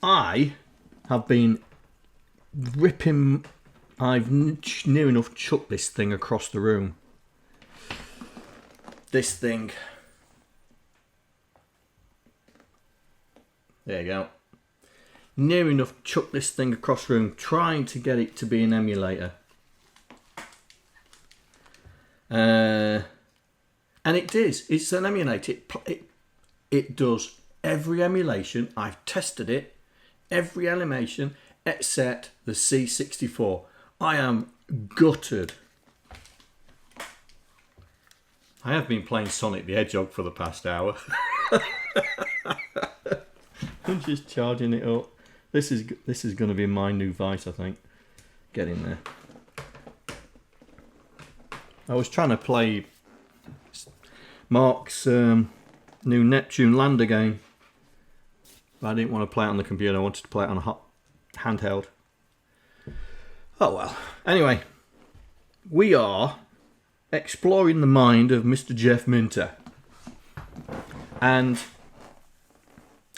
I have been ripping... I've near enough chucked this thing across the room. This thing. There you go. Near enough chucked this thing across the room, trying to get it to be an emulator. And it is. It's an emulator. It does every emulation. I've tested it. Every animation except the C64. I am gutted. I have been playing Sonic the Hedgehog for the past hour. I'm just charging it up. This is going to be my new vice, I think. Get in there. I was trying to play Mark's new Neptune lander game, but I didn't want to play it on the computer. I wanted to play it on a handheld. Oh well. Anyway, we are exploring the mind of Mr. Jeff Minter, and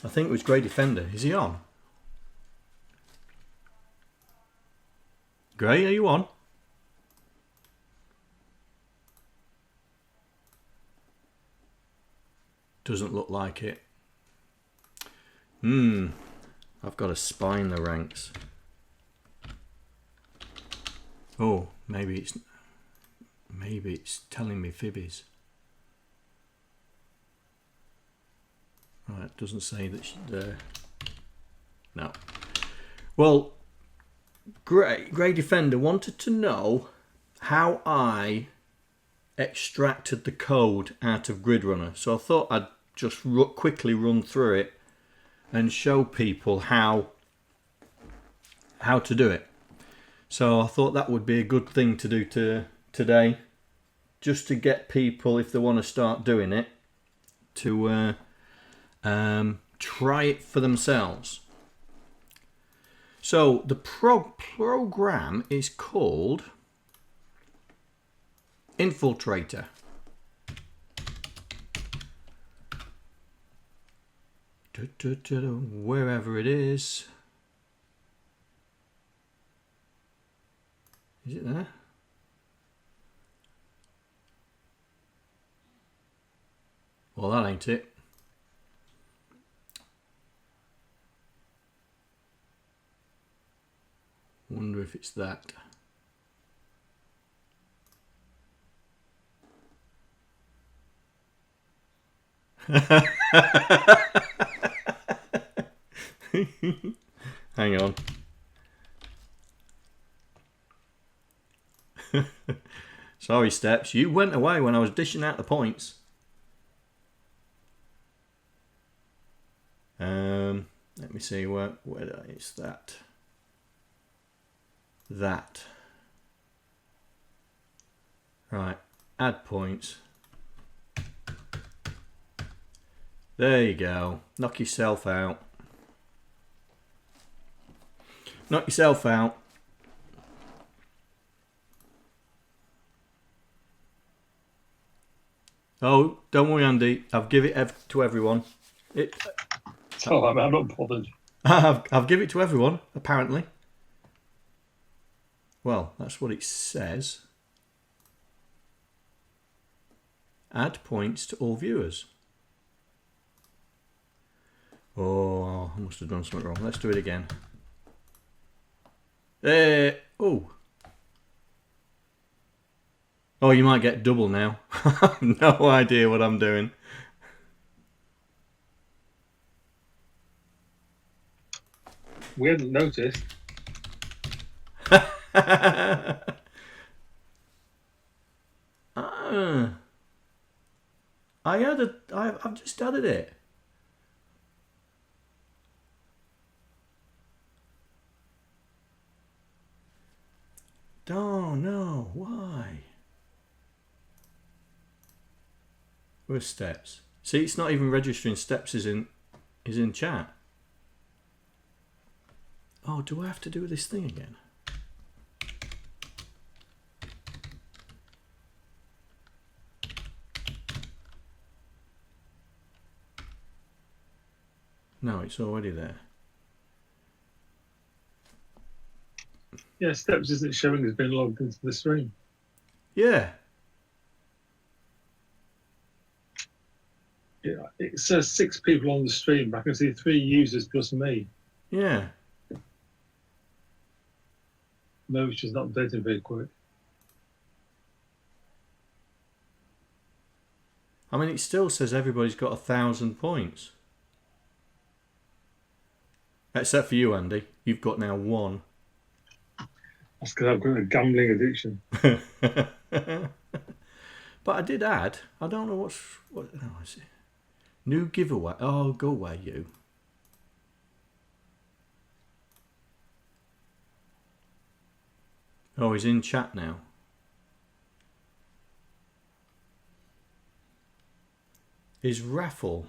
I think it was Grey Defender. Is he on? Grey, are you on? Doesn't look like it. I've got a spy in the ranks. Oh, maybe it's telling me fibbies. Right, it doesn't say that she's there. No. Well, Grey Defender wanted to know how I extracted the code out of GridRunner. So I thought I'd just quickly run through it and show people how to do it. So I thought that would be a good thing to do today, just to get people, if they want to start doing it, to try it for themselves. So the program is called Infiltrator. Wherever it is. Is it there? Well, that ain't it. Wonder if it's that. Hang on. Sorry, Steps. You went away when I was dishing out the points. Let me see where is that. That. Right. Add points. There you go. Knock yourself out. Knock yourself out. Oh, don't worry, Andy. I've given it to everyone. So I'm not bothered. I've given it to everyone, apparently. Well, that's what it says. Add points to all viewers. Oh, I must have done something wrong. Let's do it again. Oh. Oh, you might get double now. I have no idea what I'm doing. We hadn't noticed. I've just added it. Oh no, why? Where's Steps? See, it's not even registering Steps is in chat. Oh, do I have to do this thing again? No, it's already there. Yeah, steps isn't showing has been logged into the stream. Yeah. Yeah, it says 6 people on the stream. I can see 3 users plus me. Yeah. Maybe she's not updating very quick. I mean, it still says everybody's got 1,000 points. Except for you, Andy. You've got now 1. That's because I've got a gambling addiction. But I did add, I don't know what is it? New giveaway. Oh, go away, you. Oh, he's in chat now. Is raffle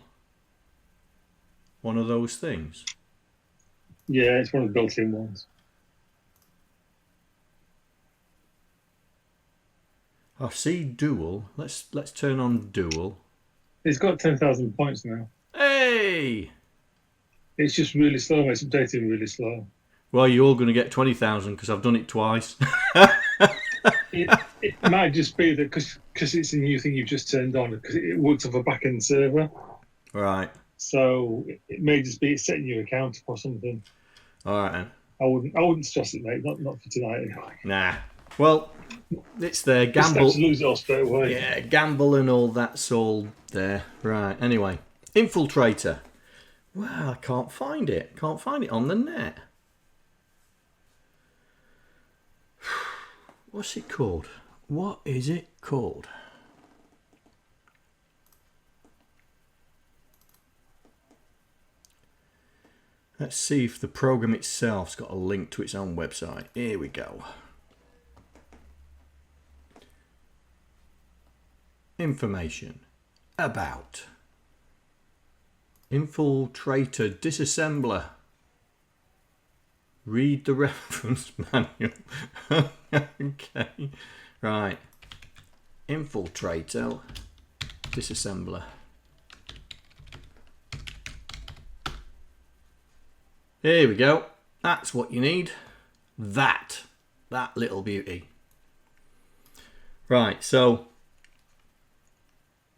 one of those things? Yeah, it's one of the built-in ones. I see dual. Let's turn on dual. It's got 10,000 points now. Hey! It's just really slow. It's updating really slow. Well, you're all going to get 20,000 because I've done it twice. It might just be that because it's a new thing you've just turned on, because it works off a back-end server. Right. So it may just be setting your account up or something. All right, then. I wouldn't stress it, mate. Not for tonight anyway. Nah. Well, it's there. Gamble. Just lose it all straight away. Yeah, gamble and all that's all there. Right. Anyway, Infiltrator. Well, I can't find it. Can't find it on the net. What's it called? What is it called? Let's see if the program itself's got a link to its own website. Here we go. Information about Infiltrator Disassembler. Read the reference manual. Okay. Right. Infiltrator Disassembler. Here we go. That's what you need. That little beauty. Right, so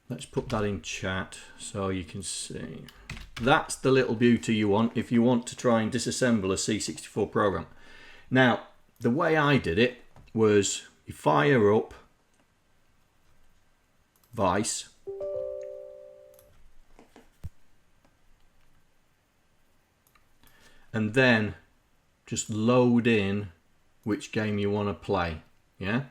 let's put that in chat so you can see. That's the little beauty you want if you want to try and disassemble a C64 program. Now, the way I did it was you fire up Vice. And then just load in which game you want to play. Yeah.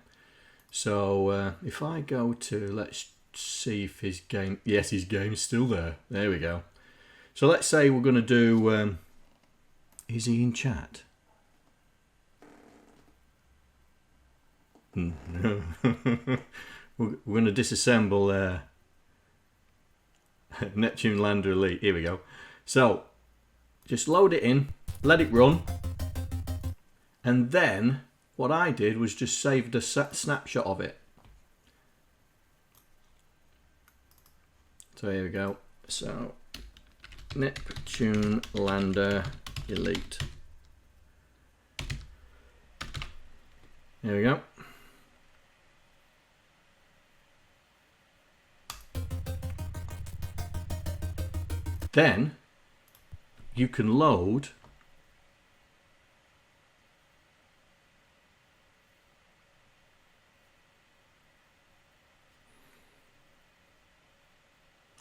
So if I go to, let's see if his game, yes, his game's still there. There we go. So let's say we're going to do, is he in chat? We're going to disassemble Neptune Lander Elite. Here we go. So just load it in, let it run, and then what I did was just saved a snapshot of it. So here we go. So Neptune Lander Elite. Here we go. Then you can load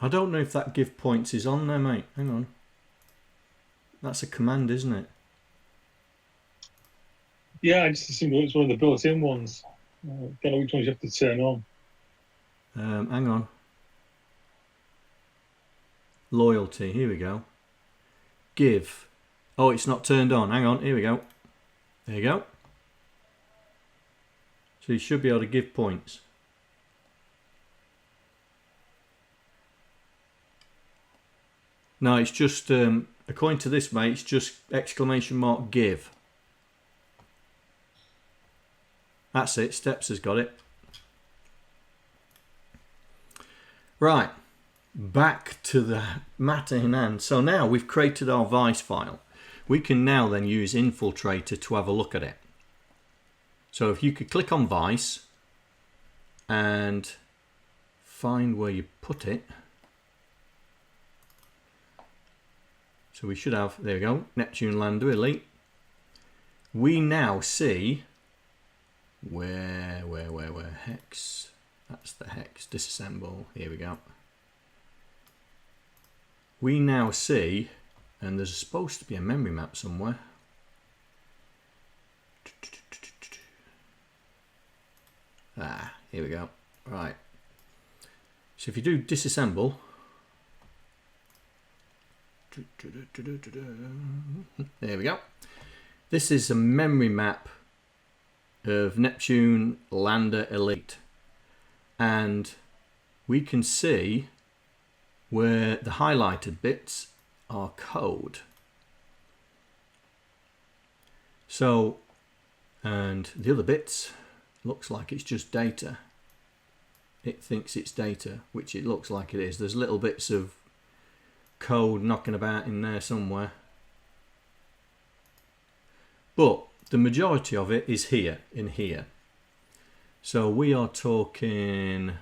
I don't know if that give points is on there, mate. Hang on. That's a command, isn't it? Yeah, I just assumed it's one of the built-in ones. Don't know which ones you have to turn on. Hang on. Loyalty. Here we go. Give. Oh, it's not turned on. Hang on. Here we go. There you go. So you should be able to give points. No, it's just, according to this, mate, it's just exclamation mark give. That's it. Steps has got it. Right. Back to the matter in hand. So now we've created our Vice file. We can now then use Infiltrator to have a look at it. So if you could click on Vice and find where you put it. So we should have, there we go, Neptune Lander Elite. We now see where, hex, that's the hex, disassemble, here we go. We now see, and there's supposed to be a memory map somewhere. Ah, here we go, right. So if you do disassemble, there we go. This is a memory map of Neptune Lander Elite, and we can see where the highlighted bits are code. So, and the other bits looks like it's just data. It thinks it's data, which it looks like it is. There's little bits of code knocking about in there somewhere, but the majority of it is here, in here. So we are talking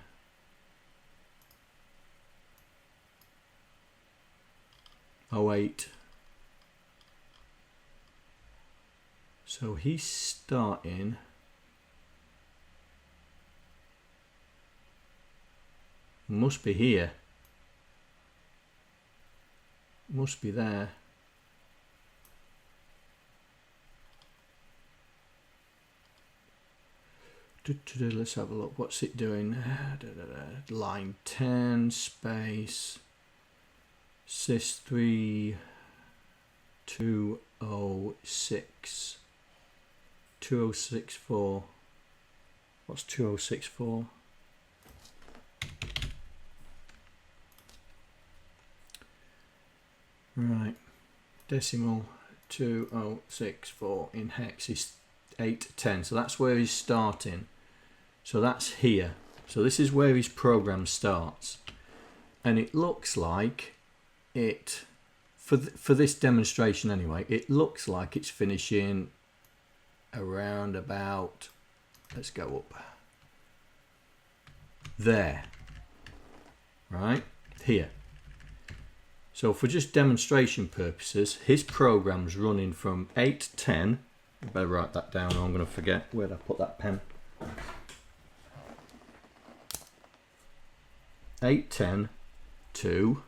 '08. So he's starting must be here. Must be there. Let's have a look. What's it doing? Line 10 space sys 3206 2064. What's 2064? Right, decimal 2064 in hex is 810, so that's where he's starting. So that's here. So this is where his program starts, and it looks like it, for this demonstration anyway, it looks like it's finishing around about, let's go up there, right here. So for just demonstration purposes, his program's running from 810. I better write that down or I'm going to forget. Where'd I put that pen? 810 to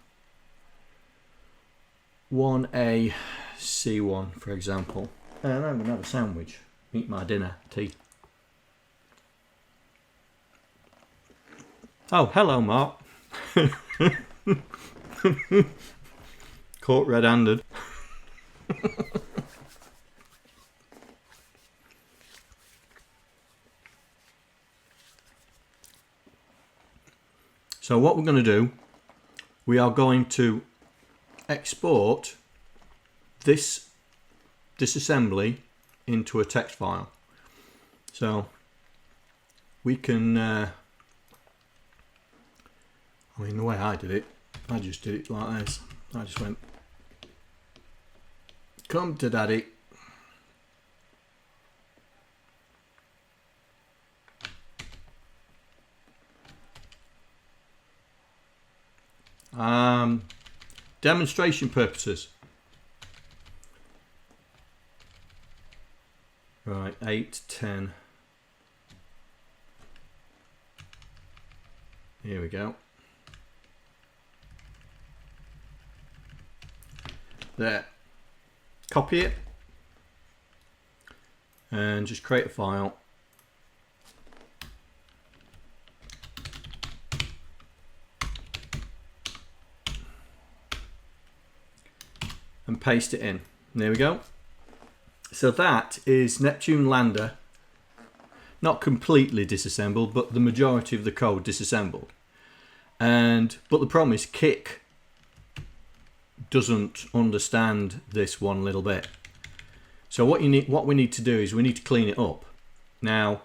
1A C1, for example. And I'm going to have a sandwich. Eat my dinner, tea. Oh, hello, Mark. Caught red-handed. So what we're going to do, we are going to export this disassembly into a text file. So we can, I mean, the way I did it, I just did it like this. I just went, come to daddy. Demonstration purposes. Right, 810. Here we go. There. Copy it and just create a file. And paste it in. There we go. So that is Neptune Lander, not completely disassembled, but the majority of the code disassembled. But the problem is Kik doesn't understand this one little bit. So what we need to do is we need to clean it up. Now,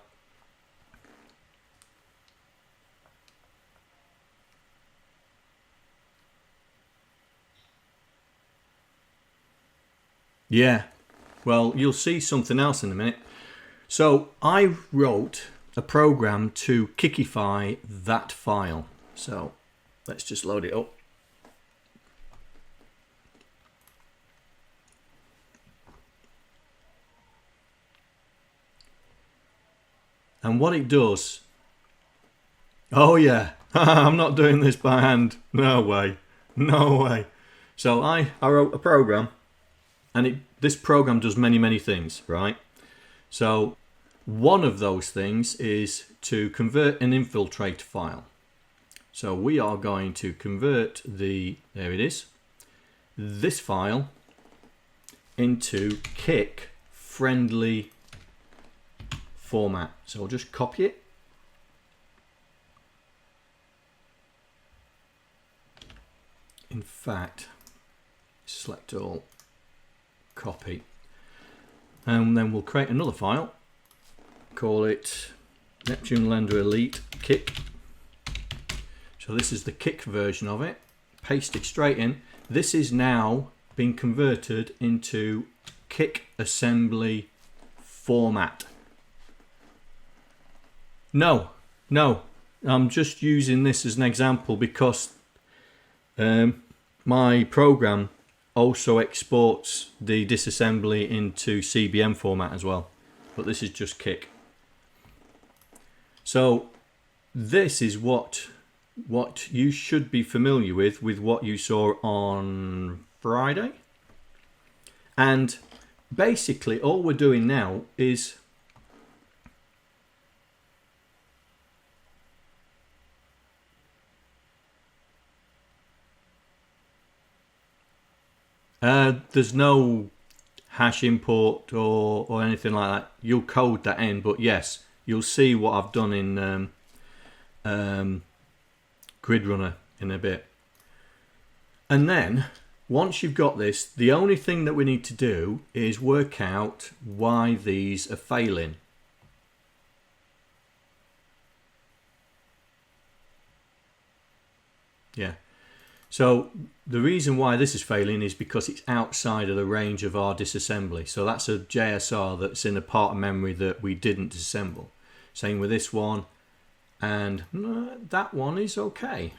yeah, well, you'll see something else in a minute. So I wrote a program to kickify that file. So let's just load it up. And what it does, oh yeah, I'm not doing this by hand. No way, no way. So I wrote a program, and this program does many things, right? So one of those things is to convert an infiltrator file. So we are going to convert there it is, this file into kick friendly format. So I'll just copy it. In fact, select all, copy, and then we'll create another file, call it Neptune Lender Elite Kick. So this is the kick version of it. Paste it straight in. This is now being converted into kick assembly format. No, I'm just using this as an example because my program also exports the disassembly into CBM format as well, but this is just kick. So this is what you should be familiar with what you saw on Friday. And basically all we're doing now is there's no hash import or anything like that. You'll code that in, but yes, you'll see what I've done in GridRunner in a bit. And then once you've got this, the only thing that we need to do is work out why these are failing. Yeah. So the reason why this is failing is because it's outside of the range of our disassembly. So that's a JSR that's in a part of memory that we didn't disassemble. Same with this one, and that one is okay.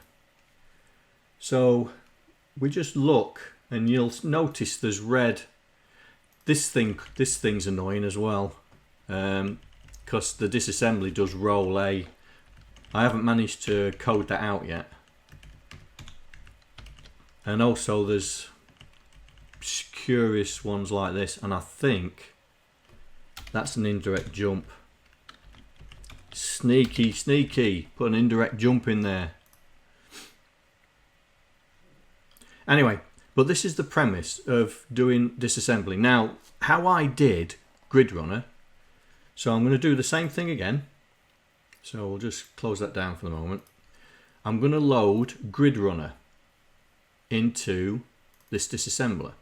So we just look and you'll notice there's red. This thing's annoying as well, because the disassembly does roll A. I haven't managed to code that out yet. And also there's curious ones like this, and I think that's an indirect jump. Sneaky, put an indirect jump in there. Anyway, but this is the premise of doing disassembly. Now, how I did GridRunner, so I'm going to do the same thing again. So we'll just close that down for the moment. I'm going to load GridRunner into this disassembler.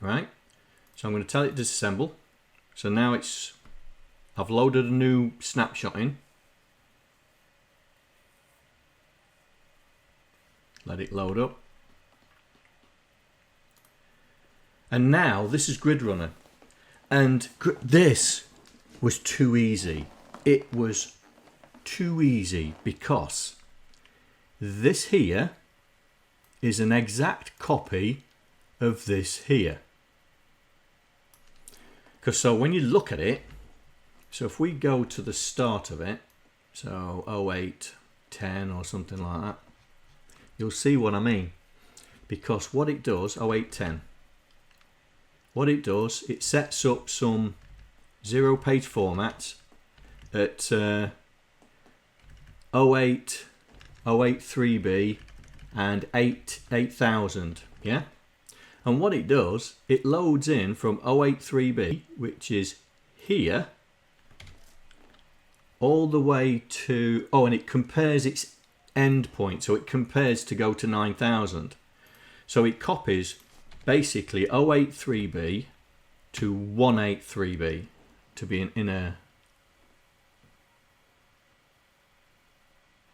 Right? So I'm going to tell it disassemble. So now I've loaded a new snapshot in. Let it load up. And now this is GridRunner. And this was too easy. It was too easy because this here is an exact copy of this here. Because so when you look at it, so if we go to the start of it, so 0810 or something like that, you'll see what I mean. Because what it does, 0810, what it does, it sets up some 0-page formats at 083B and 8000, yeah? And what it does, it loads in from 083B, which is here, all the way to, and it compares its endpoint, so it compares to go to 9000. So it copies basically 083B to 183B to be an inner,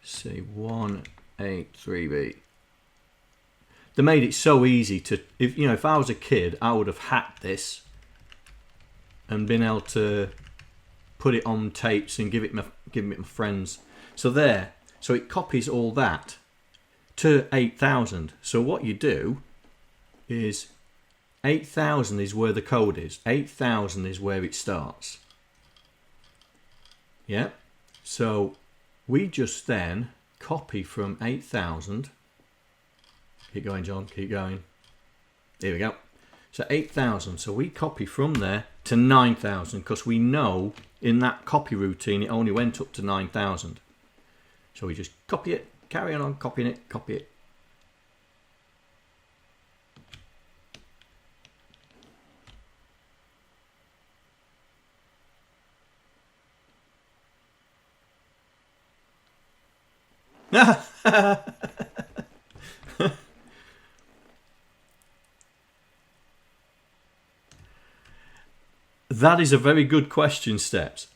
say 183B. They made it so easy to, if I was a kid, I would have hacked this and been able to put it on tapes and give it my friends. So there, so it copies all that to 8,000. So what you do is 8,000 is where the code is. 8,000 is where it starts. Yeah. So we just then copy from 8,000. Keep going, John. Keep going. Here we go. So 8,000. So we copy from there to 9,000 because we know in that copy routine it only went up to 9,000. So we just copy it, carry on copying it, copy it. That is a very good question, Steps.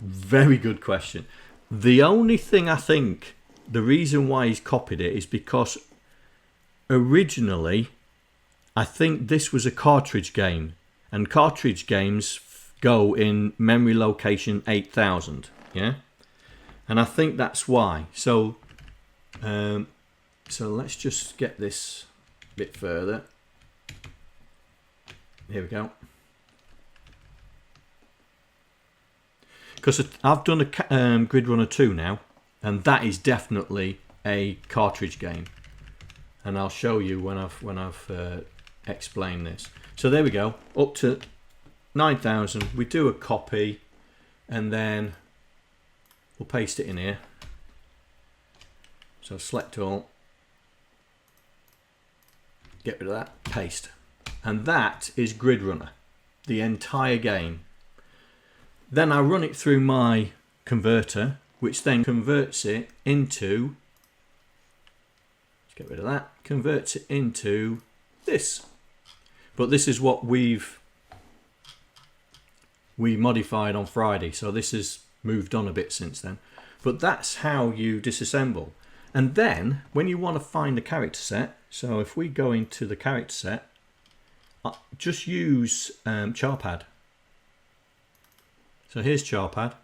Very good question. The only thing I think, the reason why he's copied it is because originally I think this was a cartridge game, and cartridge games go in memory location 8,000. Yeah, and I think that's why. So let's just get this a bit further. Here we go. Because I've done a GridRunner 2 now, and that is definitely a cartridge game, and I'll show you when I've explained this. So there we go, up to 9,000. We do a copy, and then we'll paste it in here. So select all, get rid of that, paste, and that is GridRunner, the entire game. Then I run it through my converter, which then converts it into, let's get rid of that, converts it into this. But this is what we modified on Friday, so this has moved on a bit since then. But that's how you disassemble. And then when you want to find the character set, so if we go into the character set, just use Charpad. So here's Charpad,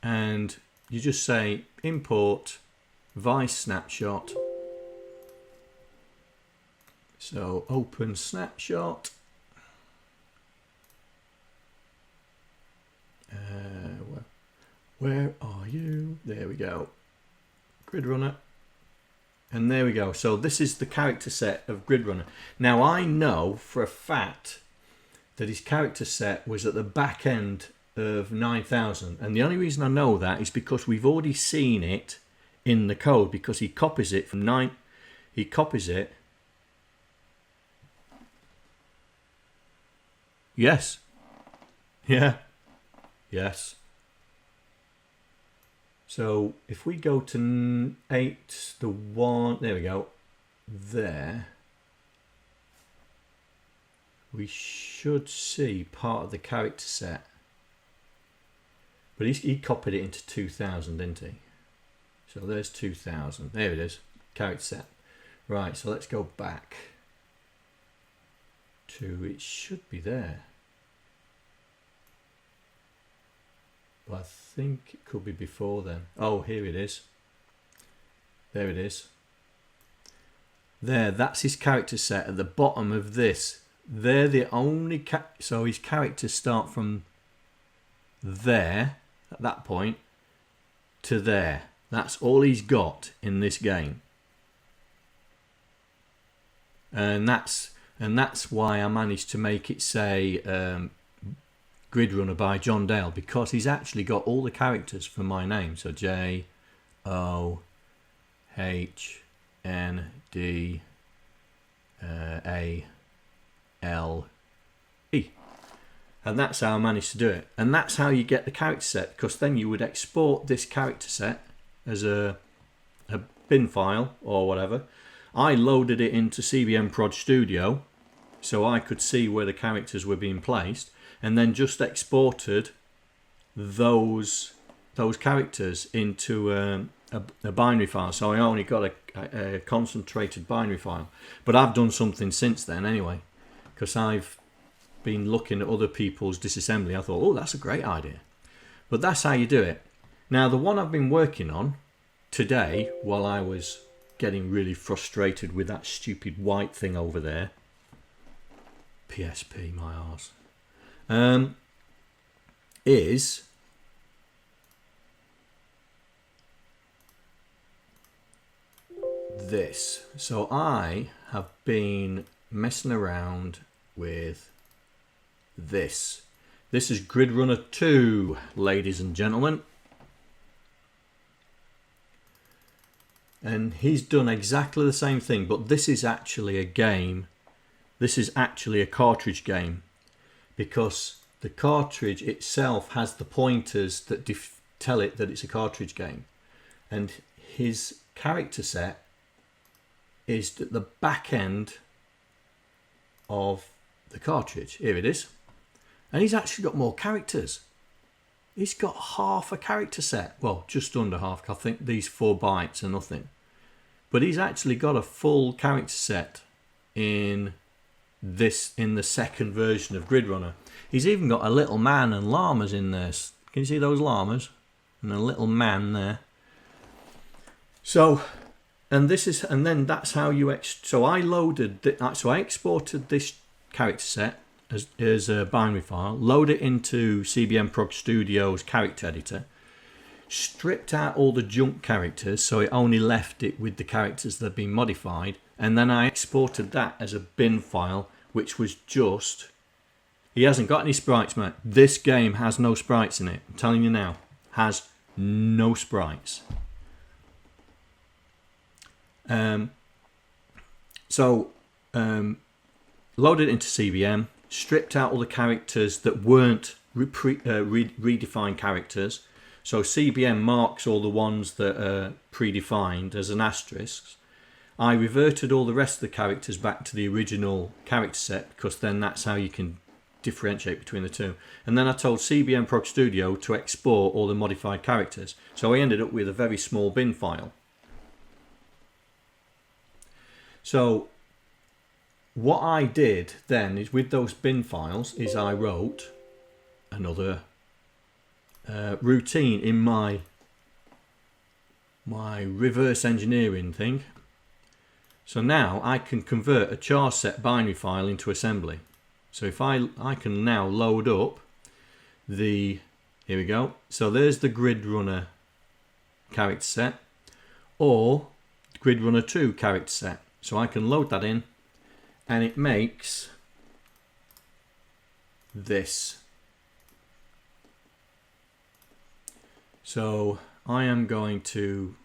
and you just say import Vice snapshot. So open snapshot. Where are you? There we go. GridRunner. And there we go. So this is the character set of GridRunner. Now I know for a fact that his character set was at the back end of 9,000, and the only reason I know that is because we've already seen it in the code, because he copies it from 9, he copies it, yes, yeah, yes. So if we go to 8, the 1, there we go, there, we should see part of the character set. But he copied it into 2,000, didn't he? So there's 2,000. There it is, character set. Right, so let's go back to, it should be there. But I think it could be before then. Oh, here it is. There it is. There, that's his character set at the bottom of this. They're the only so his characters start from there at that point to there. That's all he's got in this game, and that's why I managed to make it say GridRunner by John Dale, because he's actually got all the characters for my name. So JOHNDALE. And that's how I managed to do it. And that's how you get the character set, because then you would export this character set as a bin file or whatever. I loaded it into CBM Prod Studio so I could see where the characters were being placed, and then just exported those characters into a binary file. So I only got a concentrated binary file, but I've done something since then anyway. because I've been looking at other people's disassembly. I thought, oh, that's a great idea. But that's how you do it. Now, the one I've been working on today, while I was getting really frustrated with that stupid white thing over there, PSP, my arse, is this. So I have been messing around with this. This is GridRunner 2, ladies and gentlemen. And he's done exactly the same thing, but this is actually a game. This is actually a cartridge game, because the cartridge itself has the pointers that tell it that it's a cartridge game. And his character set is at the back end of the cartridge. Here it is. And he's actually got more characters. He's got half a character set. Well, just under half. I think these 4 bytes are nothing. But he's actually got a full character set in the second version of GridRunner. He's even got a little man and llamas in there. Can you see those llamas? And a little man there. So, and then that's how you so I exported this character set as a binary file, load it into CBM Prog Studio's character editor, stripped out all the junk characters, so it only left it with the characters that have been modified, and then I exported that as a bin file, which was just... He hasn't got any sprites, mate. This game has no sprites in it. I'm telling you now. Has no sprites. Loaded it into CBM, stripped out all the characters that weren't redefined characters. So CBM marks all the ones that are predefined as an asterisk. I reverted all the rest of the characters back to the original character set, because then that's how you can differentiate between the two. And then I told CBM Prog Studio to export all the modified characters. So I ended up with a very small bin file. So what I did then is, with those bin files, is I wrote another routine in my reverse engineering thing. So now I can convert a char set binary file into assembly. So if I can now load up the, here we go. So there's the GridRunner character set, or GridRunner 2 character set. So I can load that in, and it makes this. So I am going to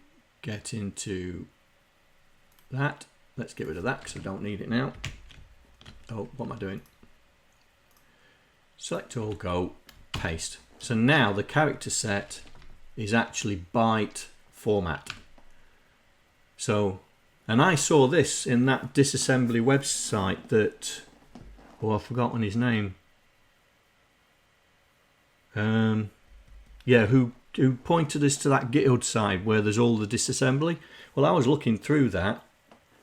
get into that. Let's get rid of that because I don't need it now. Oh, what am I doing? Select all, go, paste. So now the character set is actually byte format. So, and I saw this in that disassembly website that, oh, I've forgotten his name. Yeah, who pointed us to that GitHub side where there's all the disassembly. Well, I was looking through that.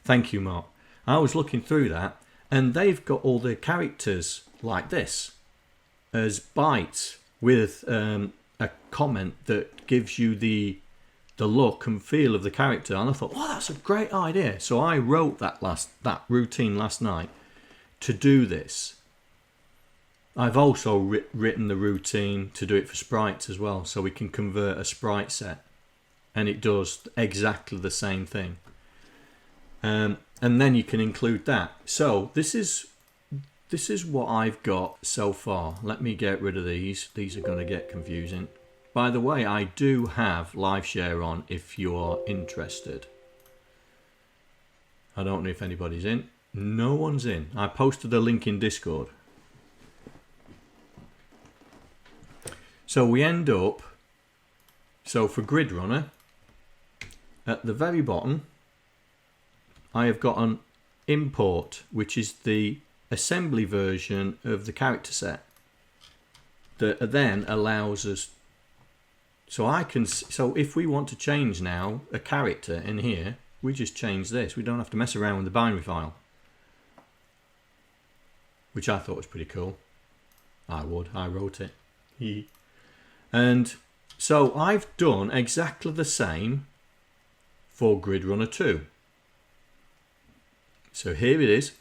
Thank you, Mark. I was looking through that, and they've got all the characters like this as bytes with a comment that gives you the look and feel of the character. And I thought, oh, that's a great idea. So I wrote that routine last night to do this. I've also written the routine to do it for sprites as well, so we can convert a sprite set, and it does exactly the same thing. And then you can include that. So this is what I've got so far. Let me get rid of these. These are going to get confusing. By the way, I do have live share on if you are interested. I don't know if anybody's in. No one's in. I posted a link in Discord. So we end up, so for GridRunner, at the very bottom, I have got an import, which is the assembly version of the character set that then allows us, so if we want to change now a character in here, we just change this. We don't have to mess around with the binary file. which I thought was pretty cool. I wrote it. And so I've done exactly the same for GridRunner 2. So here it is.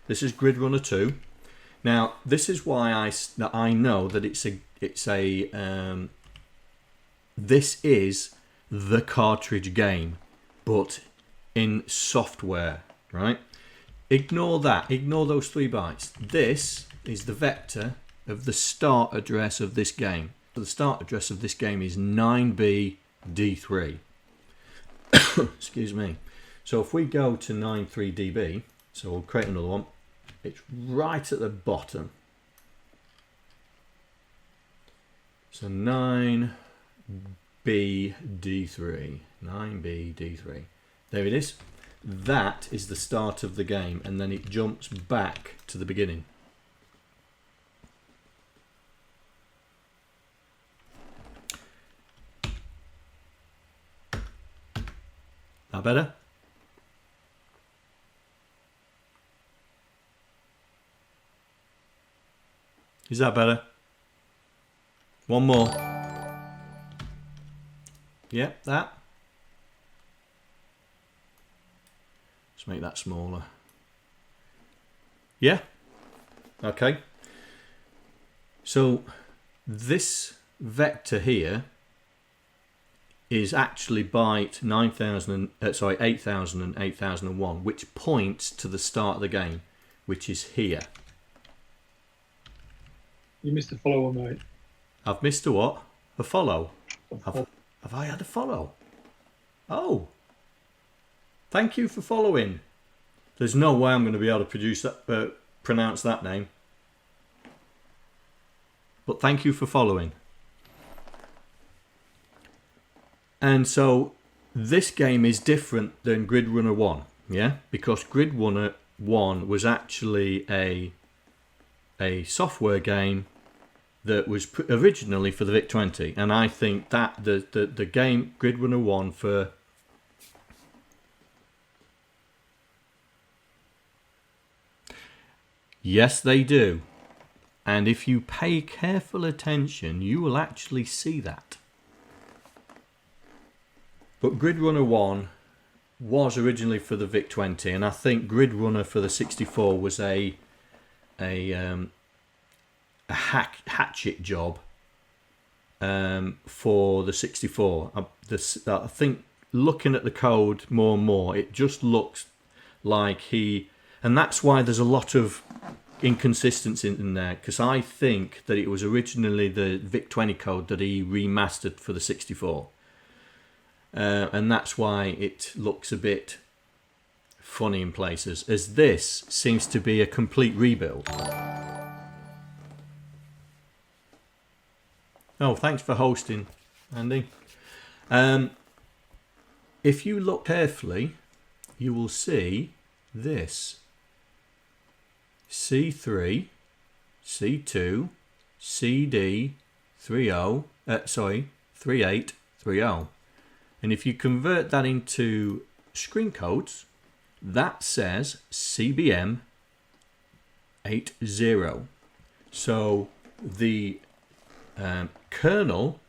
This is GridRunner 2. Now this is why I know that this is the cartridge game, but in software, right? Ignore that. Ignore those 3 bytes. This is the vector of the start address of this game. The start address of this game is 9B-D3. Excuse me. So if we go to 93DB, so we'll create another one. It's right at the bottom. So 9B-D3. 9B-D3. There it is. That is the start of the game, and then it jumps back to the beginning. That better? Is that better? One more. Yep, that. Let's make that smaller. Yeah. Okay. So this vector here is actually byte 8000 and 8001, which points to the start of the game, which is here. You missed a follow-on, mate. I've missed a what? A follow. Have I had a follow? Oh. Thank you for following. There's no way I'm going to be able to produce that, pronounce that name. But thank you for following. And so this game is different than GridRunner 1, yeah? Because GridRunner 1 was actually a software game that was originally for the VIC-20, and I think that the game GridRunner 1 for yes, they do. And if you pay careful attention, you will actually see that. But GridRunner 1 was originally for the VIC-20, and I think GridRunner for the 64 was a hatchet job for the 64. I think looking at the code more and more, it just looks like and that's why there's a lot of inconsistency in there, because I think that it was originally the VIC-20 code that he remastered for the 64. And that's why it looks a bit funny in places, as this seems to be a complete rebuild. Oh, thanks for hosting, Andy. If you look carefully, you will see this. C3, C2, CD, 3830. And if you convert that into screen codes, that says CBM 80. So the kernel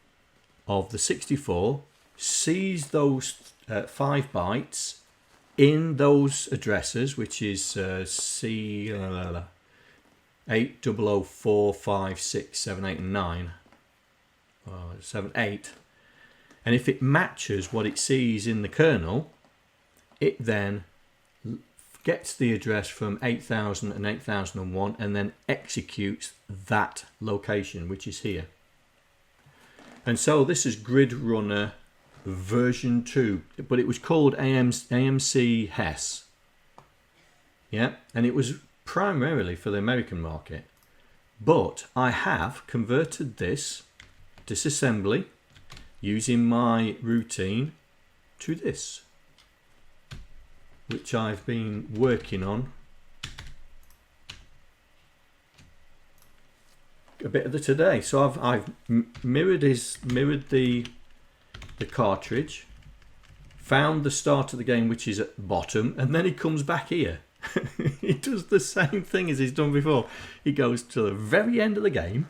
of the 64 sees those 5 bytes in those addresses, which is C 8004, 5, 6, 7, 8, and 9. 7, 8. And if it matches what it sees in the kernel, it then gets the address from 8000 and 8001 and then executes that location, which is here. And so this is GridRunner version 2, but it was called AMC HES. Yeah, and it was primarily for the American market. But I have converted this disassembly using my routine to this, which I've been working on a bit of today. So I've mirrored the cartridge, found the start of the game, which is at the bottom, and then he comes back here He does the same thing as he's done before. He goes to the very end of the game,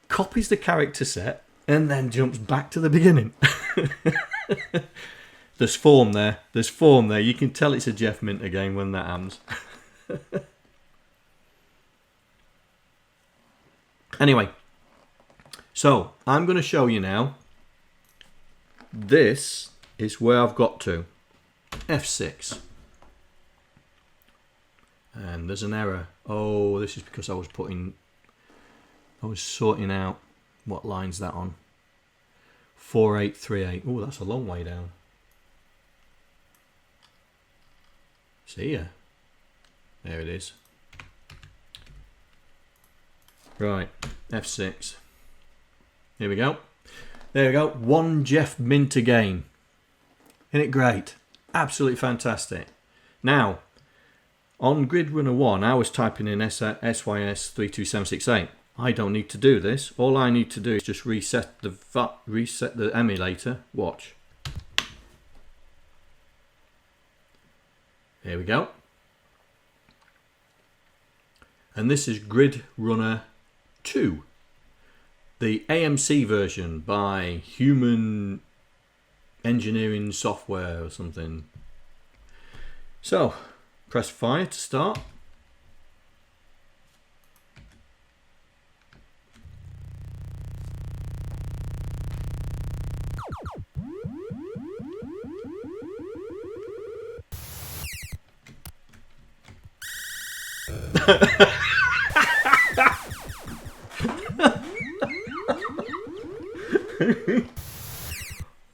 copies the character set, and then jumps back to the beginning. There's form there. There's form there. You can tell it's a Jeff Minter game when that happens. Anyway, so I'm going to show you now. This is where I've got to. F6. And there's an error. Oh, this is because I was sorting out what line's that on. 4838. Oh, that's a long way down. See ya. There it is. Right, F6. Here we go. There we go. One Jeff Minter game. Isn't it great? Absolutely fantastic. Now, on GridRunner 1, I was typing in SYS32768. I don't need to do this. All I need to do is just reset the emulator. Watch. There we go. And this is GridRunner 2. The AMC version by Human Engineering Software or something. So, press fire to start.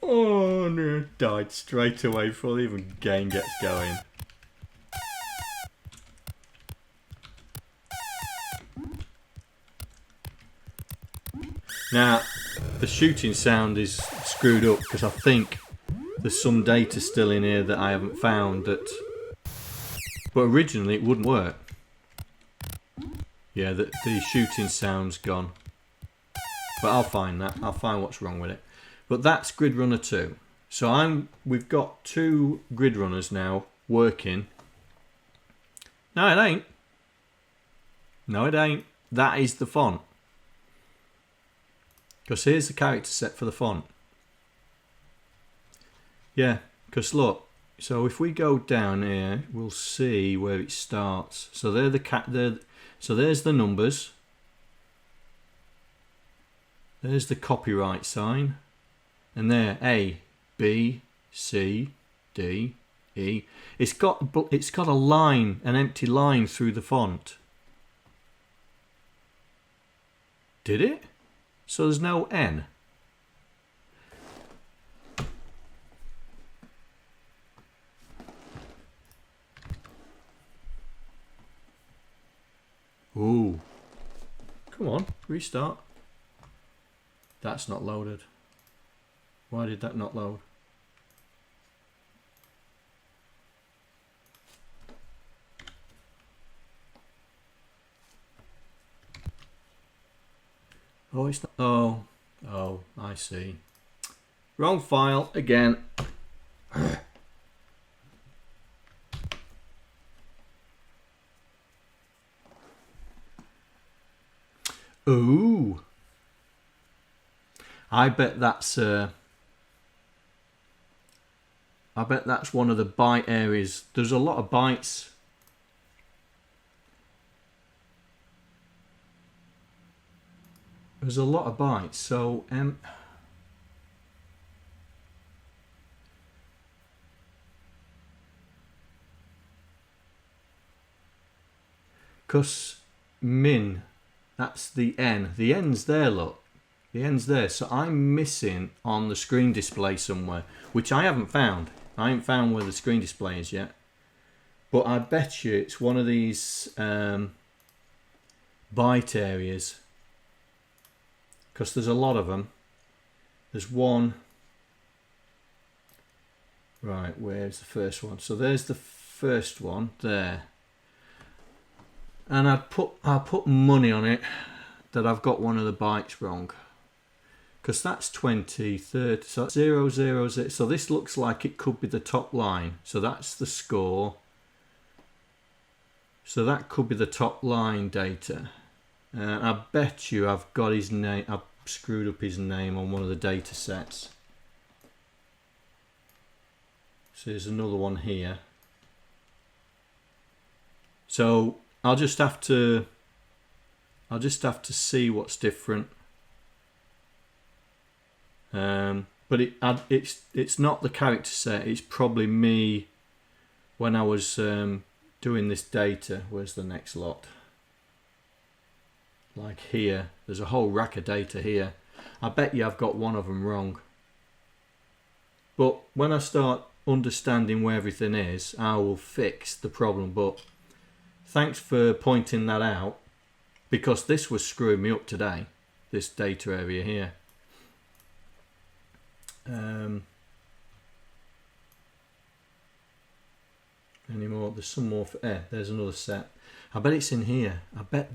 Oh no, died straight away before the even game gets going. Now, the shooting sound is screwed up because I think there's some data still in here that I haven't found that, but originally it wouldn't work. Yeah, the shooting sound's gone. But I'll find that. I'll find what's wrong with it. But that's GridRunner 2. So we've got two GridRunners now working. No, it ain't. No, it ain't. That is the font. Because here's the character set for the font. Yeah, because look. So if we go down here, we'll see where it starts. So so there's the numbers. There's the copyright sign. And there, A, B, C, D, E. It's got a line, an empty line through the font. Did it? So there's no N. Ooh. Come on, restart. That's not loaded. Why did that not load? Oh, it's not. Oh, I see. Wrong file again. Ooh. I bet that's one of the byte areas. There's a lot of bytes. There's a lot of bytes. So because min, that's the N. The N's there, look. The N's there. So I'm missing on the screen display somewhere, which I haven't found. I haven't found where the screen display is yet. But I bet you it's one of these byte areas. Because there's a lot of them. There's one. Right, where's the first one? So there's the first one there. And I'll put money on it that I've got one of the bytes wrong. Because that's 20, 30, so that's 0, 0, 0. So this looks like it could be the top line. So that's the score. So that could be the top line data. I bet you I've got his name, I've screwed up his name on one of the data sets. So there's another one here. So I'll just have to see what's different. But it's not the character set. It's probably me when I was doing this data. Where's the next lot? Like here, there's a whole rack of data here. I bet you I've got one of them wrong. But when I start understanding where everything is, I will fix the problem. But thanks for pointing that out, because this was screwing me up today, this data area here. Any more? There's some more. There's another set. I bet it's in here. I bet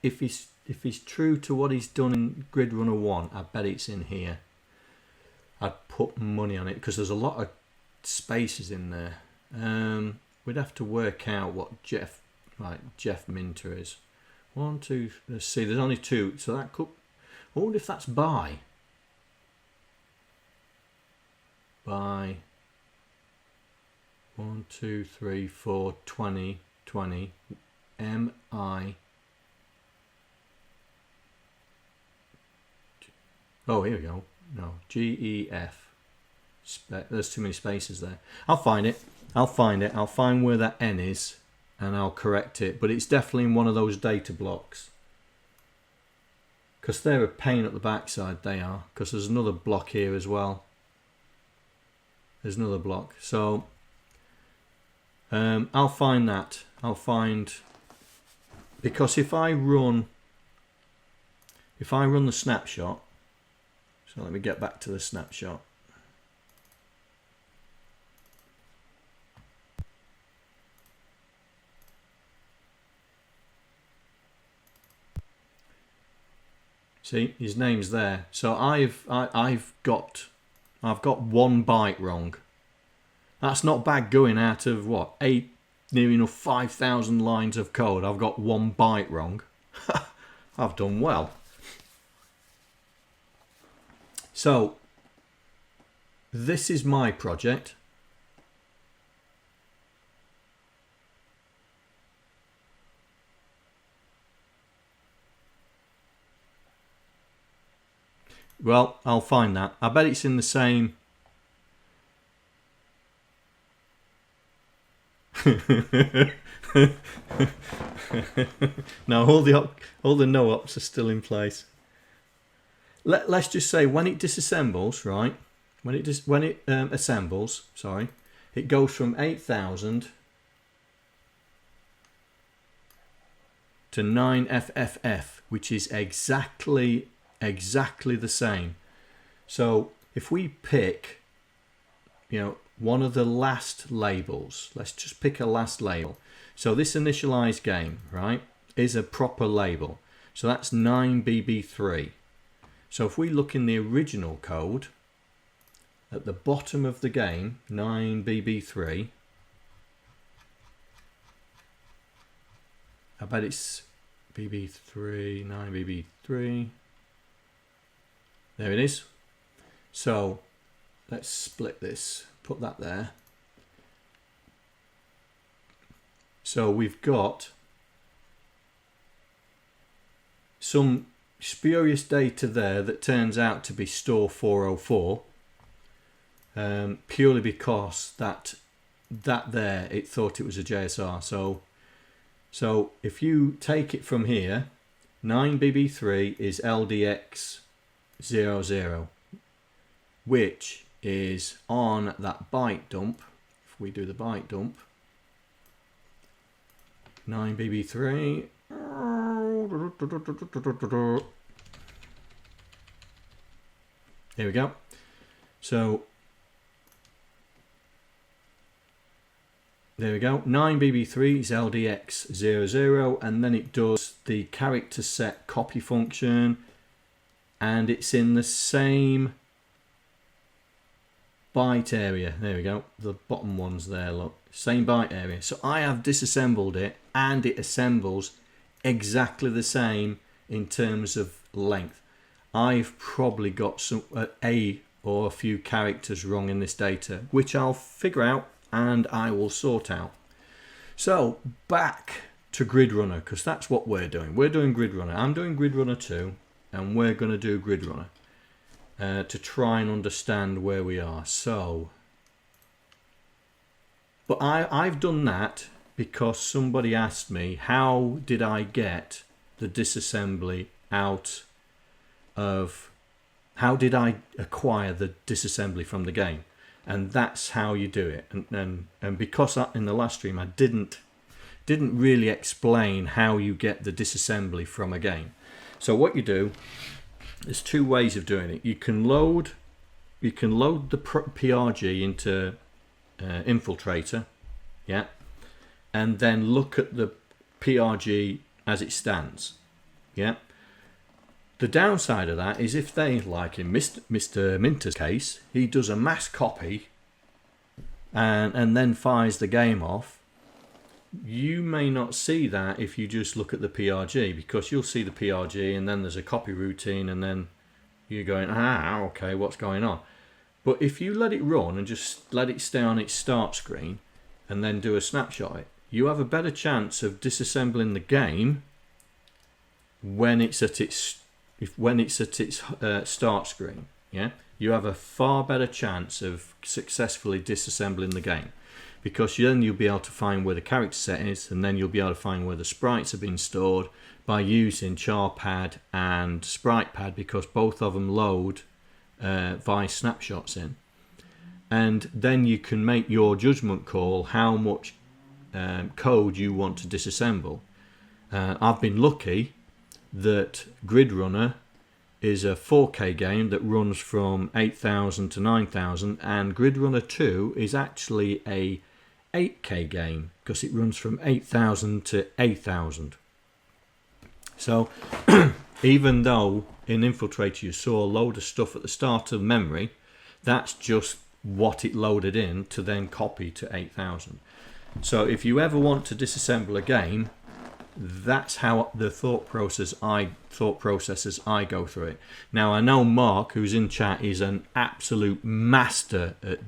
if he's true to what he's done in GridRunner 1, I bet it's in here. I'd put money on it because there's a lot of spaces in there. We'd have to work out what Jeff Minter is. 1, 2. Let's see. There's only 2, so that could. I wonder if that's by 1, 2, 3, 4, 20, 20. MI. Oh, here we go. No, GEF. There's too many spaces there. I'll find it. I'll find where that N is, and I'll correct it. But it's definitely in one of those data blocks. Because they're a pain at the backside, they are. Because there's another block here as well. There's another block. So I'll find that. I'll find, because if I run the snapshot, so let me get back to the snapshot. See, his name's there. So I've got 1 byte wrong. That's not bad going out of what, 8, near enough 5,000 lines of code. I've got 1 byte wrong. I've done well. So this is my project. Well, I'll find that. I bet it's in the same. Now all the no ops are still in place. Let's just say when it disassembles, right? When it assembles, sorry, it goes from 8,000 to 9FFF, which is exactly the same. So if we pick, one of the last labels, let's just pick a last label. So this initialized game, right, is a proper label. So that's 9BB3. So if we look in the original code, at the bottom of the game, 9BB3, I bet it's BB3, 9BB3. There it is. So let's split this, put that there. So we've got some spurious data there that turns out to be store 404, purely because that there, it thought it was a JSR. So if you take it from here, 9BB3 is LDX00, which is on that byte dump. If we do the byte dump, 9BB3. Here we go. So there we go. 9BB3 is LDX00, and then it does the character set copy function, and it's in the same byte area. There we go. The bottom one's there, look. Same byte area. So I have disassembled it, and it assembles exactly the same in terms of length. I've probably got some a or a few characters wrong in this data, which I'll figure out and I will sort out. So back to GridRunner, because that's what we're doing. We're doing GridRunner. I'm doing GridRunner 2, and we're going to do GridRunner to try and understand where we are. So, but I've done that because somebody asked me, how did I get the disassembly out of, how did I acquire the disassembly from the game? And that's how you do it. And because in the last stream I didn't really explain how you get the disassembly from a game. So what you do, there's two ways of doing it. You can load the PRG into Infiltrator, yeah, and then look at the PRG as it stands, yeah. The downside of that is if they, like in Mr. Minter's case, he does a mass copy and then fires the game off, you may not see that if you just look at the PRG, because you'll see the PRG and then there's a copy routine and then you're going, okay, what's going on? But if you let it run and just let it stay on its start screen and then do a snapshot of it, you have a better chance of disassembling the game when it's at its start screen. Yeah, you have a far better chance of successfully disassembling the game, because then you'll be able to find where the character set is, and then you'll be able to find where the sprites have been stored by using CharPad and SpritePad, because both of them load via snapshots in. And then you can make your judgment call how much code you want to disassemble. I've been lucky that GridRunner is a 4K game that runs from 8,000 to 9,000, and GridRunner 2 is actually a 8K game because it runs from 8,000 to 8,000. So even though in Infiltrator you saw a load of stuff at the start of memory, that's just what it loaded in to then copy to 8,000. So if you ever want to disassemble a game, that's how the thought processes I go through it. Now I know Mark, who's in chat, is an absolute master at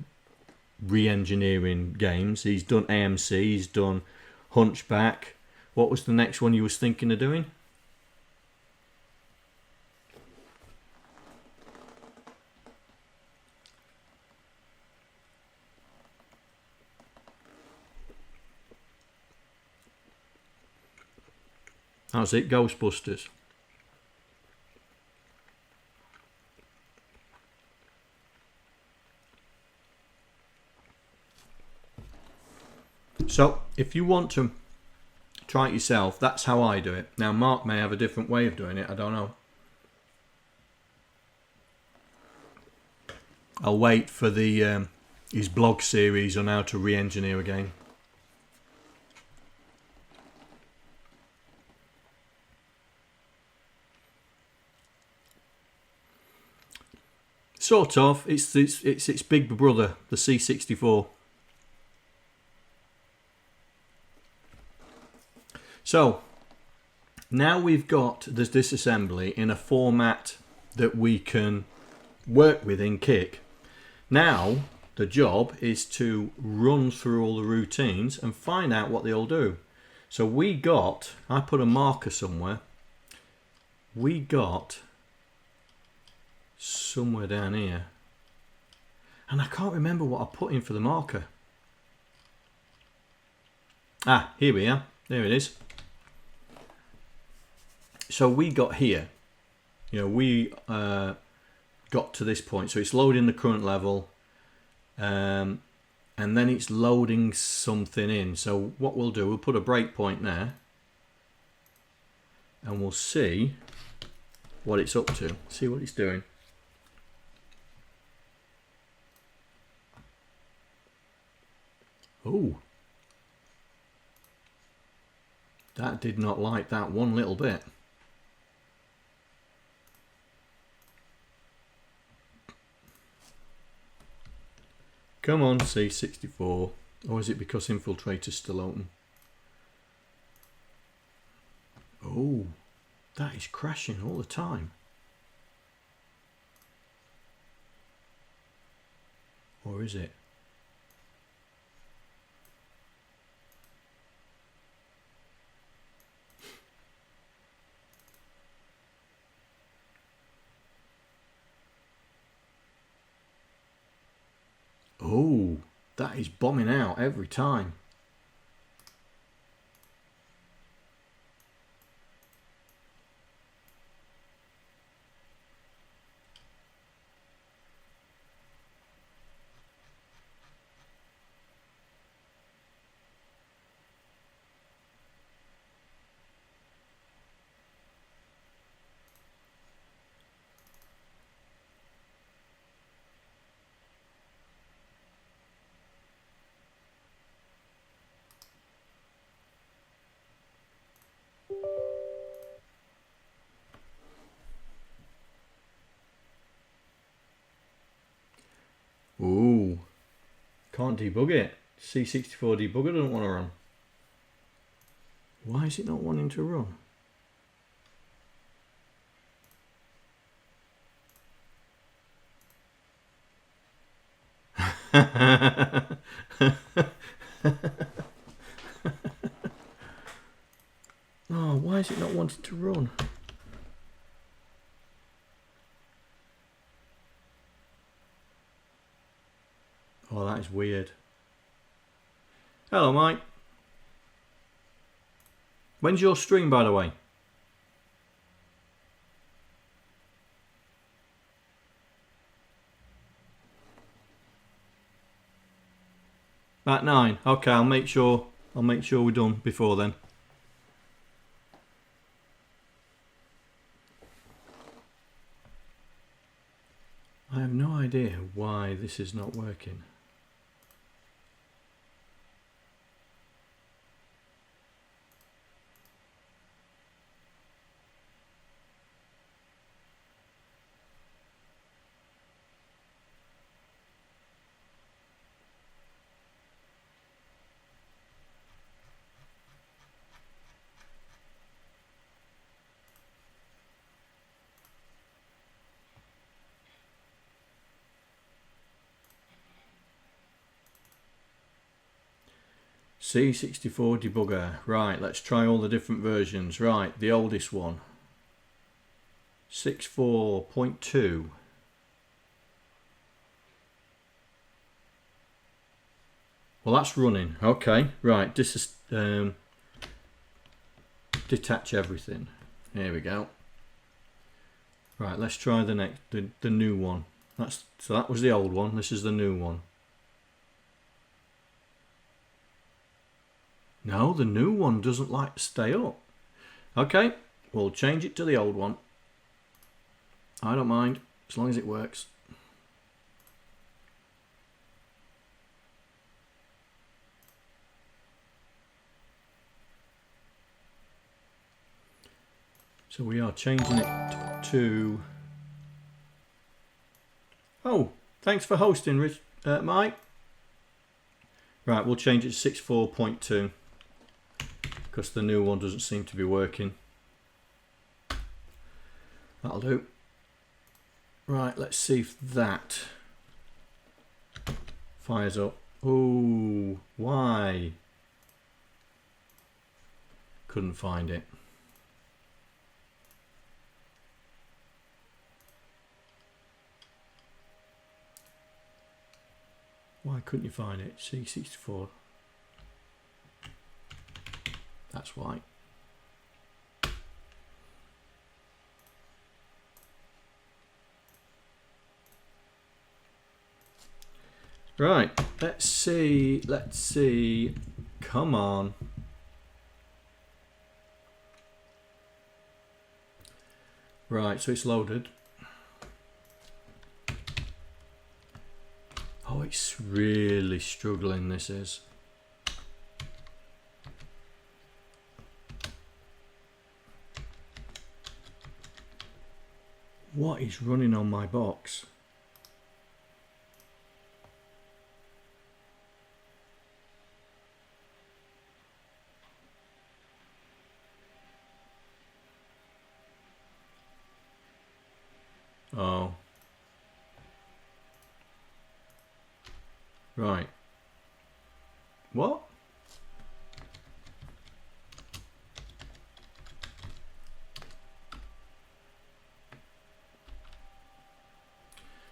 re-engineering games. He's done AMC, he's done Hunchback. What was the next one you was thinking of doing? How's it? Ghostbusters. So if you want to try it yourself, that's how I do it. Now Mark may have a different way of doing it, I don't know. I'll wait for the his blog series on how to re-engineer a game. Sort of. It's its big brother, the C64. So now we've got this disassembly in a format that we can work with in Kick. Now the job is to run through all the routines and find out what they all do. So I put a marker somewhere. We got somewhere down here, and I can't remember what I put in for the marker. Here we are. There it is. So we got here, we got to this point, so it's loading the current level, and then it's loading something in. So what we'll do, we'll put a breakpoint there and we'll see what it's up to, see what it's doing. Oh, that did not like that one little bit. Come on, C64. Or is it because Infiltrator's still open? Oh, that is crashing all the time. Or is it? Oh, that is bombing out every time. Ooh, can't debug it. C64 debugger doesn't want to run. Why is it not wanting to run? Oh, why is it not wanting to run? Oh, that is weird. Hello, Mike. When's your stream, by the way? At 9. Okay, I'll make sure we're done before then. I have no idea why this is not working. C64 debugger. Right, let's try all the different versions. Right, the oldest one. 6.4.2. Well, that's running. Okay, right. Detach everything. Here we go. Right, let's try the next, the new one. So that was the old one. This is the new one. No, the new one doesn't like to stay up. Okay, we'll change it to the old one. I don't mind, as long as it works. So we are changing it to... Oh, thanks for hosting, Mike. Right, we'll change it to 6.4.2 because the new one doesn't seem to be working. That'll do. Right, let's see if that fires up. Oh, why? Couldn't find it. Why couldn't you find it? C64. That's why. Right, let's see. Come on. Right, so it's loaded. Oh, it's really struggling, this is. What is running on my box? Oh. Right. What?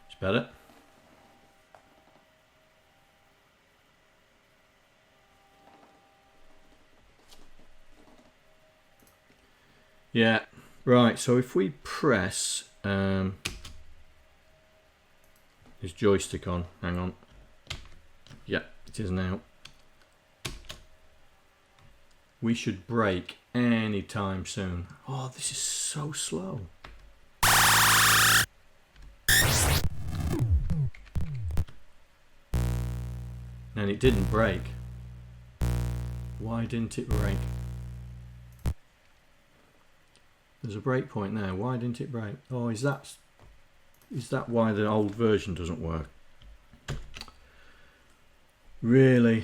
It's better. Yeah. Right. So if we press this joystick on, hang on. Yeah, it is now. We should break any time soon. Oh, this is so slow. And it didn't break. Why didn't it break? There's a break point there. Why didn't it break? Oh, is that why the old version doesn't work? Really?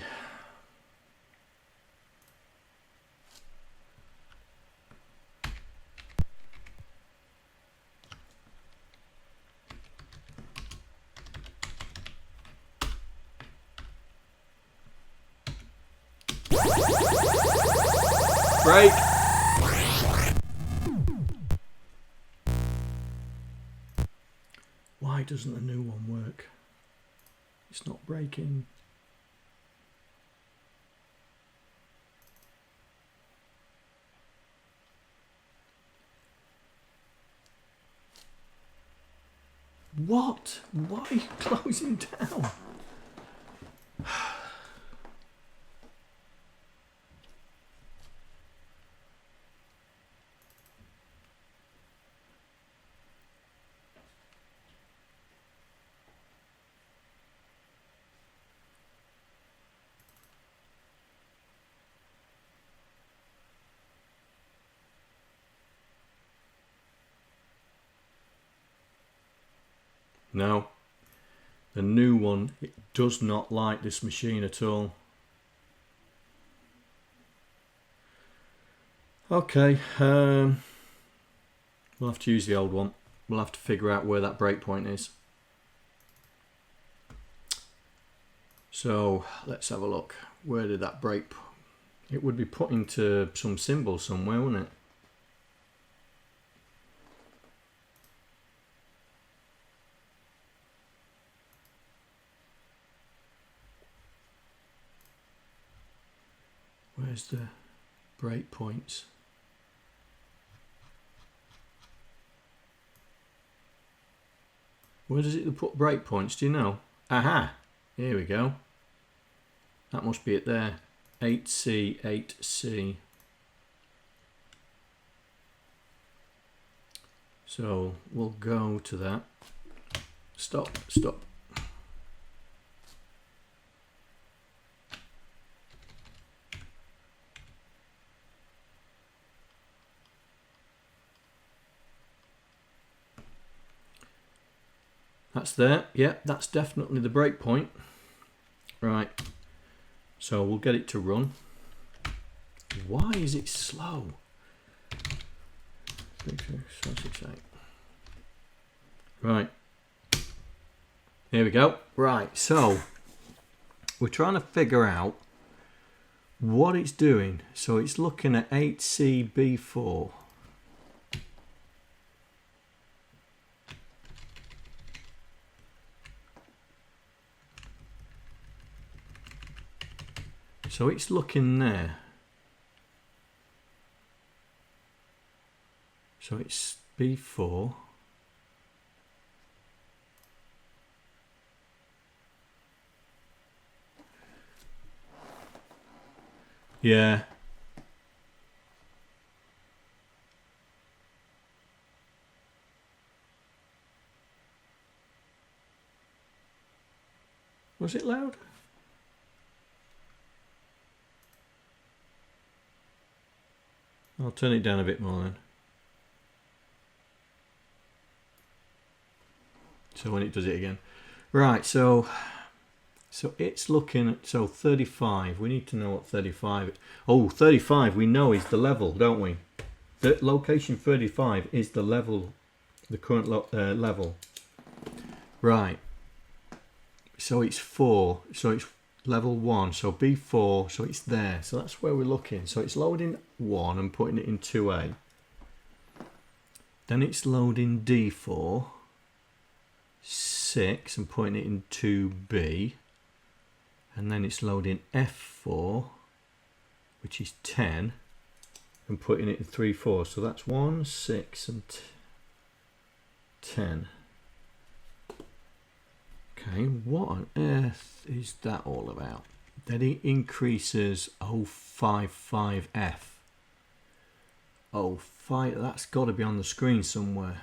Break! Why doesn't the new one work? It's not breaking. What? Why are you closing down? No, the new one, it does not like this machine at all. Okay, we'll have to use the old one. We'll have to figure out where that breakpoint is. So let's have a look. Where did that break? It would be put into some symbol somewhere, wouldn't it? Where's the breakpoints? Where does it put breakpoints? Do you know? Aha! Here we go. That must be it there. 8C, 8C. So we'll go to that. Stop, stop. That's there. Yeah, that's definitely the breakpoint. Right. So we'll get it to run. Why is it slow? 6, right. Here we go. Right. So we're trying to figure out what it's doing. So it's looking at 8CB4. So it's looking there. So it's B4. Yeah. Was it loud? I'll turn it down a bit more then. So when it does it again. Right, so it's looking at, so 35. We need to know what 35. Oh, 35 we know is the level, don't we? The location 35 is the level the current level. Right. So it's 4. So it's level 1. So B4. So it's there. So that's where we're looking. So it's loading 1 and putting it in 2A. Then it's loading D4. 6 and putting it in 2B. And then it's loading F4, which is 10, and putting it in 3-4. So that's 1, 6, and 10. Okay, what on earth is that all about? Then it increases 055F. 05, that's got to be on the screen somewhere.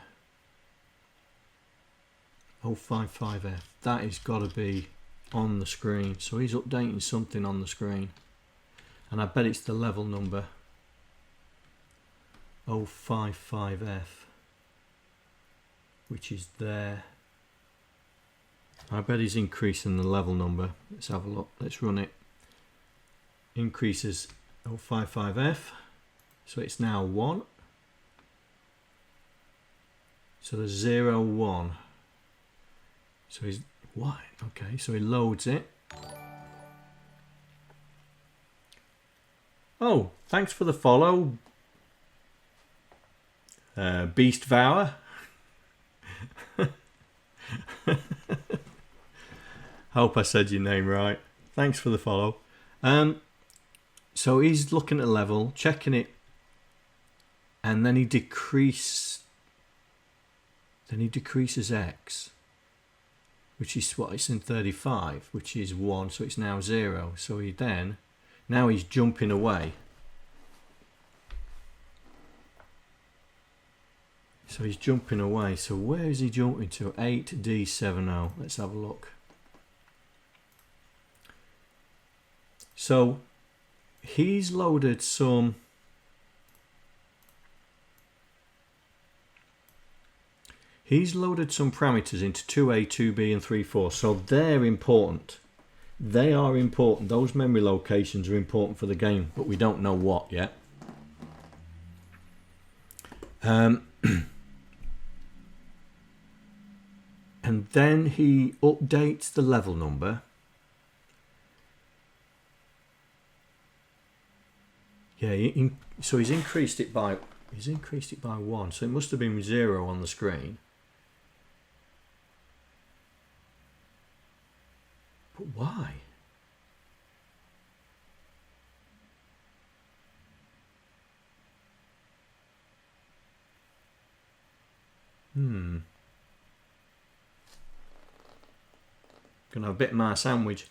055F, that has got to be on the screen. So he's updating something on the screen. And I bet it's the level number. 055F, which is there. I bet he's increasing the level number. Let's have a look. Let's run it. Increases 055F. So it's now 1. So there's 0, 1. So he's why? Okay, so he loads it. Oh, thanks for the follow, Beast Vower. Hope I said your name right. Thanks for the follow. So he's looking at level, checking it, and then he decreases X, which is what it's in 35, which is 1, so it's now 0. So he then, now he's jumping away. So he's jumping away. So where is he jumping to? 8D70. Let's have a look. So he's loaded some parameters into 2A, 2B and 3-4. So they're important. They are important. Those memory locations are important for the game, but we don't know what yet. And then he updates the level number. Yeah, so he's increased it by 1. So it must have been 0 on the screen. But why? Gonna have a bit of my sandwich.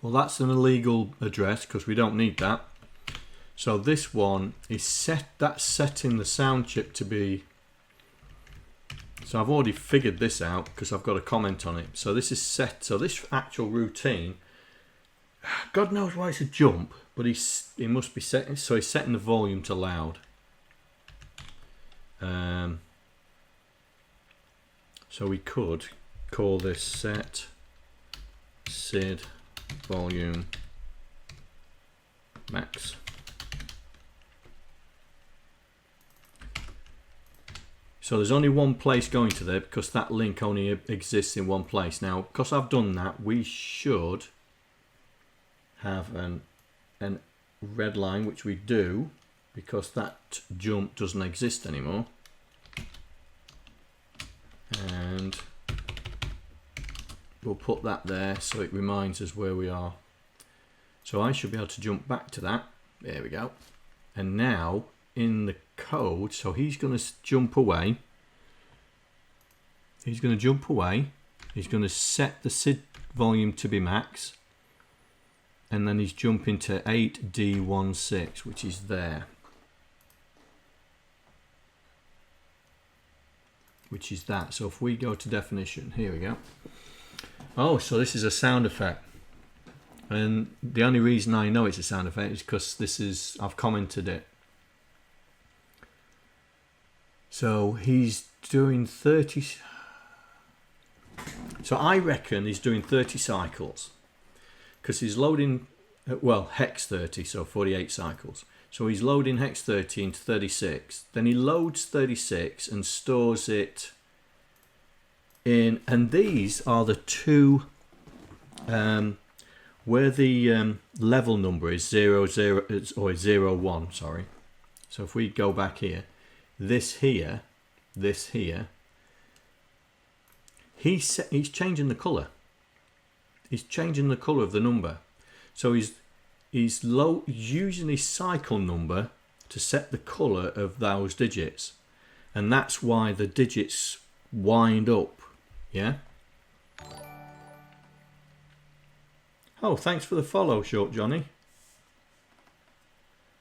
Well, that's an illegal address because we don't need that. So this one is setting the sound chip to be. So I've already figured this out because I've got a comment on it. So this is set. So this actual routine, God knows why it's a jump, but he must be setting. So he's setting the volume to loud. So we could call this set SID volume max. So there's only one place going to there because that link only exists in one place. Now, because I've done that, we should have an red line, which we do, because that jump doesn't exist anymore. And we'll put that there so it reminds us where we are. So I should be able to jump back to that. There we go. And now in the code, so he's going to jump away. He's going to jump away. He's going to set the SID volume to be max. And then he's jumping to 8D16, which is there. which is that. So if we go to definition, here we go. Oh, so this is a sound effect. And the only reason I know it's a sound effect is because I've commented it. So he's doing 30. So I reckon he's doing 30 cycles because he's loading, well, hex 30, so 48 cycles. So he's loading hex 30 into 36. Then he loads 36 and stores it in, and these are the two where the level number is 0, 0, or 0, 1, sorry. So if we go back here, this here, he's changing the colour. He's changing the colour of the number. So he's using his cycle number to set the colour of those digits. And that's why the digits wind up. Yeah? Oh, thanks for the follow, Short Johnny.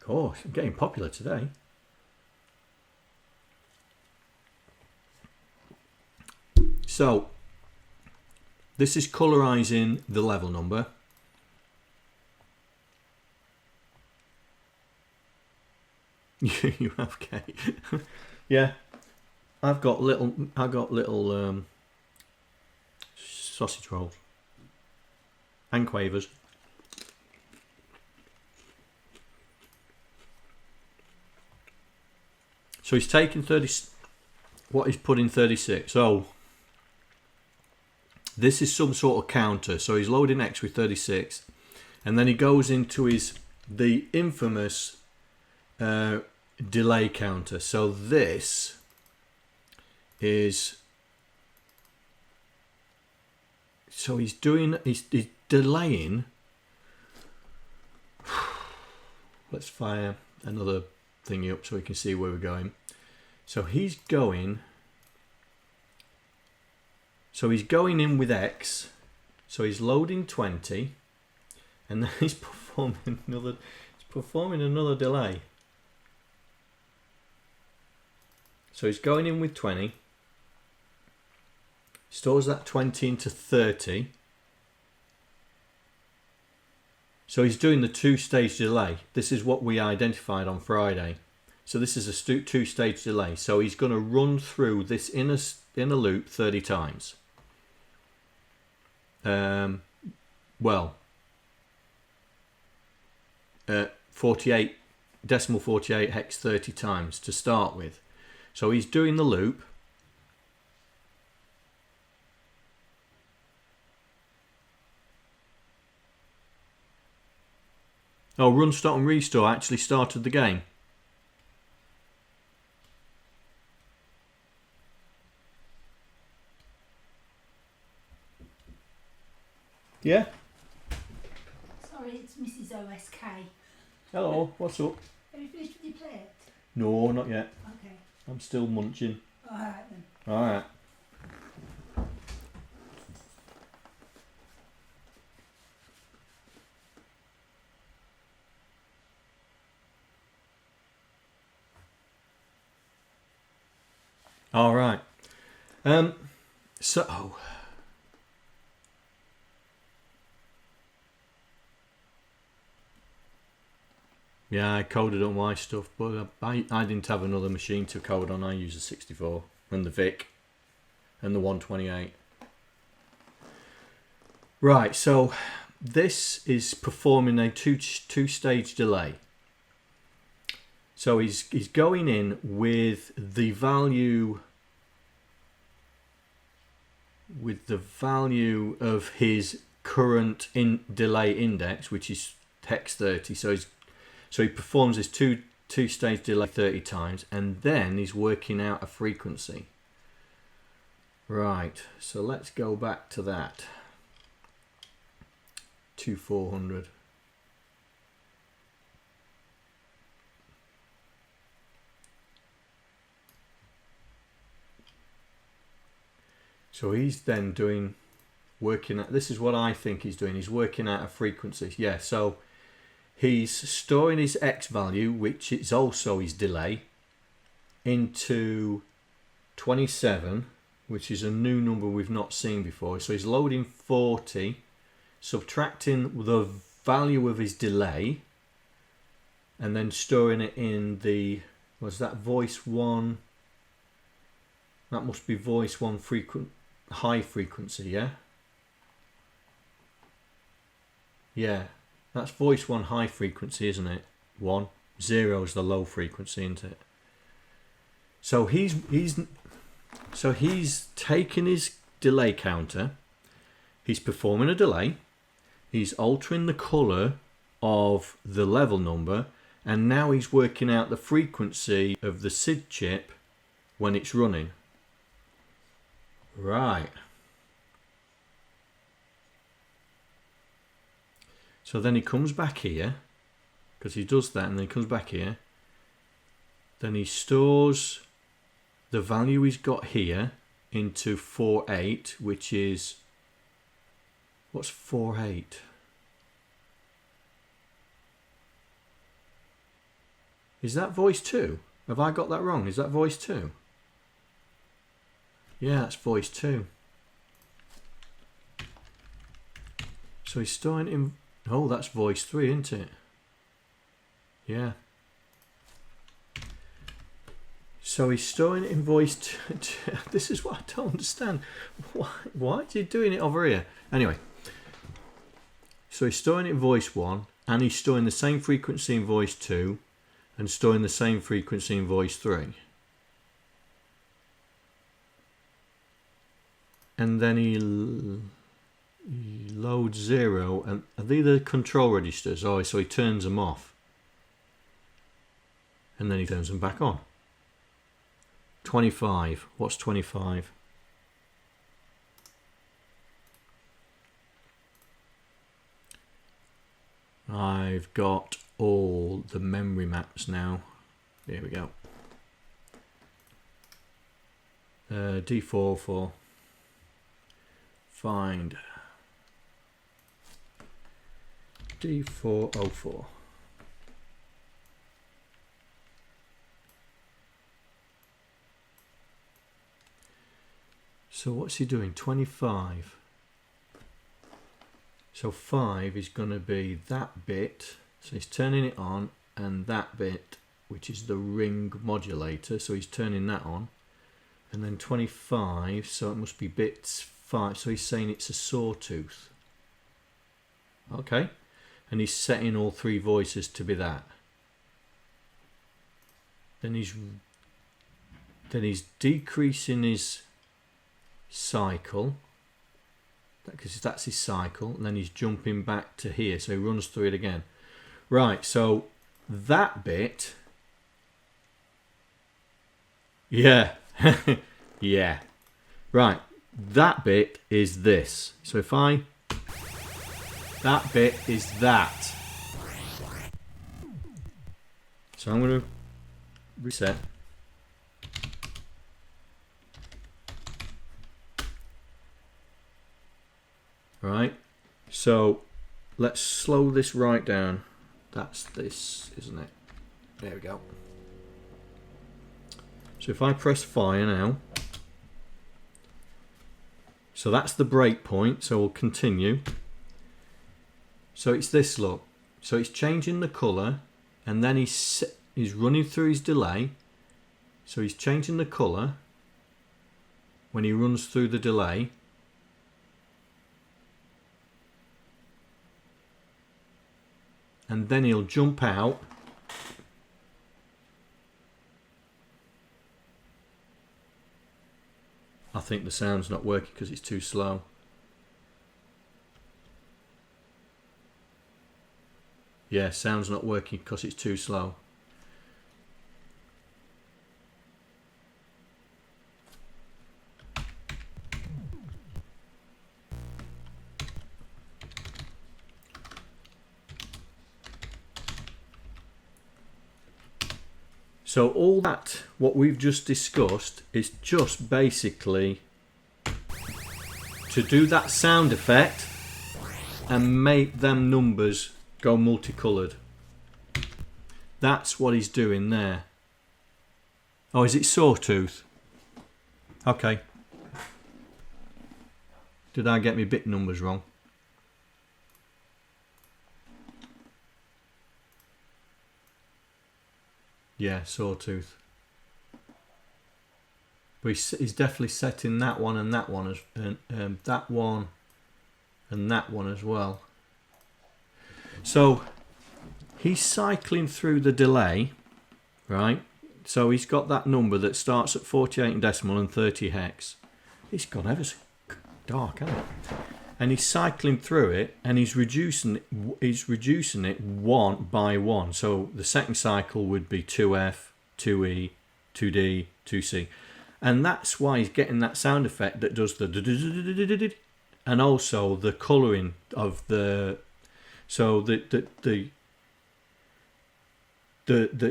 Gosh, I'm getting popular today. So, this is colorizing the level number. You have K. Yeah, I've got little sausage rolls and quavers. So he's taking 30. What he's put in 36. So this is some sort of counter. So he's loading X with 36, and then he goes into the infamous delay counter. So this is, so he's delaying. Let's fire another thingy up so we can see where we're going. So he's going in with X. So he's loading 20, and then he's performing another delay. So he's going in with 20, stores that 20 into 30. So he's doing the two-stage delay. This is what we identified on Friday. So this is a two-stage delay. So he's going to run through this inner loop 30 times. 48 decimal 48 hex 30 times to start with. So he's doing the loop. Oh, run, stop and restore actually started the game. Yeah? Sorry, it's Mrs. OSK. Hello, what's up? Have you finished with your plate? No, not yet. Okay. I'm still munching. Alright then. Alright. Alright. So... Yeah, I coded on my stuff, but I didn't have another machine to code on. I used a 64 and the VIC and the 128. Right, so this is performing a two-stage delay. So he's going in with the value of his current delay index, which is hex 30. So he performs this two-stage delay 30 times, and then he's working out a frequency. Right, so let's go back to that. 2400. So he's then this is what I think he's doing. He's working out a frequency. Yeah, so he's storing his X value, which is also his delay, into 27, which is a new number we've not seen before. So he's loading 40, subtracting the value of his delay, and then storing it in the, was that voice 1? That must be voice 1 high frequency, yeah? Yeah, that's voice 1 high frequency, isn't it? 1. 0 is the low frequency, isn't it? So he's taking his delay counter, he's performing a delay, he's altering the colour of the level number, and now he's working out the frequency of the SID chip when it's running. Right. So then he comes back here, because he does that, and then he comes back here. Then he stores the value he's got here into 48, which is, what's 48? Is that voice 2? Have I got that wrong? Is that voice 2? Yeah, that's voice 2. So he's storing in, oh, that's voice 3, isn't it? Yeah. So he's storing it in voice 2. This is what I don't understand. Why is he doing it over here? Anyway. So he's storing it in voice 1, and he's storing the same frequency in voice 2, and storing the same frequency in voice 3. And then he loads 0, and are they the control registers? Oh, so he turns them off. And then he turns them back on. 25. What's 25? I've got all the memory maps now. Here we go. D4 find D404. So what's he doing? 25. So 5 is going to be that bit. So he's turning it on, and that bit, which is the ring modulator. So he's turning that on. And then 25, so it must be bits 5. So he's saying it's a sawtooth. Okay. And he's setting all 3 voices to be that. Then he's decreasing his cycle, because that's his cycle, and then he's jumping back to here, so he runs through it again. Right, so that bit, yeah, yeah, right, that bit is this. So if that bit is that. So I'm going to reset. Right, so let's slow this right down. That's this, isn't it? There we go. So if I press fire now, so that's the break point, so we'll continue. So it's this, look. So it's changing the colour, and then he's running through his delay. So he's changing the colour when he runs through the delay. And then he'll jump out. I think the sound's not working because it's too slow. Yeah, sound's not working because it's too slow. So all that, what we've just discussed, is just basically to do that sound effect and make them numbers go multicoloured. That's what he's doing there. Oh, is it sawtooth? Okay. Did I get my bit numbers wrong? Yeah, sawtooth. But he's definitely setting that one and that one as that one and that one as well. So he's cycling through the delay, right? So he's got that number that starts at 48 decimal and 30 hex. It's gone ever so dark, hasn't it? And he's cycling through it, and he's reducing it one by one. So the second cycle would be 2F, 2E, 2D, 2C. And that's why he's getting that sound effect that does the and also the colouring of the. So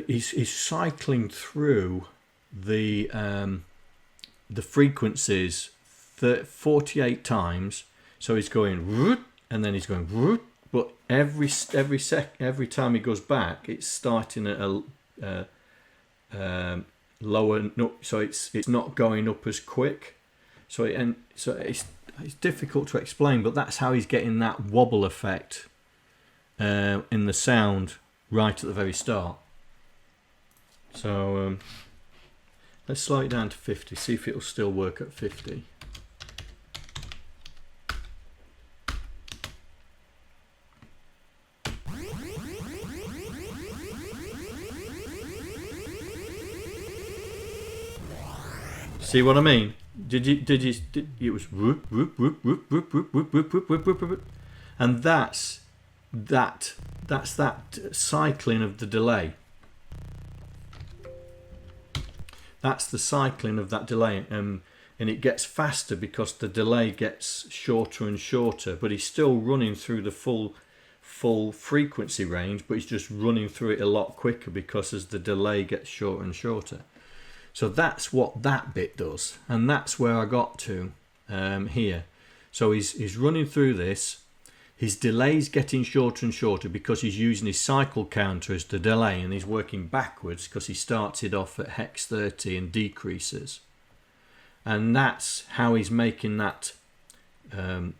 he's cycling through the frequencies 48 times. So he's going and then he's going, but every time he goes back, it's starting at a lower. No, so it's not going up as quick. So it's difficult to explain, but that's how he's getting that wobble effect in the sound right at the very start. So let's slow it down to 50. See if it'll still work at 50. See what I mean? It was whoop whoop whoop whoop whoop whoop whoop whoop whoop whoop whoop whoop, and that's that cycling of the delay. That's the cycling of that delay, and it gets faster because the delay gets shorter and shorter. But he's still running through the full frequency range, but he's just running through it a lot quicker because as the delay gets shorter and shorter. So that's what that bit does, and that's where I got to here. So he's running through this. His delay's getting shorter and shorter because he's using his cycle counter as the delay, and he's working backwards because he starts it off at hex 30 and decreases. And that's how he's making that vibrate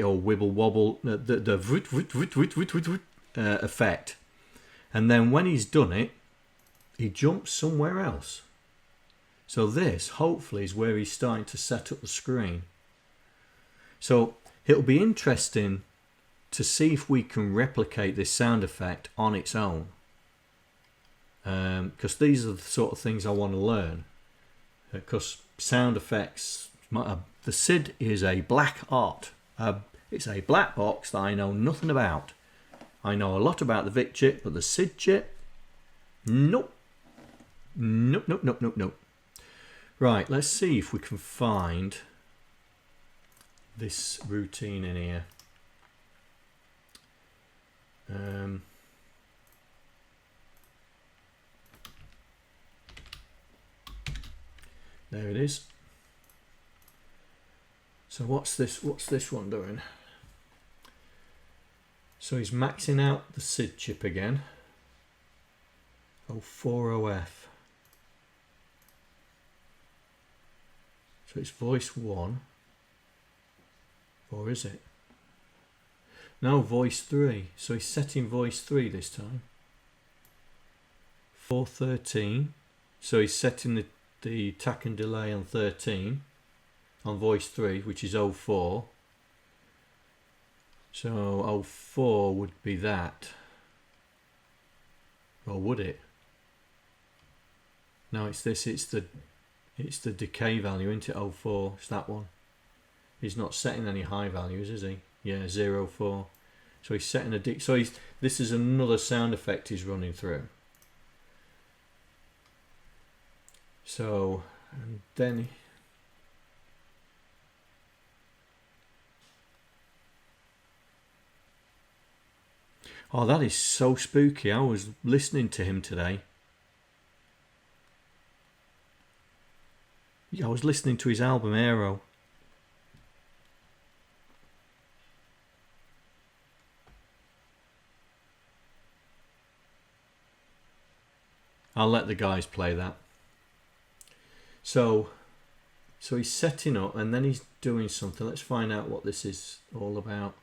or wibble wobble, the effect. And then when he's done it, he jumps somewhere else. So this, hopefully, is where he's starting to set up the screen. So it'll be interesting to see if we can replicate this sound effect on its own. Because these are the sort of things I want to learn. Because sound effects, the SID is a black art. It's a black box that I know nothing about. I know a lot about the VIC chip, but the SID chip, nope. Nope. Right, let's see if we can find this routine in here. There it is. So what's this one doing? So he's maxing out the SID chip again. 40F. So it's voice 1. Or is it? No, voice 3. So he's setting voice 3 this time. 413. So he's setting the tack and delay on 13. On voice 3, which is 04. So 04 would be that. Or would it? No, it's this. It's the decay value, isn't it? 04. It's that one. He's not setting any high values, is he? Yeah, 04. So he's setting a this is another sound effect he's running through. So, and then oh, that is so spooky. I was listening to him today. I was listening to his album Aero. I'll let the guys play that. So he's setting up and then he's doing something. Let's find out what this is all about.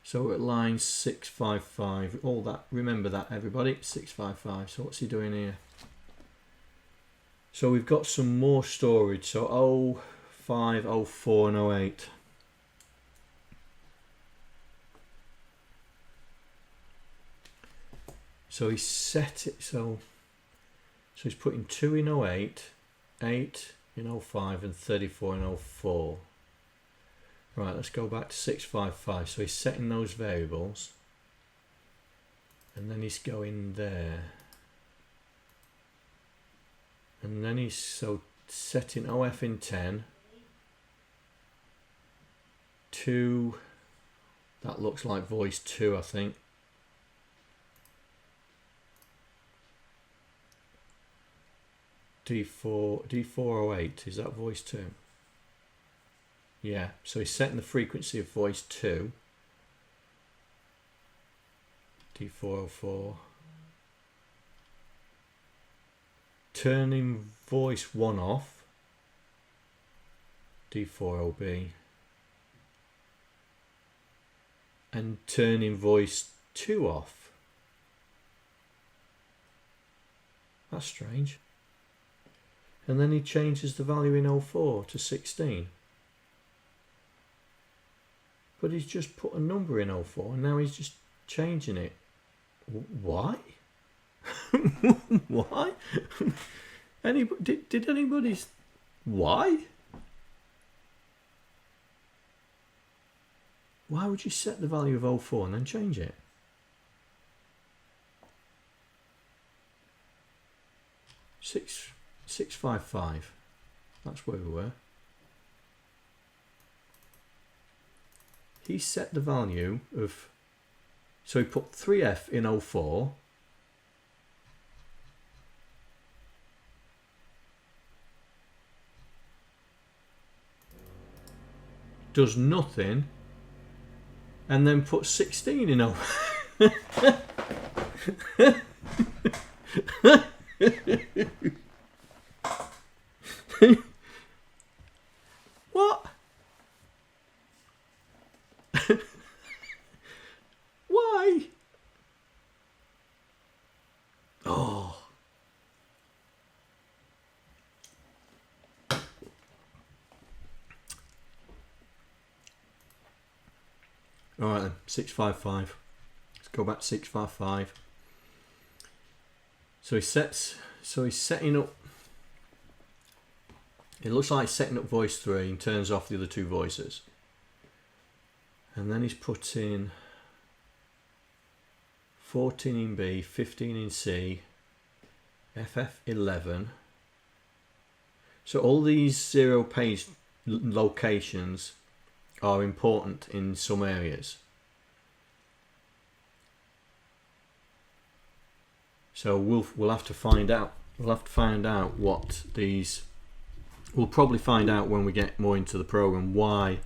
So we're at line 655, all that, remember that everybody, 655. So what's he doing here? So we've got some more storage, so 05, 04 and 08. So he set it, so he's putting 2 in 08, 8 in 05 and 34 in 04. Right, let's go back to 655. So he's setting those variables and then he's going there. And then he's setting OF in 10 to, that looks like voice 2 I think. D408, is that voice 2? Yeah, so he's setting the frequency of voice 2. D404. Turning voice 1 off. D40B. And turning voice 2 off. That's strange. And then he changes the value in 04 to 16. But he's just put a number in 04 and now he's just changing it. Why? Why? Did anybody... Why? Why would you set the value of 04 and then change it? Six 655. That's where we were. He set the value of, so he put 3F in 04. Does nothing. And then put 16 in 04. What? Why? Oh. All right then, 655. Let's go back to 655. So he's setting up. It looks like he's setting up voice 3 and turns off the other 2 voices. And then he's putting 14 in B, 15 in C, FF11. So all these 0 page locations are important in some areas. So we'll have to find out. We'll have to find out what these. We'll probably find out when we get more into the program why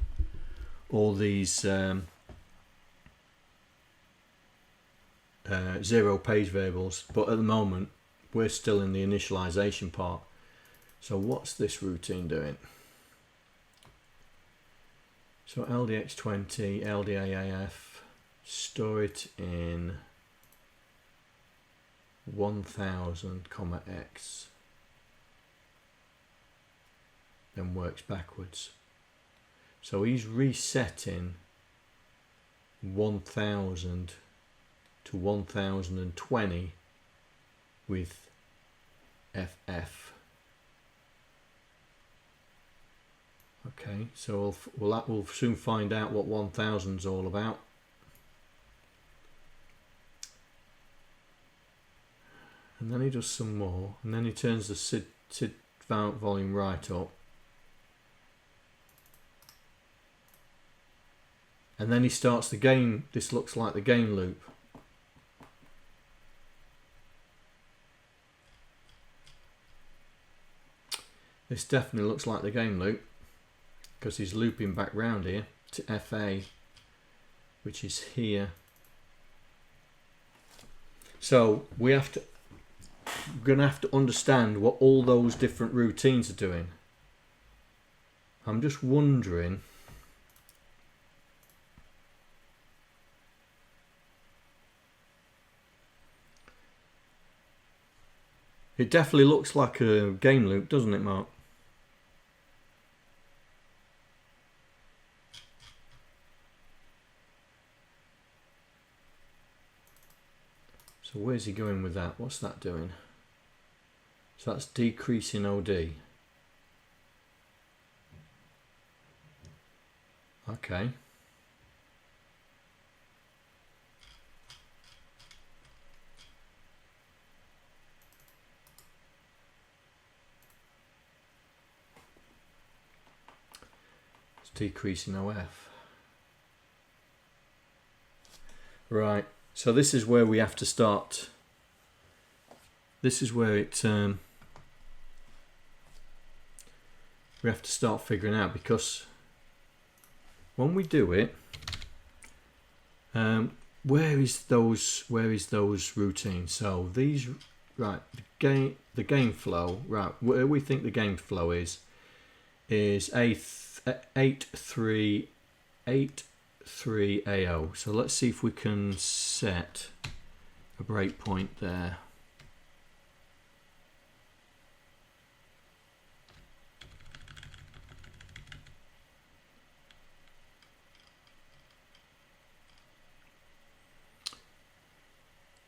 all these 0 page variables. But at the moment we're still in the initialization part. So what's this routine doing? So LDX20, LDAAF, store it in 1000, X, then works backwards. So he's resetting 1000 to 1020 with FF. Okay, so we'll soon find out what 1000's all about. And then he does some more, and then he turns the SID volume right up. And then he starts the game. This looks like the game loop. This definitely looks like the game loop because he's looping back round here to FA, which is here. So we have to going to have to understand what all those different routines are doing. I'm just wondering. It definitely looks like a game loop, doesn't it, Mark? So where's he going with that? What's that doing? So that's decreasing OD. Okay. It's decreasing OF. Right. So this is where we have to start. This is where it we have to start figuring out, because when we do it, where is those routines? So these, right, the game flow, right, where we think the game flow is 83AO. So let's see if we can set a breakpoint there.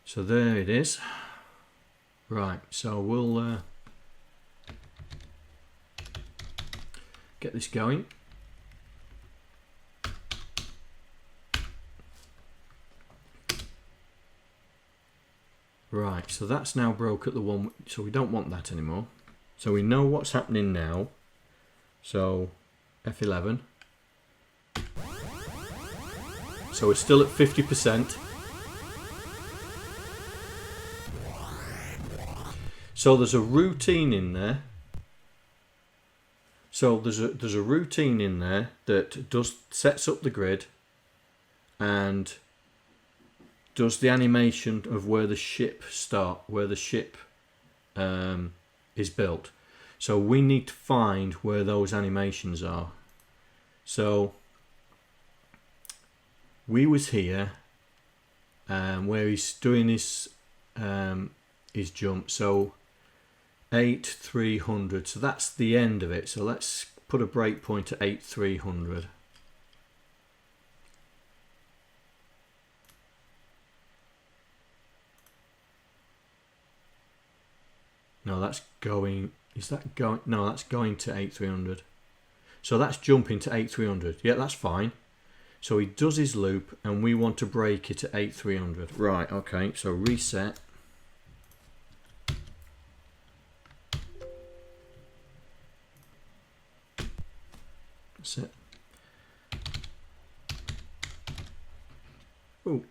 So there it is. Right, so we'll get this going. Right, so that's now broke at the one, so we don't want that anymore. So we know what's happening now. So F11. So we're still at 50%. So there's a routine in there. So there's a routine in there that sets up the grid and does the animation of where the ship is built. So we need to find where those animations are. So we was here, where he's doing his jump. So 8300. So that's the end of it. So let's put a breakpoint at 8300. No, that's going. Is that going? No, that's going to 8300. So that's jumping to 8300. Yeah, that's fine. So he does his loop, and we want to break it at 8300. Right. Okay. So reset. That's it. Ooh.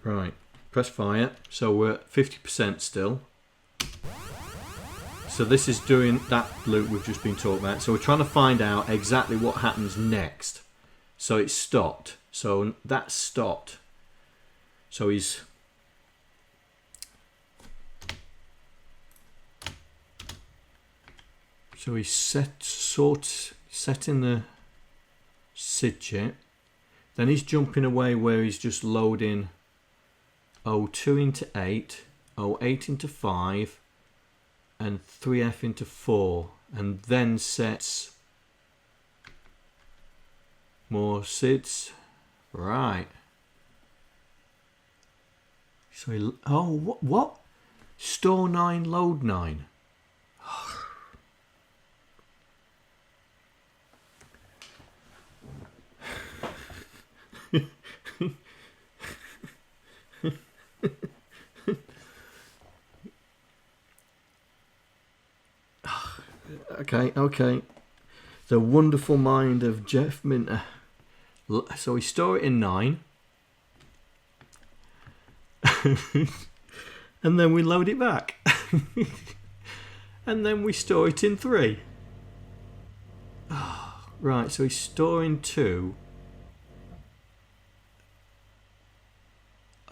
Right, press fire. So we're at 50% still. So this is doing that loop we've just been talking about. So we're trying to find out exactly what happens next. So it's stopped. So that's stopped. So he's setting the SID chip. Then he's jumping away where he's just loading 02 into 8, 08 into 5, and 3F into 4, and then sets more SIDs. Right. So he, oh, what? Store 9, load 9. Okay. The wonderful mind of Jeff Minter. So we store it in 9. And then we load it back. And then we store it in 3. Oh, right, so he's storing 2.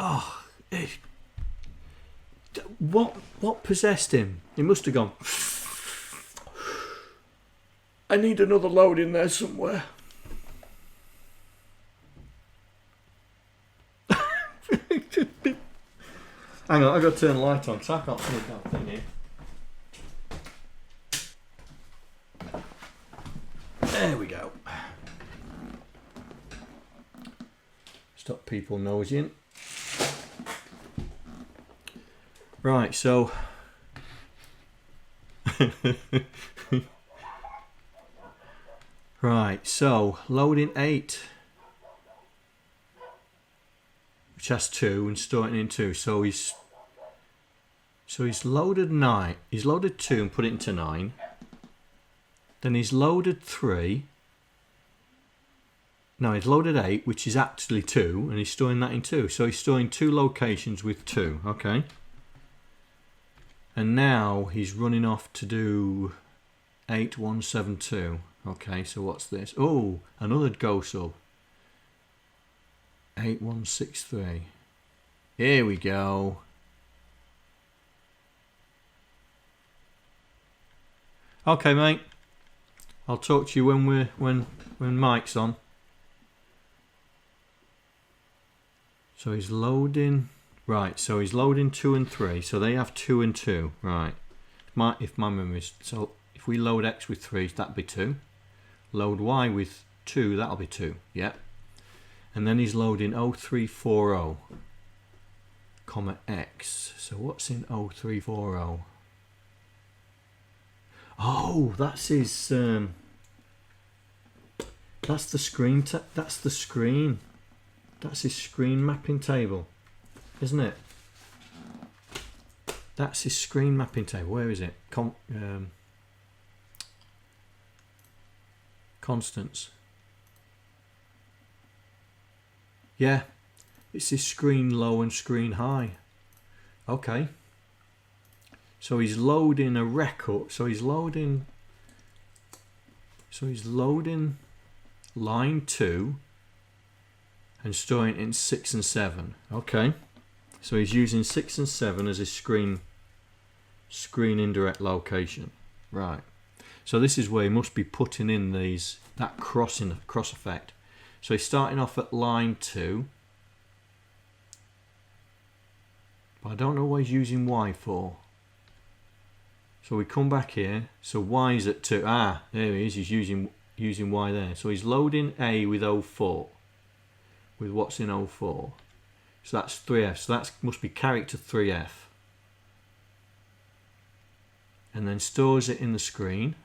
Oh, what possessed him? He must have gone, I need another load in there somewhere. Hang on, I've got to turn the light on because I can't see that thing here. There we go. Stop people nosing. Right, so right, so loading 8, which has 2 and storing in 2. So he's loaded 9. He's loaded 2 and put it into 9. Then he's loaded 3. No, he's loaded 8, which is actually 2, and he's storing that in 2. So he's storing 2 locations with 2. Okay. And now he's running off to do 8172. Okay, so what's this? Oh, another go sub. 8163. Here we go. Okay, mate. I'll talk to you when Mike's on. So he's loading. Right, so he's loading 2 and 3. So they have 2 and 2. Right. If my memory's, so if we load X with 3, that'd be 2. Load Y with 2, that'll be 2. Yeah. And then he's loading 0340, comma X. So what's in 0340? Oh, that's his. That's the screen. That's the screen. That's his screen mapping table, isn't it? That's his screen mapping table. Where is it? Constants. Yeah, it's his screen low and screen high. Okay. So he's loading a record. So he's loading line 2 and storing in 6 and 7. Okay. So he's using 6 and 7 as his screen indirect location. Right. So this is where he must be putting in that cross effect. So he's starting off at line 2. But I don't know what he's using Y for. So we come back here. So Y is at 2. Ah, there he is. He's using Y there. So he's loading A with 04. With what's in 04. So that's 3F. So that must be character 3F. And then stores it in the screen,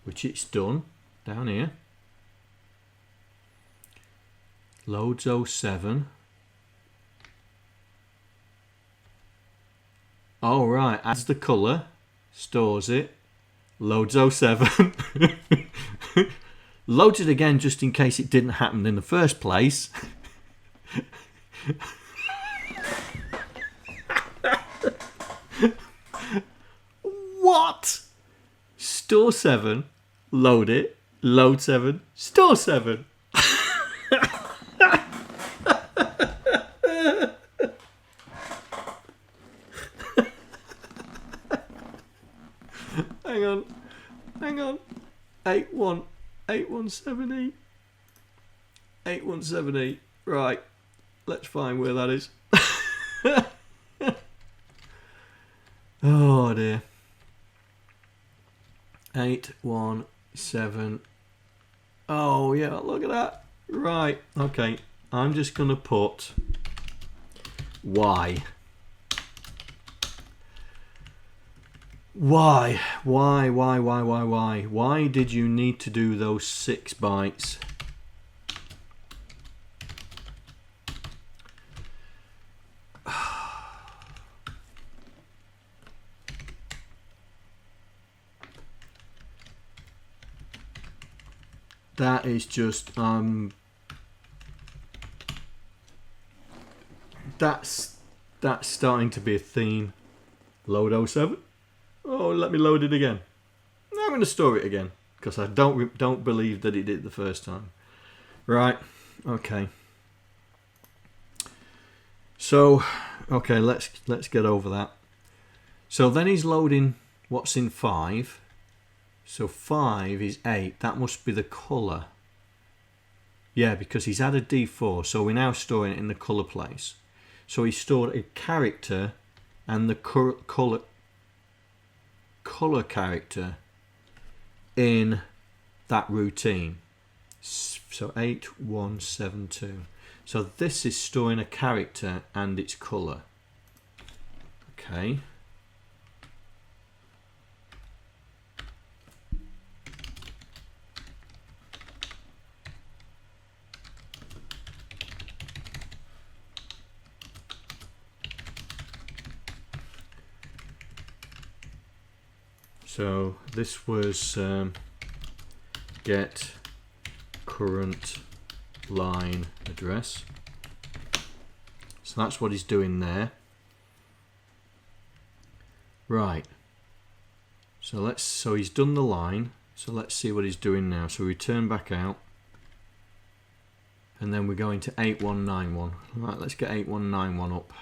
which it's done down here. Loads 07. Oh right, adds the colour, stores it, loads 07. Loads it again just in case it didn't happen in the first place. What? Store 7, load it, load 7, store 7. Hang on. 8178. 8178. Right. Let's find where that is. Oh dear. 817. Oh yeah, look at that. Right. Okay. I'm just gonna put Y. Why? Why did you need to do those 6 bytes? That is just that's starting to be a theme. Load 07. Oh, let me load it again. I'm going to store it again because I don't believe that it did the first time. Right. Okay. So, okay, let's get over that. So then he's loading what's in 5. So 5 is 8. That must be the colour. Yeah, because he's added D4, so we're now storing it in the colour place. So he stored a character and the colour character in that routine. So 8172. So this is storing a character and its colour. Okay. So this was get current line address. So that's what he's doing there. Right. So he's done the line. So let's see what he's doing now. So we turn back out. And then we're going to 8191. Right, let's get 8191 up.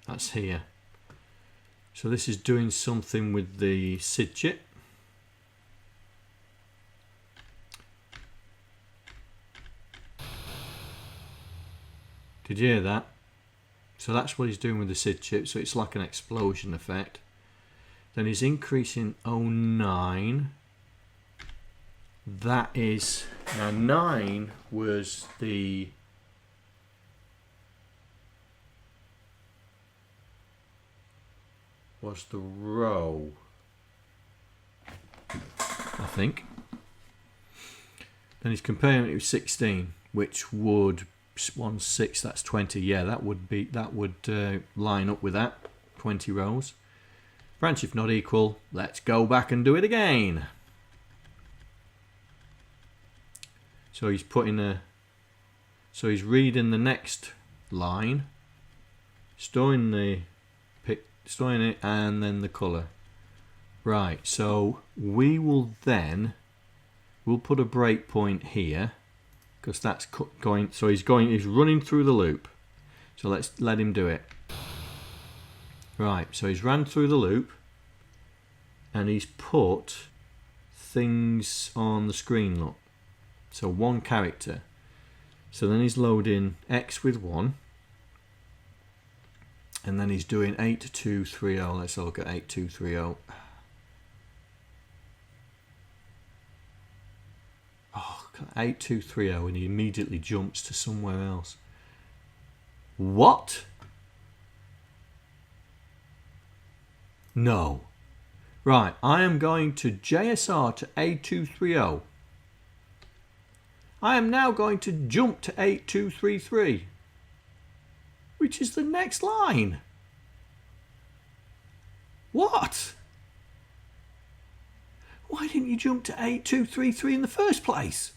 That's here. So this is doing something with the SID chip. Did you hear that? So that's what he's doing with the SID chip. So it's like an explosion effect. Then he's increasing 09. That is, now 9 was the row, I think. Then he's comparing it with 16, which would 1/6, that's 20. Yeah, that would line up with that 20 rows. Branch if not equal. Let's go back and do it again. So he's putting so he's reading the next line, storing it, and then the colour. Right, so we'll put a breakpoint here because that's going. So he's running through the loop. So let's let him do it. Right, so he's ran through the loop and he's put things on the screen. Look, so one character. So then he's loading X with 1. And then he's doing 8230. Let's look at 8230. Oh, 8230, and he immediately jumps to somewhere else. What? No. Right, I am going to JSR to 8230. I am now going to jump to 8233. Which is the next line. What? Why didn't you jump to 8233 in the first place?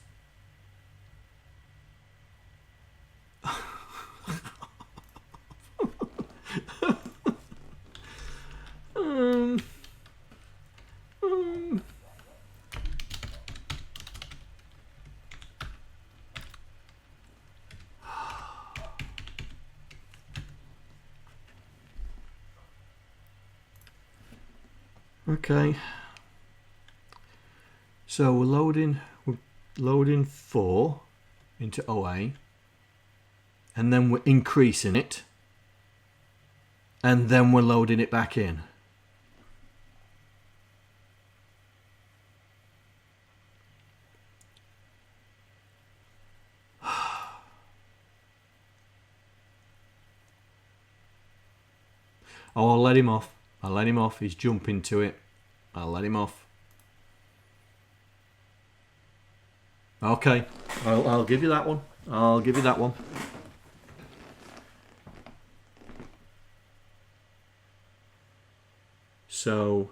Okay, so we're loading 4 into OA, and then we're increasing it, and then we're loading it back in. Oh, I'll let him off. I'll let him off. He's jumping to it. I'll let him off. Okay. I'll give you that one. I'll give you that one. So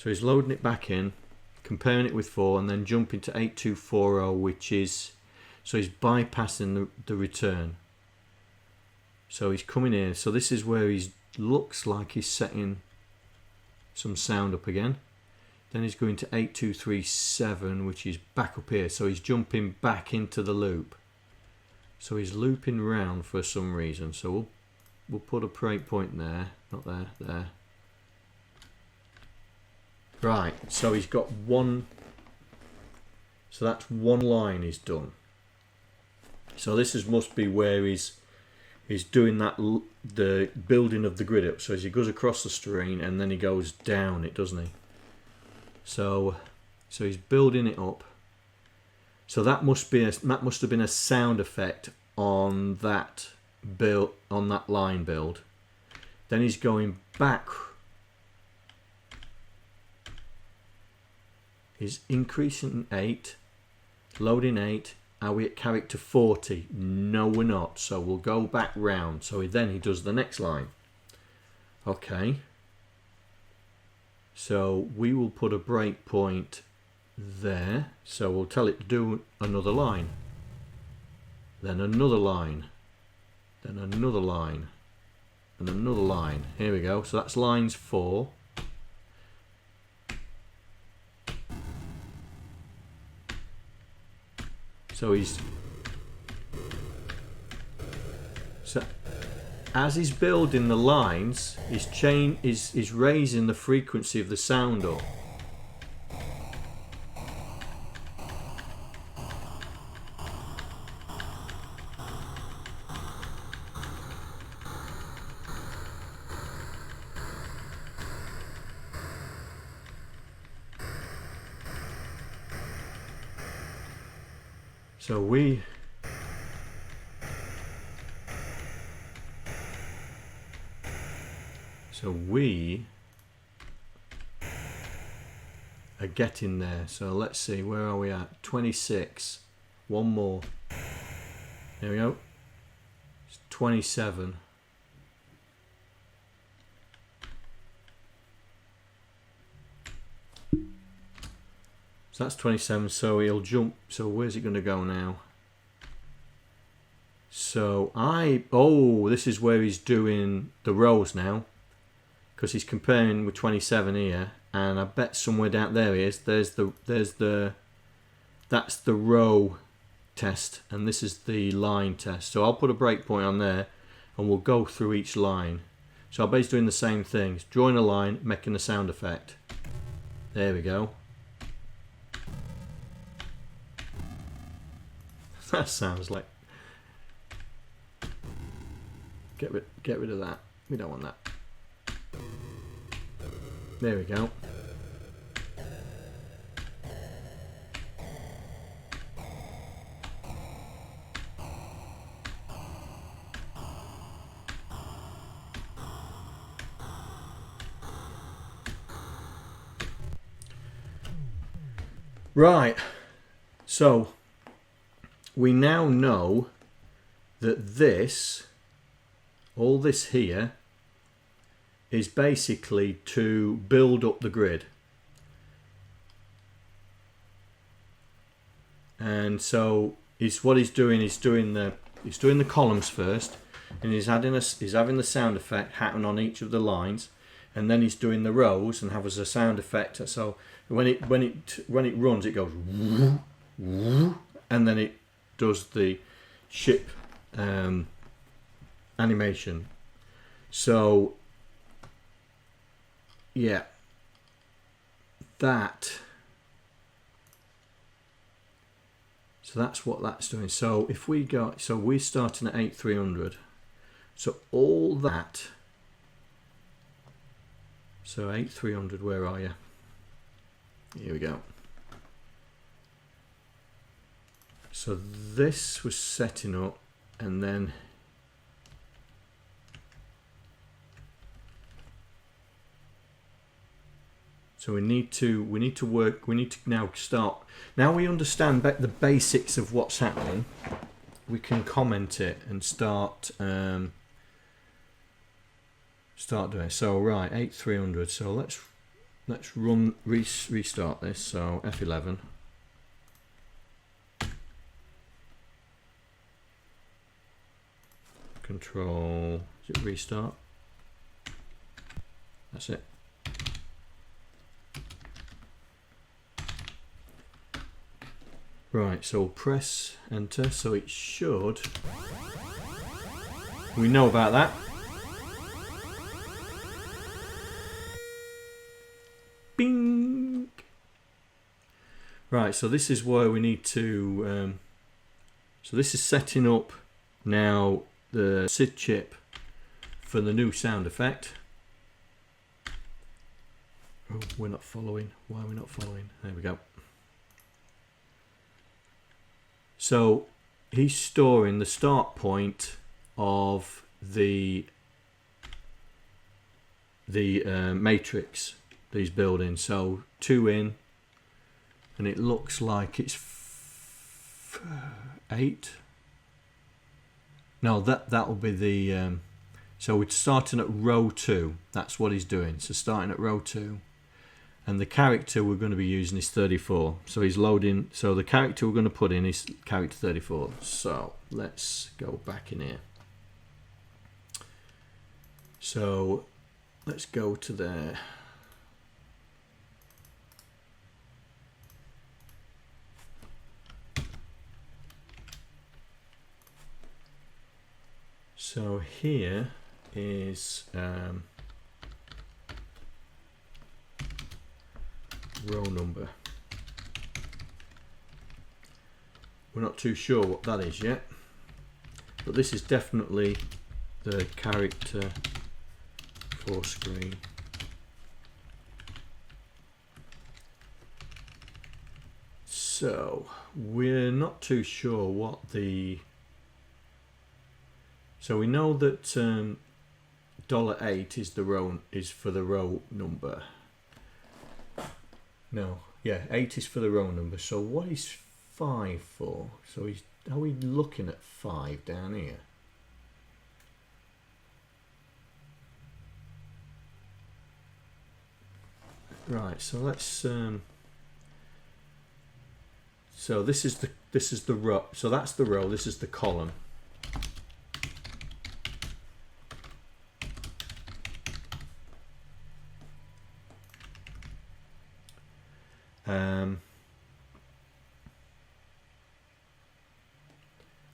he's loading it back in, comparing it with 4, and then jumping to 8240, which is, so he's bypassing the return. So he's coming in. So this is where he looks like he's setting some sound up again. Then he's going to 8237, which is back up here. So he's jumping back into the loop. So he's looping round for some reason. So we'll put a breakpoint there, not there, there. Right, so he's got one, so that's one line he's done. So this must be where he's doing that, the building of the grid up. So as he goes across the screen and then he goes down it, doesn't he? So he's building it up. So that must have been a sound effect on that build, on that line build. Then he's going back. Is increasing 8, loading 8. Are we at character 40? No, we're not. So we'll go back round. So then he does the next line. Okay. So we will put a breakpoint there. So we'll tell it to do another line. Then another line. Then another line. And another line. Here we go. So that's lines 4. So as he's building the lines, he's raising the frequency of the sound up. So we are getting there. So let's see, where are we at? 26. One more. There we go. It's 27. So that's 27, so he'll jump. So where's it going to go now? So this is where he's doing the rows now, because he's comparing with 27 here, and I bet somewhere down there he is. That's the row test, and this is the line test. So I'll put a breakpoint on there, and we'll go through each line. So I'll be doing the same thing, drawing a line, making a sound effect. There we go. That sounds like. Get rid of that. We don't want that. There we go. Right. So we now know that all this here is basically to build up the grid. And so what he's doing the columns first, and he's having the sound effect happen on each of the lines, and then he's doing the rows and has a sound effect. So when it runs, it goes and then it does the ship animation. So yeah, that's what that's doing. So if we go, so we're starting at 8300, so all that, so 8300, where are you? Here we go. So this was setting up, and then so we need to now start. Now we understand the basics of what's happening. We can comment it and start doing it. So right, 8300. So let's restart this. So F11. Control, is it restart? That's it. Right, so press enter, so it should. We know about that. Bing! Right, so this is where we need to. So this is setting up now the SID chip for the new sound effect. Oh, we're not following. Why are we not following? There we go. So he's storing the start point of the matrix that he's building. So 2 in, and it looks like it's 8. No, that'll be the. So we're starting at row 2. That's what he's doing. So starting at row 2. And the character we're going to be using is 34. So he's loading. So the character we're going to put in is character 34. So let's go back in here. So let's go to there. So here is row number. We're not too sure what that is yet, but this is definitely the character for screen. So we're not too sure what the. So we know that $8 is the row is for the row number. No, yeah, 8 is for the row number. So what is 5 for? So are we looking at 5 down here? Right. So let's. So this is the row. So that's the row. This is the column.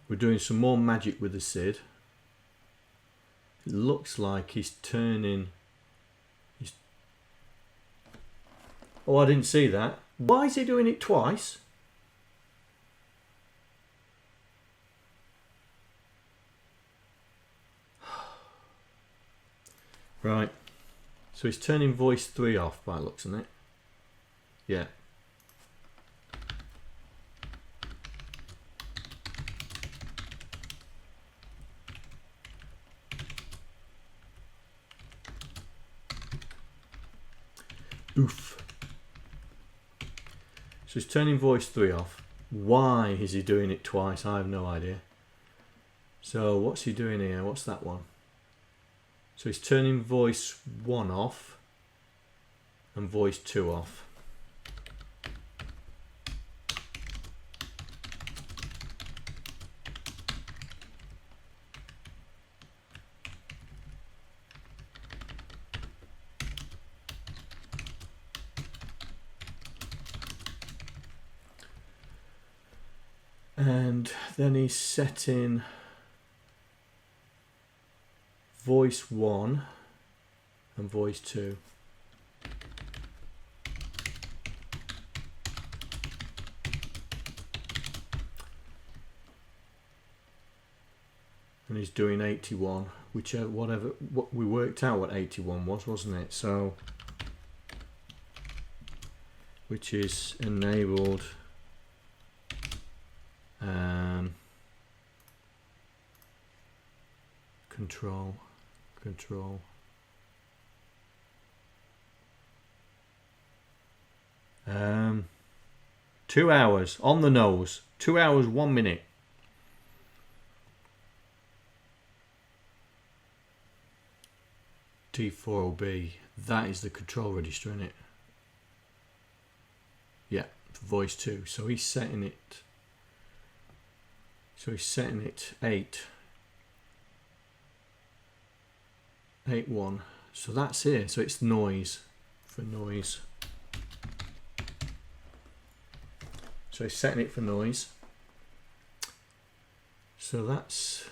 We're doing some more magic with the SID. It looks like he's turning. Oh, I didn't see that. Why is he doing it twice? Right. So he's turning voice 3 off by the looks of it. Yeah. Oof. So he's turning voice 3 off. Why is he doing it twice? I have no idea. So what's he doing here? What's that one? So he's turning voice 1 off and voice 2 off. And then he's setting voice 1 and voice 2. And he's doing 81, whatever what we worked out what 81 was, wasn't it? So which is enabled control 2 hours on the nose. 2 hours 1 minute. T4OB, that is the control register, isn't it? Yeah, for voice 2. So he's setting it. So he's setting it 8.1. So that's here. So it's noise for noise. So he's setting it for noise. So that's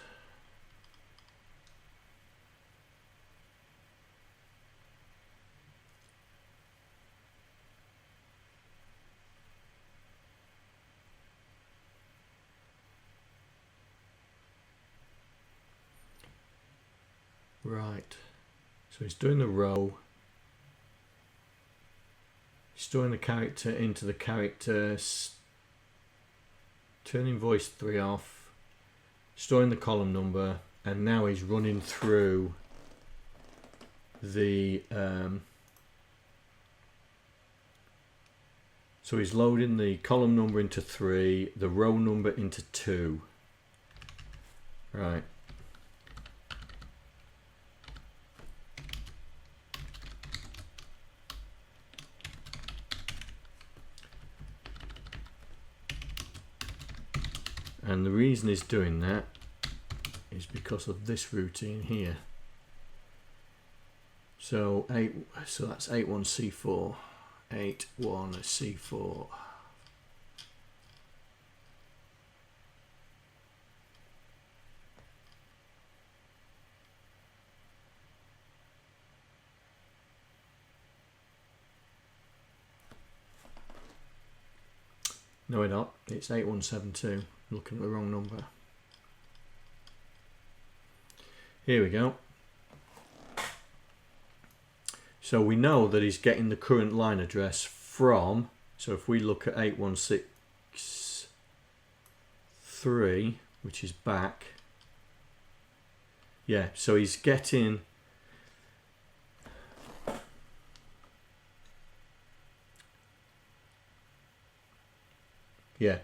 right. So he's doing the row. He's storing the character into the character, turning voice 3 off, storing the column number, and now he's running through the so he's loading the column number into 3, the row number into 2. Right. And the reason he's doing that is because of this routine here. So that's 81C4, 81C4. No, we're not. It's 8172. Looking at the wrong number. Here we go. So we know that he's getting the current line address from, so if we look at 8163, which is back, yeah, so he's getting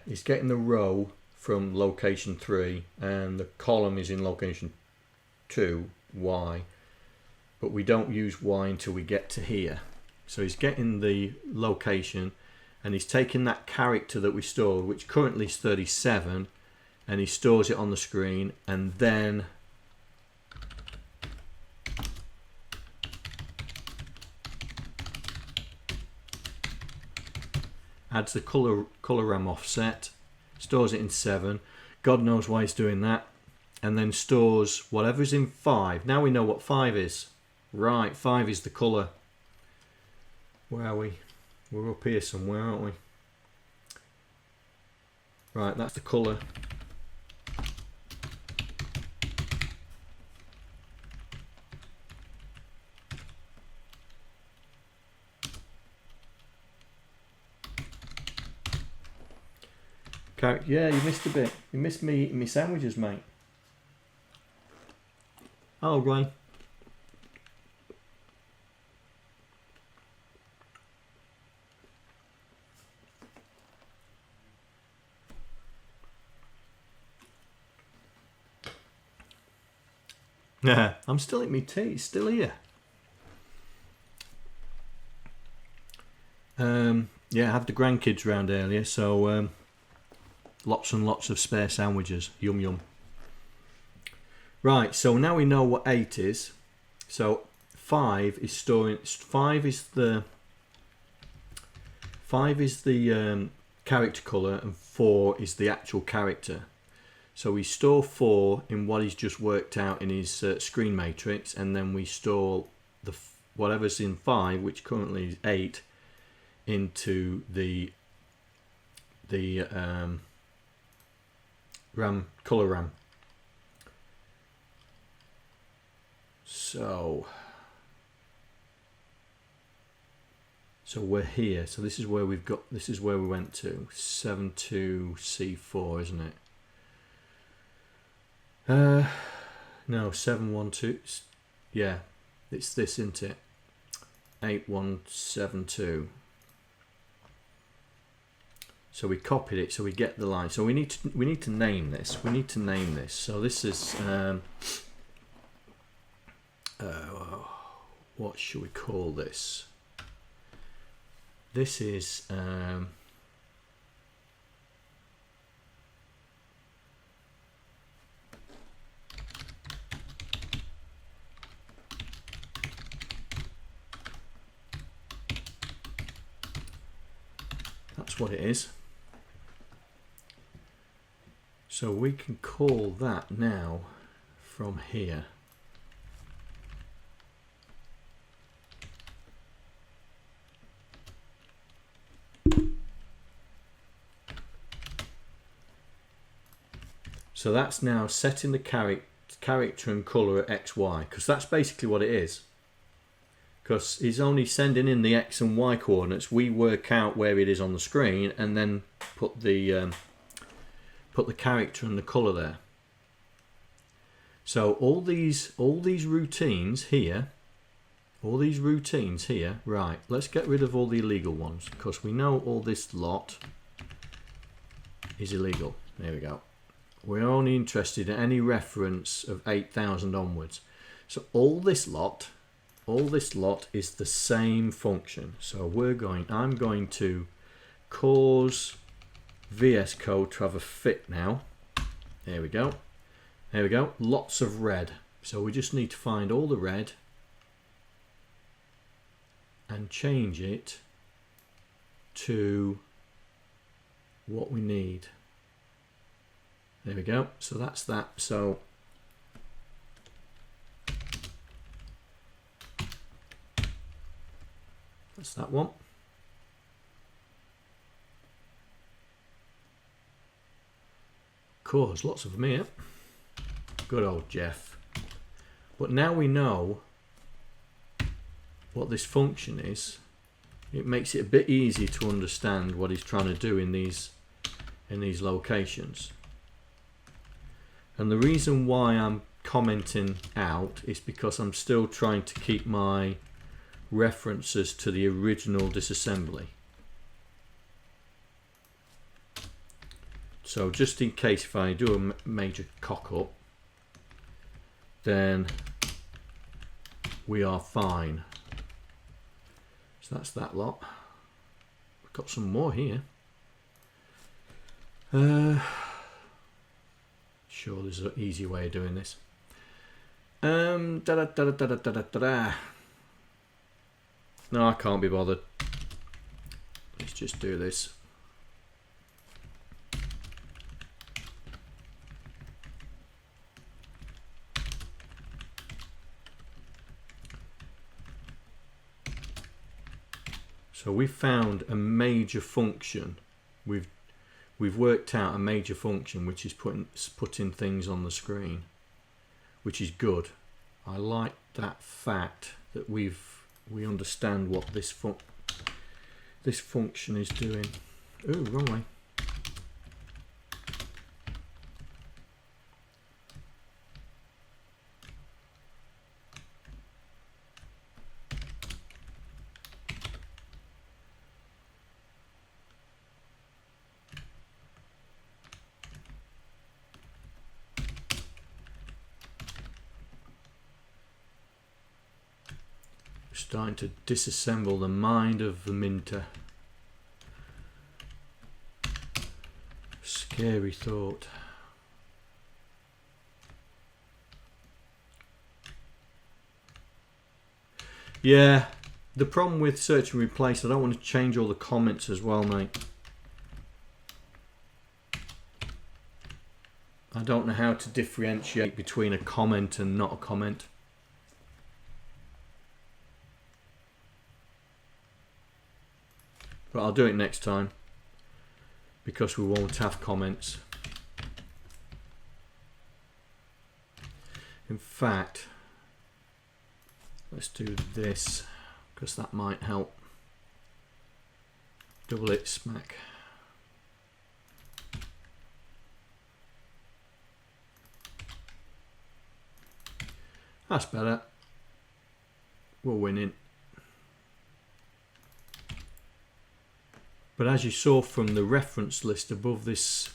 he's getting the row from location 3 and the column is in location 2, Y, but we don't use Y until we get to here. So he's getting the location and he's taking that character that we stored, which currently is 37, and he stores it on the screen, and then adds the color RAM offset, stores it in 7, God knows why he's doing that, and then stores whatever's in 5. Now we know what 5 is. Right, 5 is the colour. Where are we? We're up here somewhere, aren't we? Right, that's the colour. Yeah, you missed a bit. You missed me sandwiches, mate. Oh, Ryan. Yeah, I'm still eating my tea. It's still here. Yeah, I had the grandkids round earlier, so lots and lots of spare sandwiches. Yum yum. Right, so now we know what 8 is. So 5 is storing. 5 is the character color, and 4 is the actual character. So we store 4 in what he's just worked out in his screen matrix, and then we store the whatever's in 5, which currently is 8, into the RAM, color RAM. So we're here. So this is where we've got. This is where we went to 72C4, isn't it? No, 712. Yeah, it's this, isn't it? 8172. So we copied it, so we get the line. So we need to name this. We need to name this. So this is what should we call this? This is that's what it is. So we can call that now from here. So that's now setting the character and colour at XY, because that's basically what it is. Because he's only sending in the X and Y coordinates, we work out where it is on the screen and then put the character and the colour there. So all these routines here, right, let's get rid of all the illegal ones, because we know all this lot is illegal. There we go. We're only interested in any reference of 8,000 onwards. So all this lot is the same function. So I'm going to cause VS Code to have a fit now. There we go. There we go. Lots of red. So we just need to find all the red and change it to what we need. There we go. So that's that. So that's that one. Course, lots of them here. Good old Jeff. But now we know what this function is. It makes it a bit easier to understand what he's trying to do in these locations. And the reason why I'm commenting out is because I'm still trying to keep my references to the original disassembly. So just in case if I do a major cock up, then we are fine. So that's that lot. We've got some more here. Sure, there's an easy way of doing this. No, I can't be bothered. Let's just do this. So we found a major function. We've worked out a major function which is putting things on the screen, which is good. I like that fact that we understand what this function is doing. Ooh, wrong way. Starting to disassemble the mind of the minter. Scary thought. Yeah, the problem with search and replace, I don't want to change all the comments as well, mate. I don't know how to differentiate between a comment and not a comment. But I'll do it next time because we won't have comments. In fact, let's do this because that might help. Double it, smack. That's better. We're winning. But as you saw from the reference list above this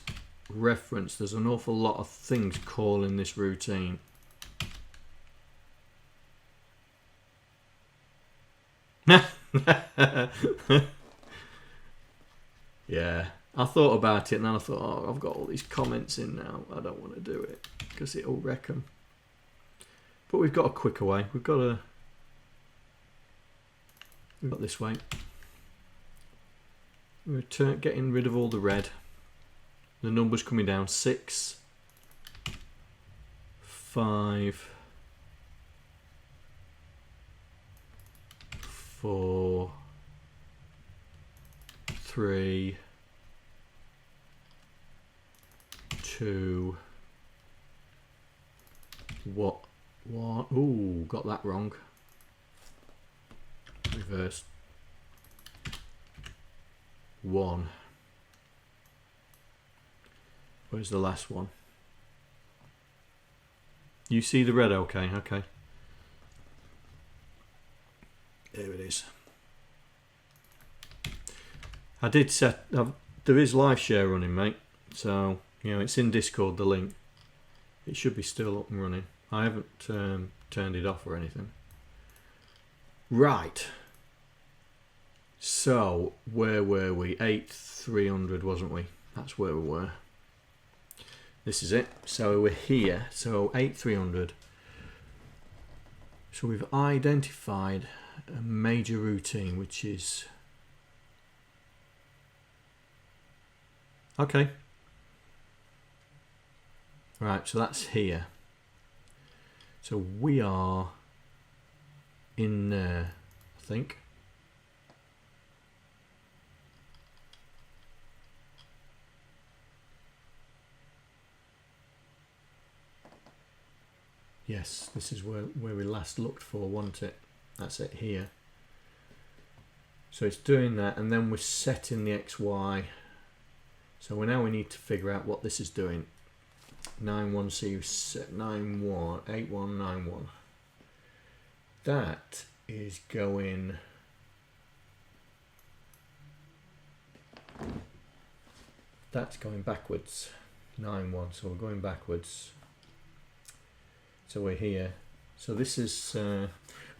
reference, there's an awful lot of things calling this routine. Yeah, I thought about it and then I thought, oh, I've got all these comments in now. I don't want to do it because it'll wreck them. But we've got a quicker way. We've got this way. We're getting rid of all the red. the numbers coming down 6, 5, 4, 3, 2, what? Ooh, got that wrong. Reverse. 1. Where's the last one? You see the red? Okay, okay. There it is. I did set. There is live share running, mate. So you know it's in Discord. The link. It should be still up and running. I haven't turned it off or anything. Right. So where were we? 8300, wasn't we? That's where we were. This is it. So we're here. So 8300. So we've identified a major routine, which is okay. Right. So that's here. So we are in there, I think. Yes, this is where we last looked for, wasn't it? That's it here. So it's doing that, and then we're setting the XY. So we need to figure out what this is doing. 91, so you set 91, 8191. That is going. That's going backwards. 91, so we're going backwards. So we're here. So this is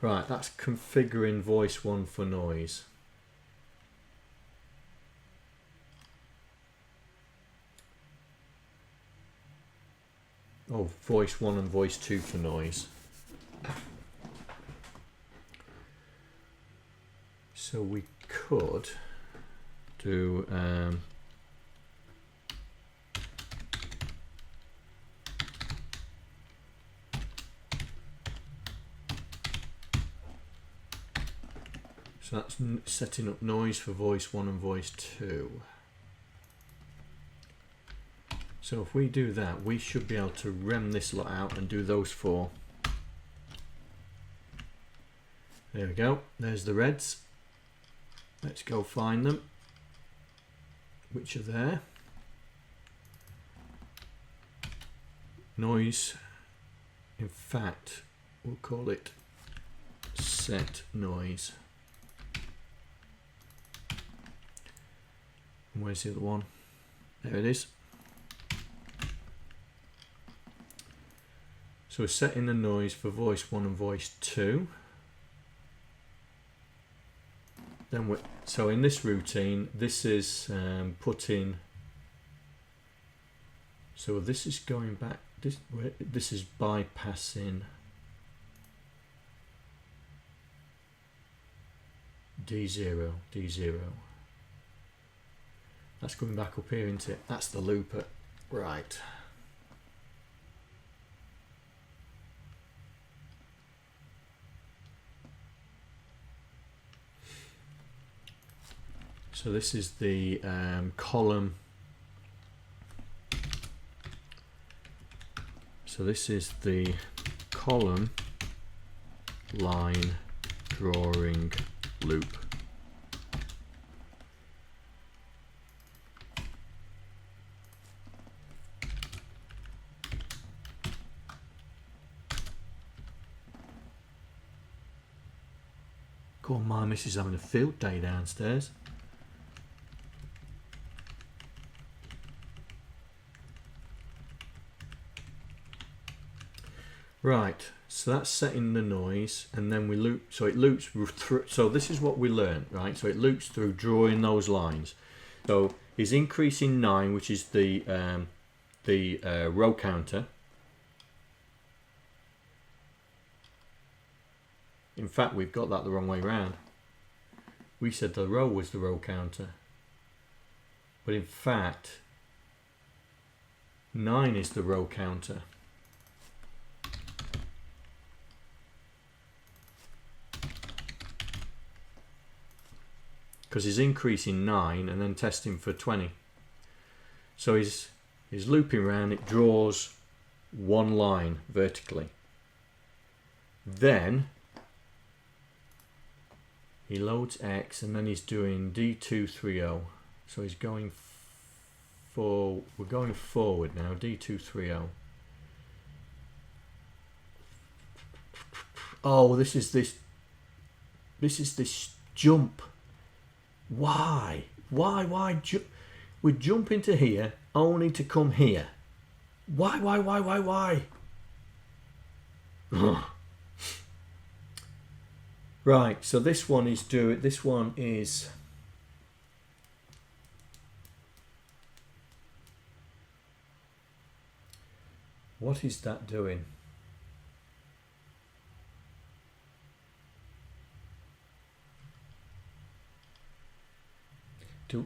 right. That's configuring voice 1 for noise. Oh, voice 1 and voice 2 for noise. So we could do so that's setting up noise for voice 1 and voice 2. So if we do that, we should be able to rem this lot out and do those 4. There we go. There's the reds. Let's go find them, which are there. Noise. In fact, we'll call it set noise. And where's the other one? There it is. So we're setting the noise for voice 1 and voice 2. Then so in this routine, this is putting. So this is going back. This is bypassing D0. That's coming back up here, isn't it? That's the looper, right? So this is the column. So this is the column line drawing loop. Go on, my missus having a field day downstairs. Right, so that's setting the noise, and then we loop. So it loops through. So this is what we learned, right? So it loops through drawing those lines. So he's increasing 9, which is the row counter. In fact, we've got that the wrong way round. We said the row was the row counter, but in fact, 9 is the row counter. Because he's increasing 9 and then testing for 20. So he's looping around, it draws one line vertically. Then he loads X and then he's doing D230. So he's going for, we're going forward now, D230. Oh, this is this jump. Why we jump into here only to come here. Why? Right, so this one is what is that doing?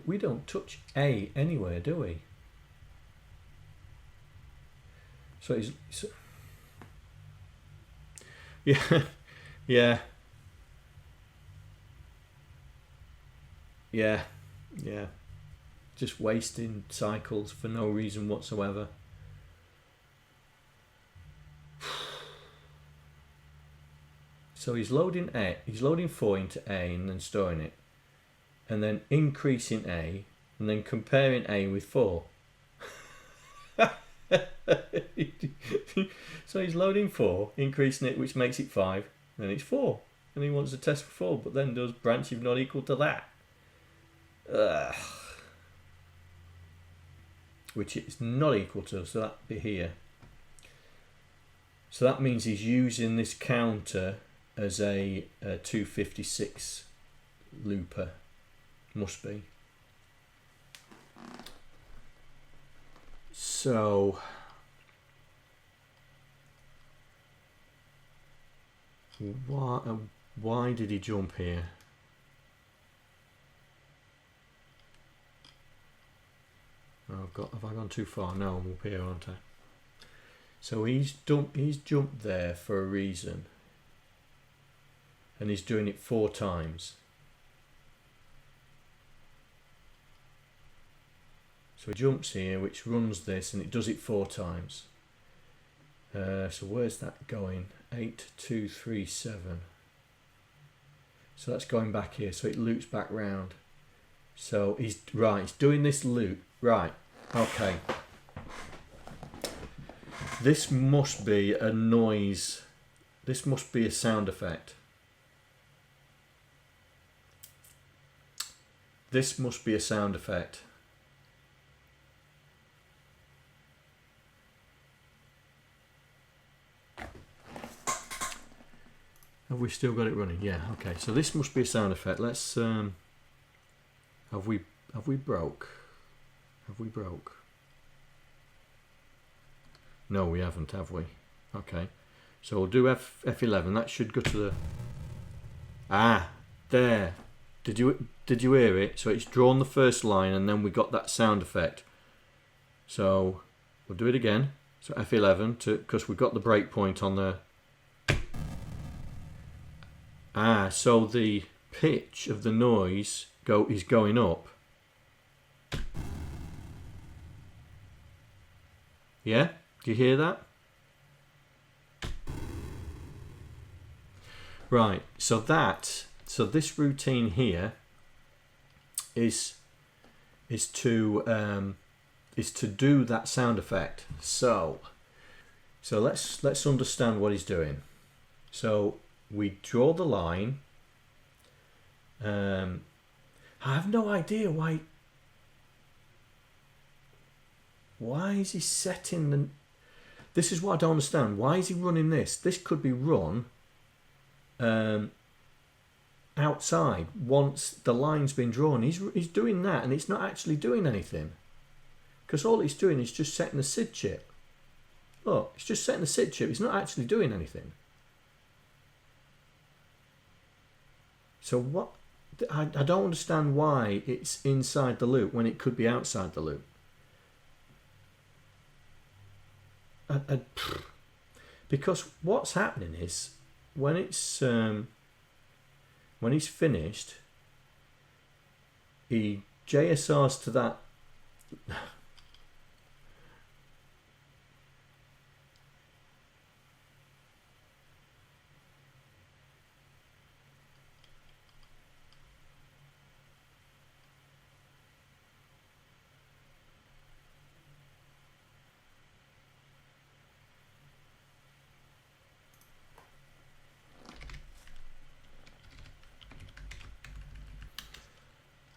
We don't touch A anywhere, do we? So yeah. Just wasting cycles for no reason whatsoever. So he's loading 4 into A and then storing it, and then increasing A and then comparing A with 4. So he's loading 4, increasing it, which makes it 5, then it's 4, and he wants to test for 4, but then does branch if not equal to that. Ugh. Which it's not equal to, so that'd be here. So that means he's using this counter as a 256 looper. Must be. So why did he jump here? Have I gone too far? No, I'm up here, aren't I? So he's jumped there for a reason, and he's doing it 4 times. So he jumps here, which runs this, and it does it 4 times. So where's that going? 8, 2, 3, 7. So that's going back here. So it loops back round. So he's doing this loop. Right. Okay. This must be a noise. This must be a sound effect. This must be a sound effect. Have we still got it running? Yeah, okay. So this must be a sound effect. Let's have we broke? Have we broke? No, we haven't, have we? Okay. So we'll do F11. That should go to the there. Did you hear it? So it's drawn the first line and then we got that sound effect. So we'll do it again. So F11 because we've got the breakpoint on the so the pitch of the noise is going up. Yeah? Do you hear that? Right, so this routine here is to do that sound effect. So let's understand what he's doing. So we draw the line. I have no idea why is he setting the... This is what I don't understand. Why is he running this? This could be run outside once the line's been drawn. He's doing that and it's not actually doing anything. Because all it's doing is just setting the SID chip. Look, it's just setting the SID chip. It's not actually doing anything. So what? I don't understand why it's inside the loop when it could be outside the loop. because what's happening is when it's when he's finished, he JSRs to that.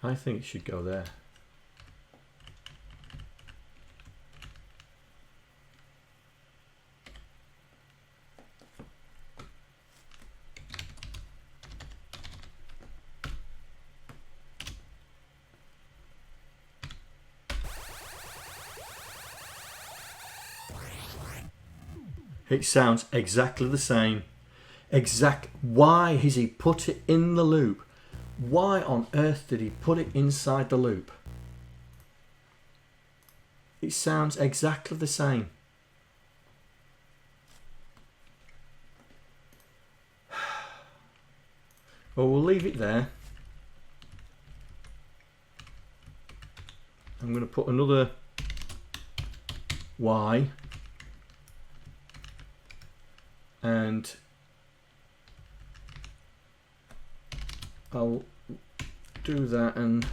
I think it should go there. It sounds exactly the same. Why has he put it in the loop? Why on earth did he put it inside the loop? It sounds exactly the same. Well, we'll leave it there. I'm going to put another Y, and I'll do that, and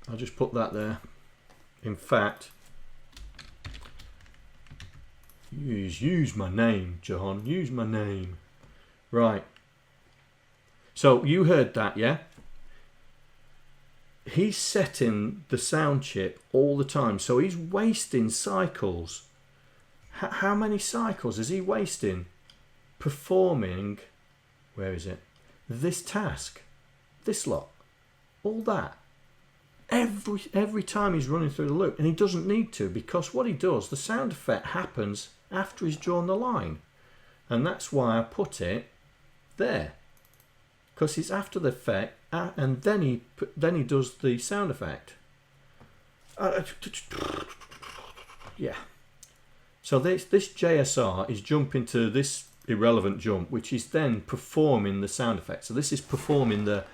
I'll just put that there. In fact, use my name, John. Use my name. Right. So you heard that, yeah? He's setting the sound chip all the time, so he's wasting cycles. How many cycles is he wasting performing, where is it, this task, this lot, all that, every time he's running through the loop? And he doesn't need to, because what he does, the sound effect happens after he's drawn the line, and that's why I put it there, because it's after the effect, and then he does the sound effect. Yeah. So this JSR is jumping to this irrelevant jump, which is then performing the sound effect. So this is performing the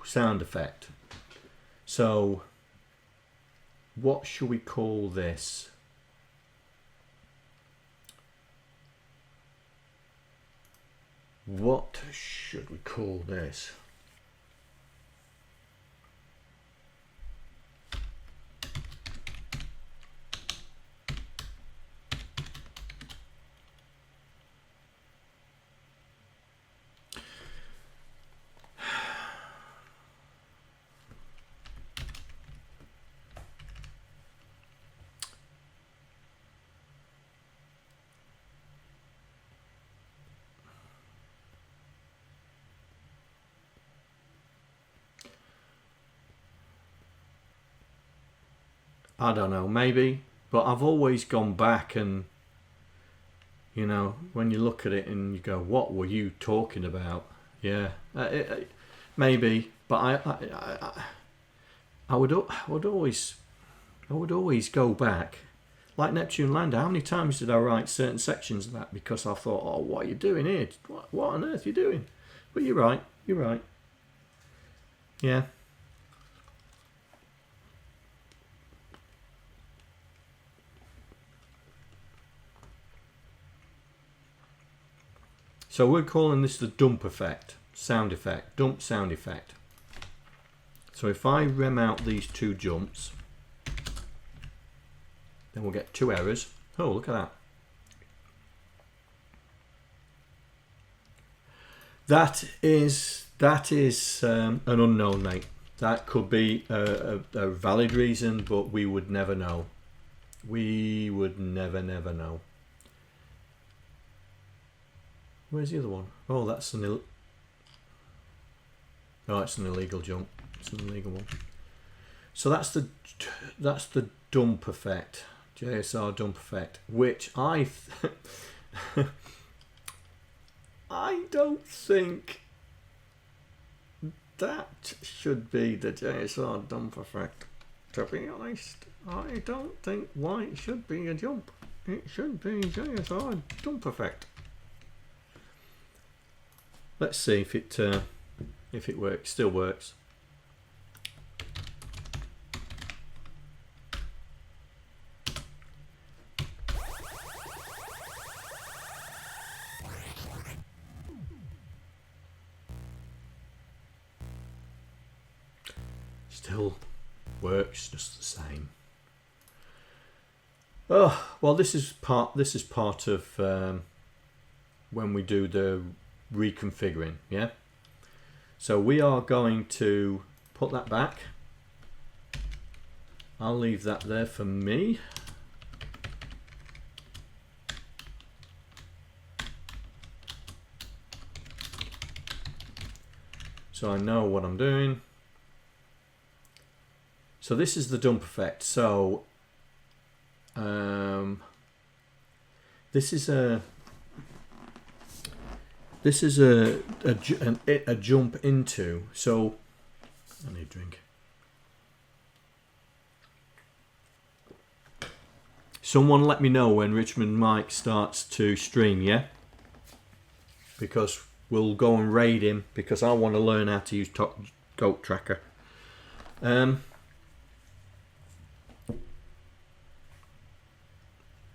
sound effect. So what should we call this? What should we call this? I don't know, maybe, but I've always gone back and, you know, when you look at it and you go, what were you talking about? Yeah, maybe, but I would always go back, like Neptune Lander. How many times did I write certain sections of that because I thought, oh, what are you doing here? What on earth are you doing? But you're right, yeah. So we're calling this the dump effect, sound effect, dump sound effect. So if I rem out these two jumps, then we'll get 2 errors. Oh, look at that. That is an unknown, mate. That could be a valid reason, but we would never know. We would never know. Where's the other one? Oh, that's an it's an illegal jump. It's an illegal one. So that's the dump effect, JSR dump effect, which I don't think that should be the JSR dump effect. To be honest, I don't think white should be a jump. It should be JSR dump effect. Let's see if it works. Still works. Still works just the same. Oh well, this is part of when we do the reconfiguring. Yeah. So we are going to put that back. I'll leave that there for me. So I know what I'm doing. So this is the dump effect. So this is a jump into. So I need a drink. Someone let me know when Richmond Mike starts to stream, yeah? Because we'll go and raid him because I want to learn how to use Goat Tracker.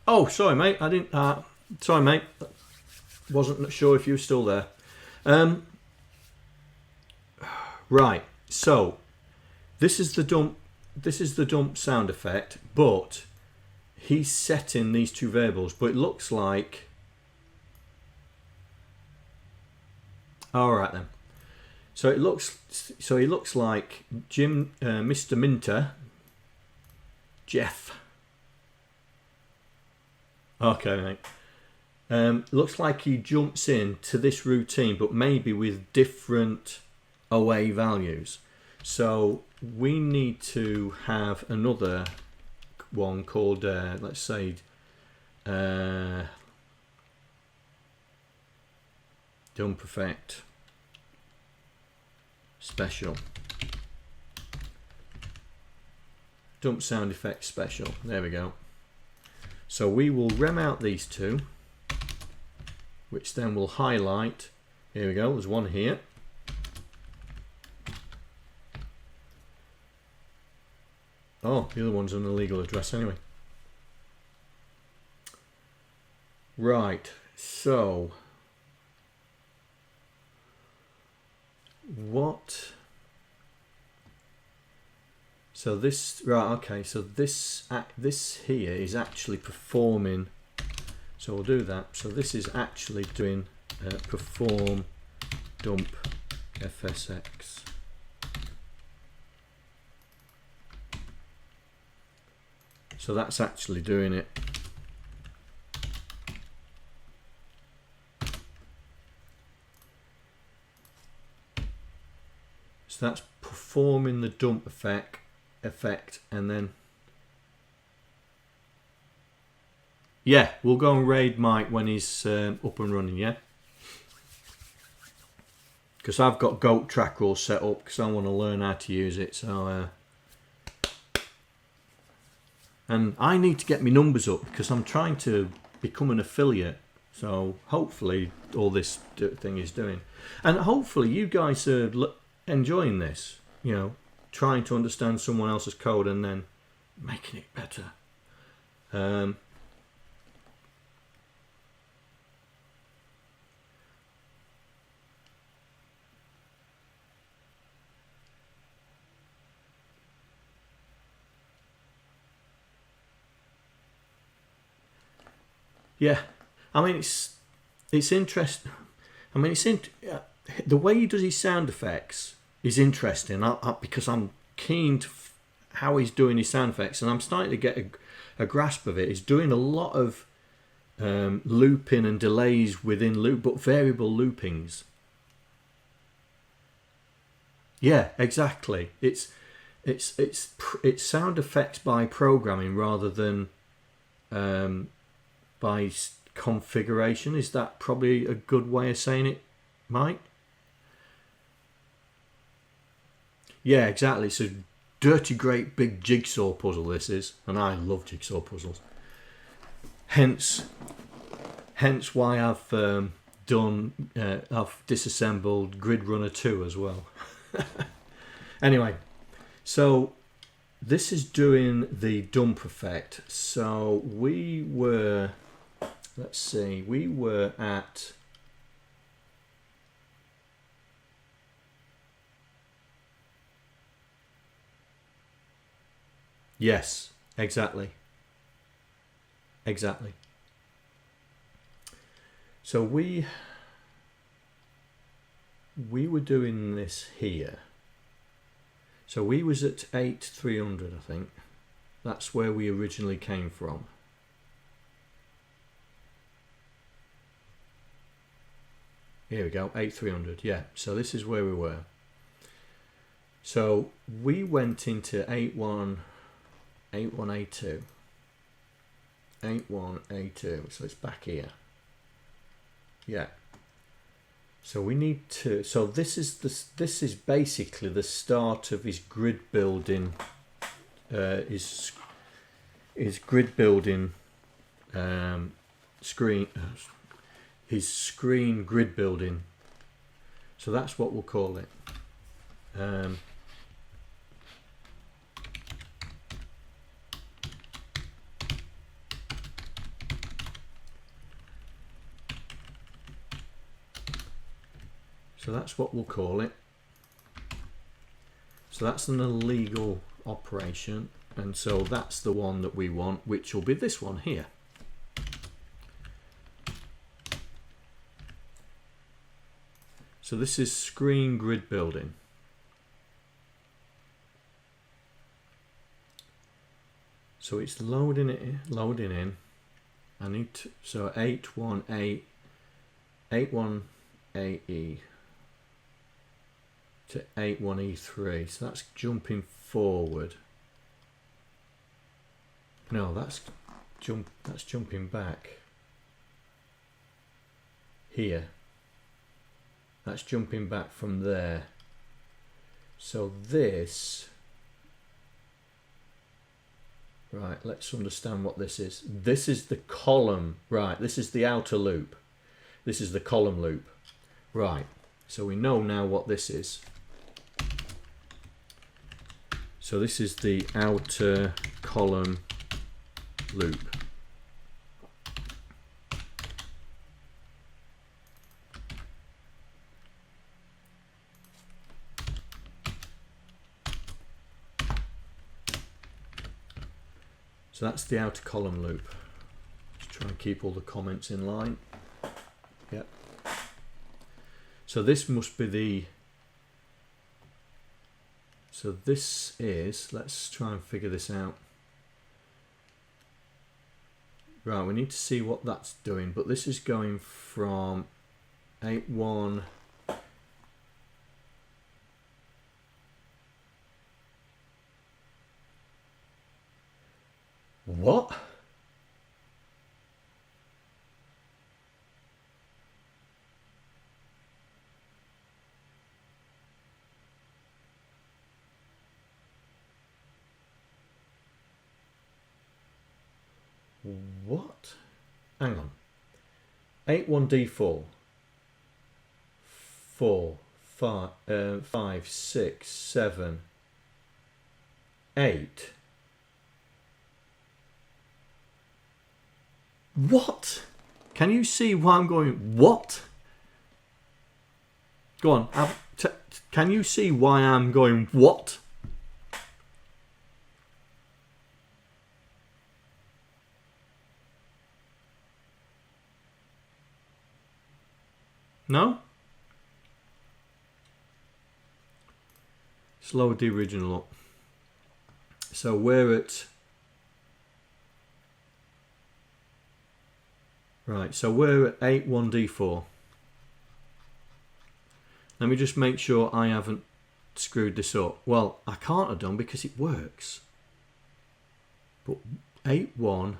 Oh, sorry, mate. I didn't. Sorry, mate. Wasn't sure if you were still there. Right. So this is the dump. This is the dump sound effect, but he's setting these two variables. But it looks like. All right then. So it looks. So he looks like Mr. Minter, Jeff. Okay, mate. Looks like he jumps in to this routine, but maybe with different OA values. So we need to have another one called, let's say, dump effect special. Dump sound effect special. There we go. So we will rem out these two, which then will highlight. Here we go, there's one here. Oh, the other one's an illegal address anyway. Right, so what? So this, right, okay, so this here is actually performing, so we'll do that. So this is actually doing perform dump FSX. So that's actually doing it. So that's performing the dump effect, and then yeah, we'll go and raid Mike when he's up and running, yeah, because I've got Goat Tracker all set up because I want to learn how to use it. So and I need to get my numbers up because I'm trying to become an affiliate, so hopefully all this thing is doing, and hopefully you guys are enjoying this, you know, trying to understand someone else's code and then making it better. Yeah, I mean it's interesting. I mean the way he does his sound effects is interesting. Because I'm keen to how he's doing his sound effects, and I'm starting to get a grasp of it. He's doing a lot of looping and delays within loop, but variable loopings. Yeah, exactly. It's sound effects by programming rather than by configuration. Is that probably a good way of saying it, Mike? Yeah, exactly. It's a dirty, great, big jigsaw puzzle, this is. And I love jigsaw puzzles. Hence why I've I've disassembled GridRunner 2 as well. Anyway, so this is doing the dump effect. So we were, let's see, we were at yes, exactly. So we were doing this here. So we was at 8,300, I think. That's where we originally came from. Here we go, 8,300. Yeah, so this is where we were. So we went into 81A2. 81A2. So it's back here. Yeah. So we need to. So this is basically the start of his grid building. His grid building screen. His screen grid building. So that's what we'll call it. So that's what we'll call it. So that's an illegal operation, and so that's the one that we want, which will be this one here. So this is screen grid building. So it's loading in. I need to, so 81A to 81E3, so that's jumping forward. No, that's jumping back here. That's jumping back from there. So this, right, let's understand what this is. This is the column, right, this is the outer loop. This is the column loop. Right, so we know now what this is. So this is the outer column loop. So that's the outer column loop. Just try and keep all the comments in line. Yep. So this must be the, so this is, let's try and figure this out. Right, we need to see what that's doing, but this is going from 81. What? What? Hang on. 81D4. 4, 5, 6, 7, 8. What? Can you see why I'm going, what? Go on. Can you see why I'm going, what? No? Slow the original up. So we're at, right, so we're at 81D4. Let me just make sure I haven't screwed this up. Well, I can't have done because it works. But 81D4,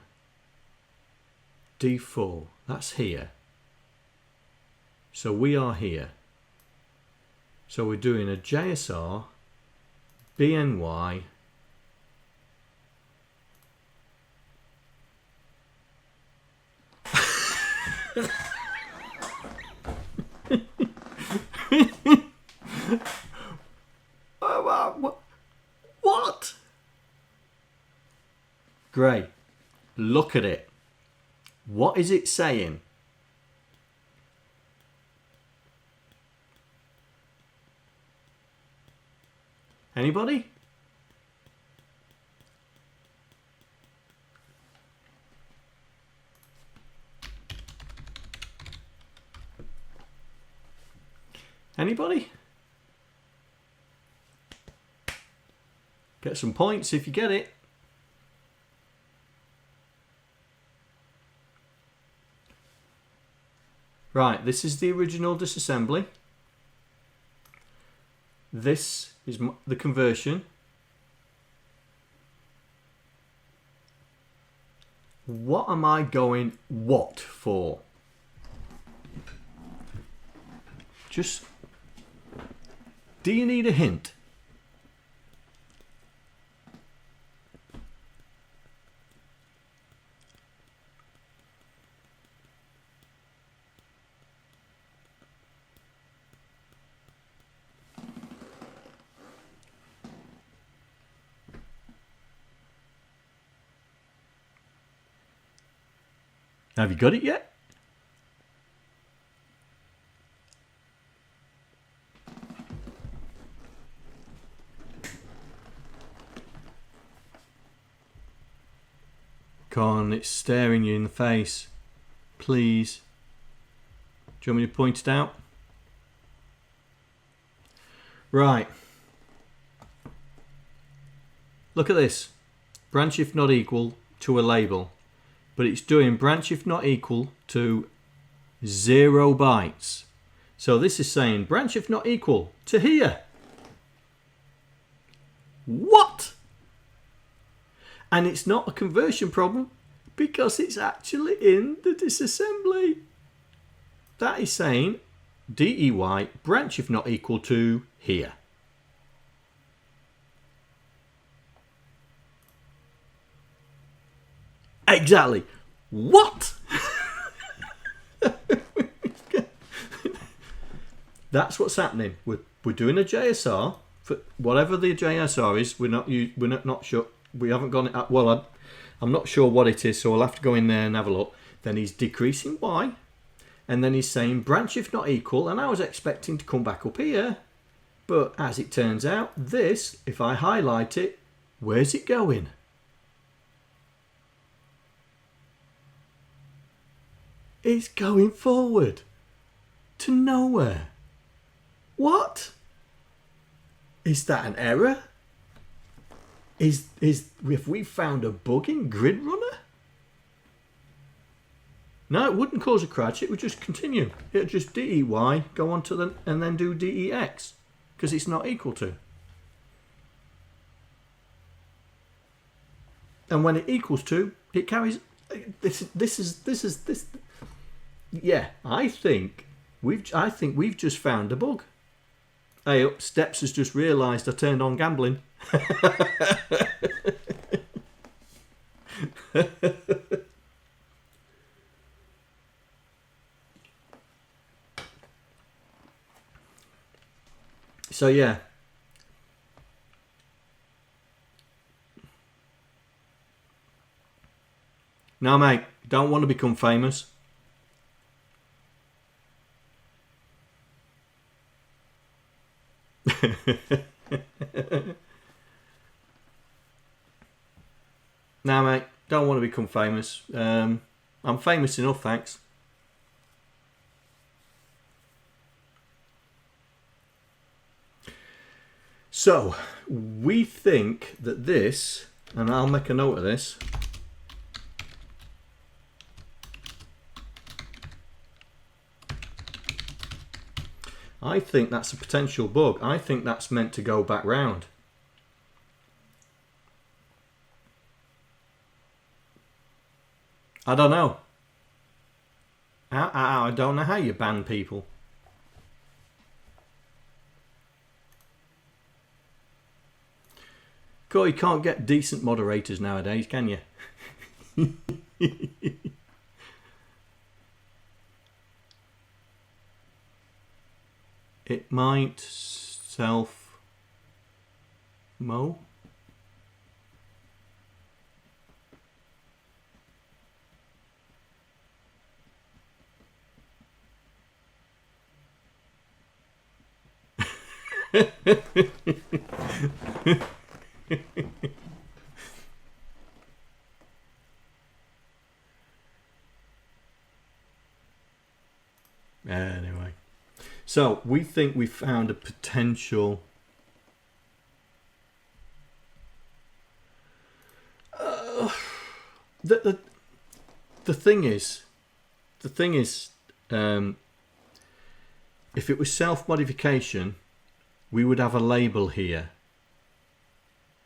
that's here. So we are here. So we're doing a JSR BNY what? Gray, look at it. What is it saying? Anybody? Anybody? Get some points if you get it. Right, this is the original disassembly. This is the conversion. What am I going what for? Just, do you need a hint? Have you got it yet? Come on, it's staring you in the face. Please. Do you want me to point it out? Right. Look at this. Branch if not equal to a label. But it's doing branch if not equal to 0 bytes. So this is saying branch if not equal to here. What? And it's not a conversion problem because it's actually in the disassembly. That is saying DEY branch if not equal to here. Exactly. What? That's what's happening. We're doing a JSR for whatever the JSR is. We're not sure. We haven't gone it. Well, I'm not sure what it is, so I'll have to go in there and have a look. Then he's decreasing Y, and then he's saying branch if not equal. And I was expecting to come back up here, but as it turns out, this, if I highlight it, where's it going? It's going forward to nowhere. What? Is that an error? Have we found a bug in GridRunner? No, it wouldn't cause a crash. It would just continue. It would just DEY, go on to the, and then do DEX because it's not equal to. And when it equals to, it carries. This is. Yeah, I think we've just found a bug. Hey, Steps has just realised I turned on gambling. So yeah. Now, mate, don't want to become famous. Nah, mate, don't want to become famous. I'm famous enough, thanks. So, we think that this, and I'll make a note of this. I think that's a potential bug. I think that's meant to go back round. I don't know. I don't know how you ban people. God, you can't get decent moderators nowadays, can you? It might self-mow. Anyway, so we think we found a potential the thing is if it was self-modification, we would have a label here,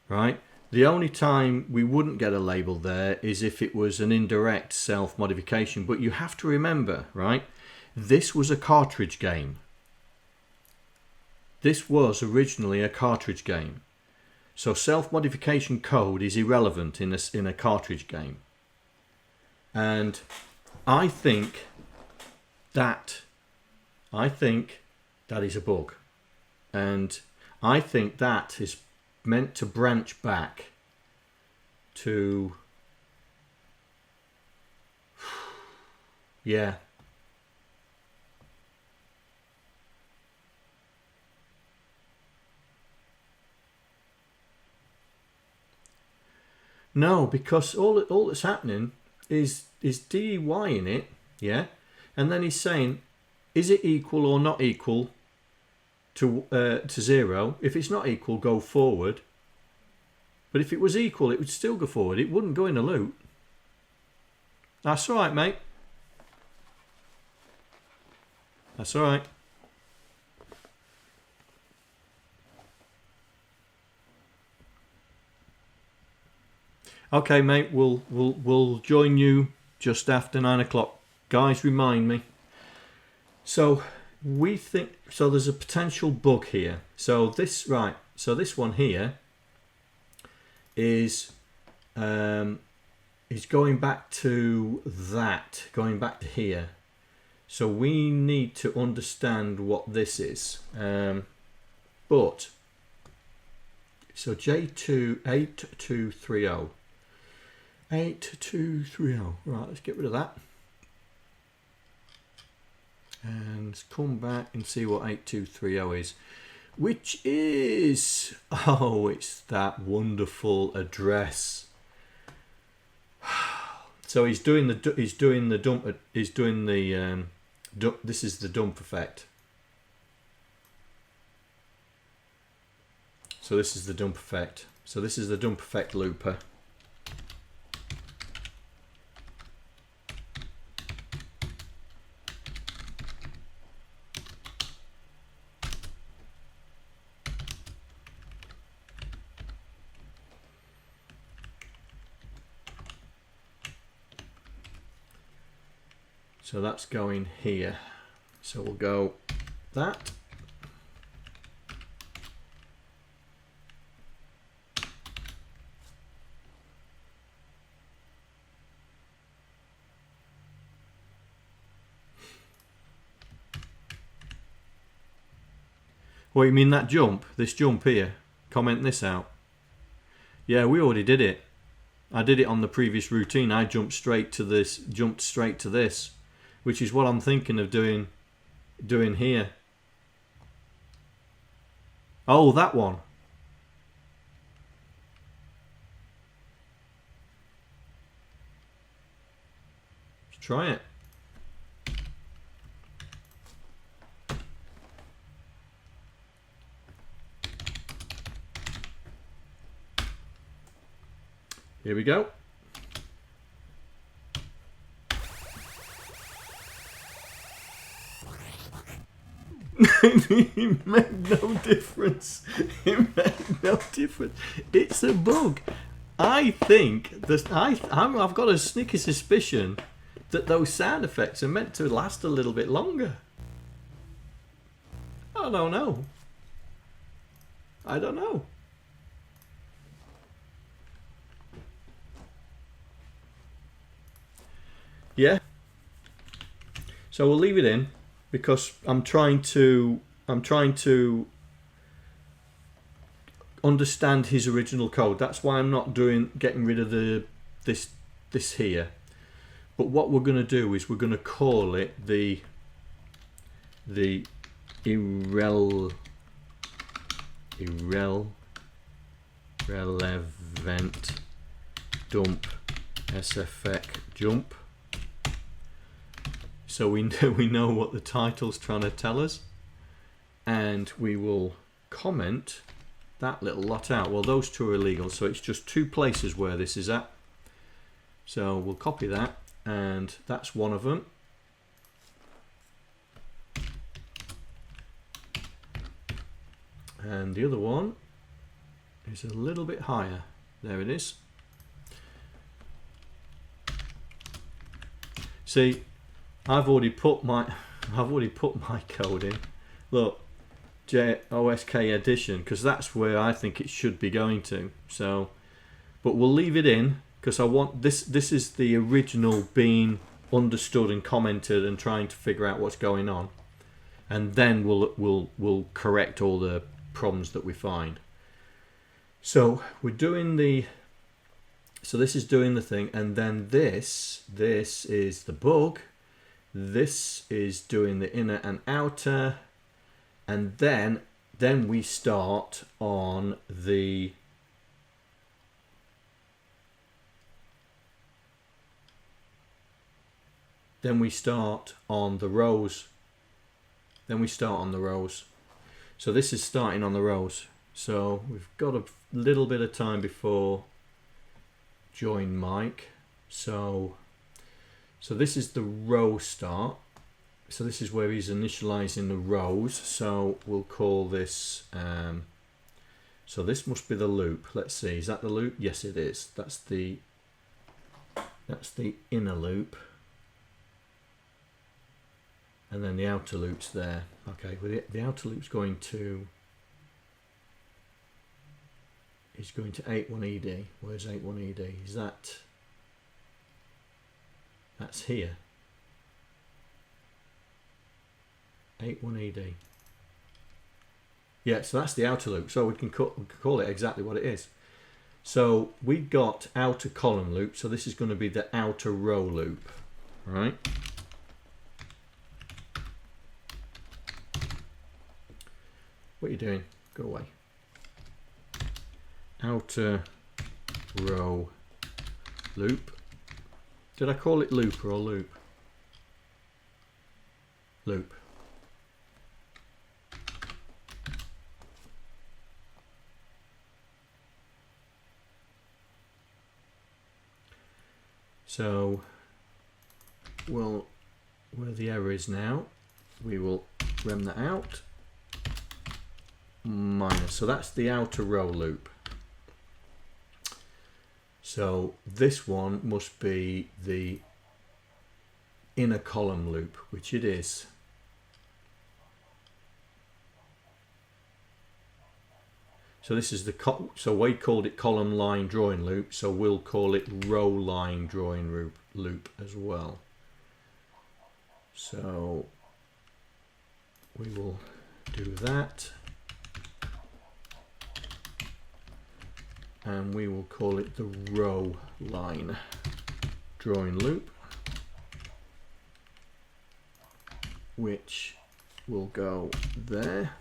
right? The only time we wouldn't get a label there is if it was an indirect self-modification. But you have to remember, right, this was a cartridge game. This was originally a cartridge game. So self-modification code is irrelevant in a cartridge game. And I think that is a bug. And I think that is meant to branch back to, yeah. No, because all that's happening is DEY in it, yeah, and then he's saying, is it equal or not equal to 0? If it's not equal, go forward. But if it was equal, it would still go forward. It wouldn't go in a loop. That's all right, mate. That's all right. Okay, mate. We'll join you just after 9 o'clock. Guys, remind me. So we think there's a potential bug here. So this one here is going back to here. So we need to understand what this is. But so J28230. 8230. Right, let's get rid of that. And come back and see what 8230 is, which is, oh, it's that wonderful address. So he's doing the dump. This is the dump effect. So this is the dump effect. So this is the dump effect looper. So that's going here. So we'll go that. What, you mean that jump? This jump here? Comment this out. Yeah, we already did it. I did it on the previous routine. I jumped straight to this, which is what I'm thinking of doing here. Oh, that one. Let's try it. Here we go. It made no difference. It made no difference. It's a bug. I think that I've got a sneaky suspicion that those sound effects are meant to last a little bit longer. I don't know. Yeah. So we'll leave it in because I'm trying to understand his original code. That's why I'm not getting rid of this here. But what we're going to do is we're going to call it the irrelevant dump sfec jump. So we know what the title's trying to tell us, and we will comment that little lot out. Well, those two are illegal, so it's just two places where this is at. So we'll copy that, and that's one of them. And the other one is a little bit higher. There it is. See, I've already put my code in. Look, JOSK edition, because that's where I think it should be going to. So, but we'll leave it in because I want this. This is the original being understood and commented and trying to figure out what's going on, and then we'll correct all the problems that we find. So we're doing the. So this is doing the thing, and then this is the bug. This is doing the inner and outer, and then we start on the rows. Then we start on the rows. So this is starting on the rows. So we've got a little bit of time before join Mike. So this is the row start. So this is where he's initializing the rows. So we'll call this, so this must be the loop. Let's see, is that the loop? Yes, it is. That's the inner loop. And then the outer loop's there. Okay, well, the outer loop's going to 81ED. Where's 81ED? Is that? That's here. 81ED. Yeah, so that's the outer loop. So we can call it exactly what it is. So we got outer column loop. So this is going to be the outer row loop, right? What are you doing? Go away. Outer row loop. Did I call it looper or loop? Loop. So, well, where the error is now, we will rem that out. Minus. So that's the outer row loop. So this one must be the inner column loop, which it is. So this is the so we called it column line drawing loop, so we'll call it row line drawing loop as well. So we will do that. And we will call it the row line drawing loop, which will go there.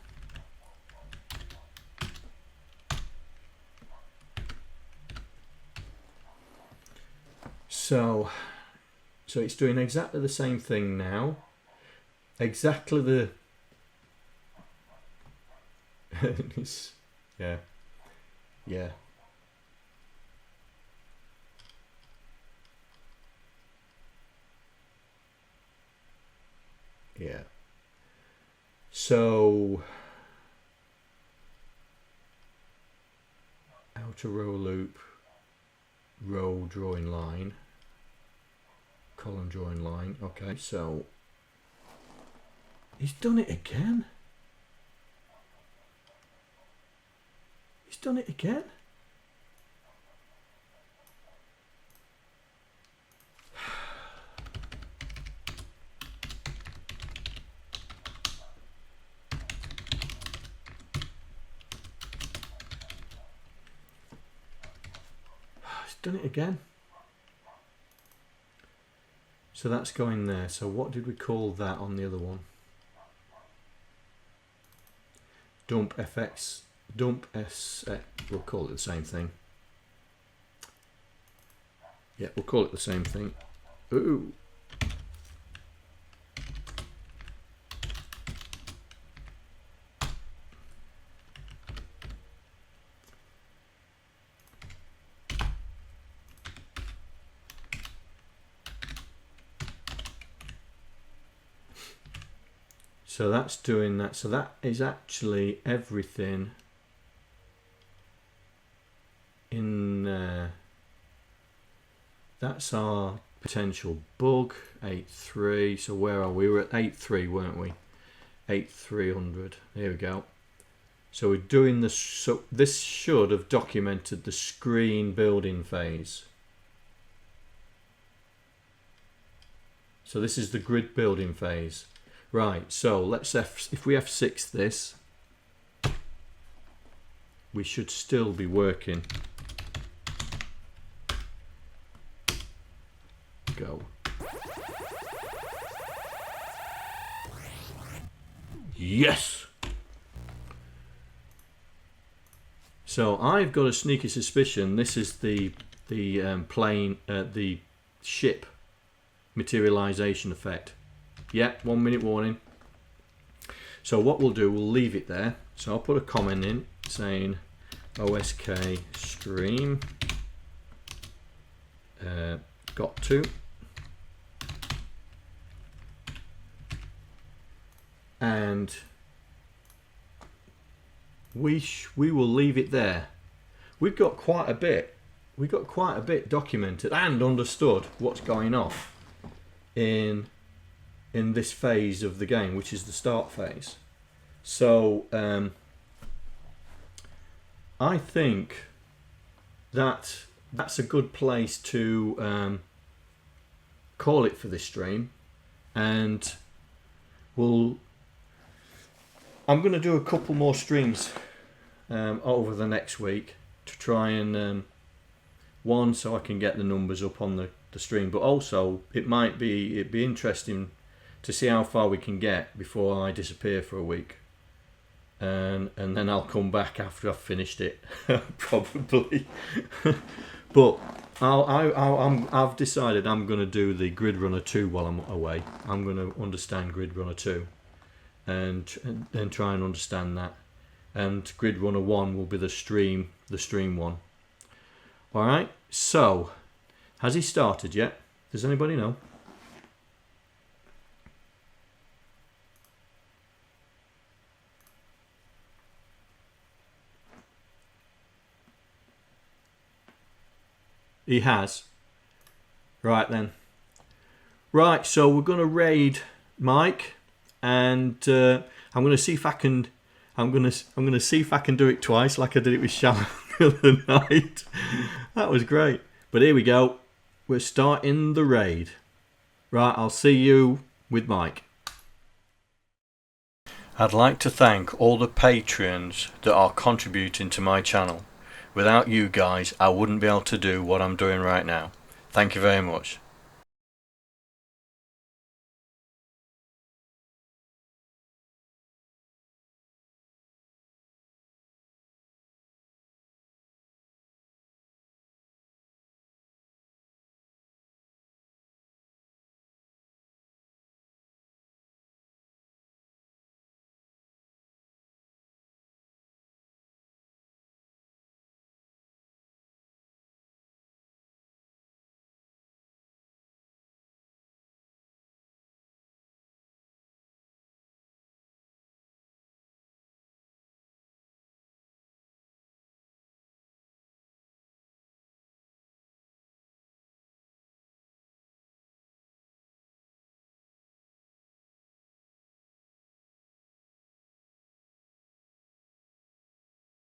So it's doing exactly the same thing now. Exactly the yeah. Yeah. So outer row loop, row drawing line, column drawing line. Okay, so he's done it again. He's done it again. done it again. So that's going there. So what did we call that on the other one? Dump FX, dump S, we'll call it the same thing. Yeah, we'll call it the same thing. Ooh. So that's doing that. So that is actually everything in there. That's our potential bug, 8.3. So where are we? We were at 8.3, weren't we? 8.300. There we go. So we're doing this. So this should have documented the screen building phase. So this is the grid building phase. Right, so let's if we F6 this, we should still be working. Go. Yes! So I've got a sneaky suspicion this is the plane, the ship materialization effect. Yeah, 1 minute warning. So what we'll do, we'll leave it there. So I'll put a comment in saying OSK stream got to. And we will leave it there. We've got quite a bit. We got quite a bit documented and understood what's going on in this phase of the game, which is the start phase. So I think that that's a good place to call it for this stream, and I'm going to do a couple more streams over the next week to try and one, so I can get the numbers up on the stream, but also it'd be interesting to see how far we can get before I disappear for a week, and then I'll come back after I've finished it probably. But I've decided I'm going to do the GridRunner 2 while I'm away. I'm going to understand GridRunner 2 and try and understand that, and GridRunner 1 will be the stream one. All right, so has he started yet? Does anybody know? He has. Right then. Right, so we're going to raid Mike, and I'm going to see if I can. I'm going to see if I can do it twice, like I did it with Shallan the other night. That was great. But here we go. We're starting the raid. Right, I'll see you with Mike. I'd like to thank all the patrons that are contributing to my channel. Without you guys, I wouldn't be able to do what I'm doing right now. Thank you very much.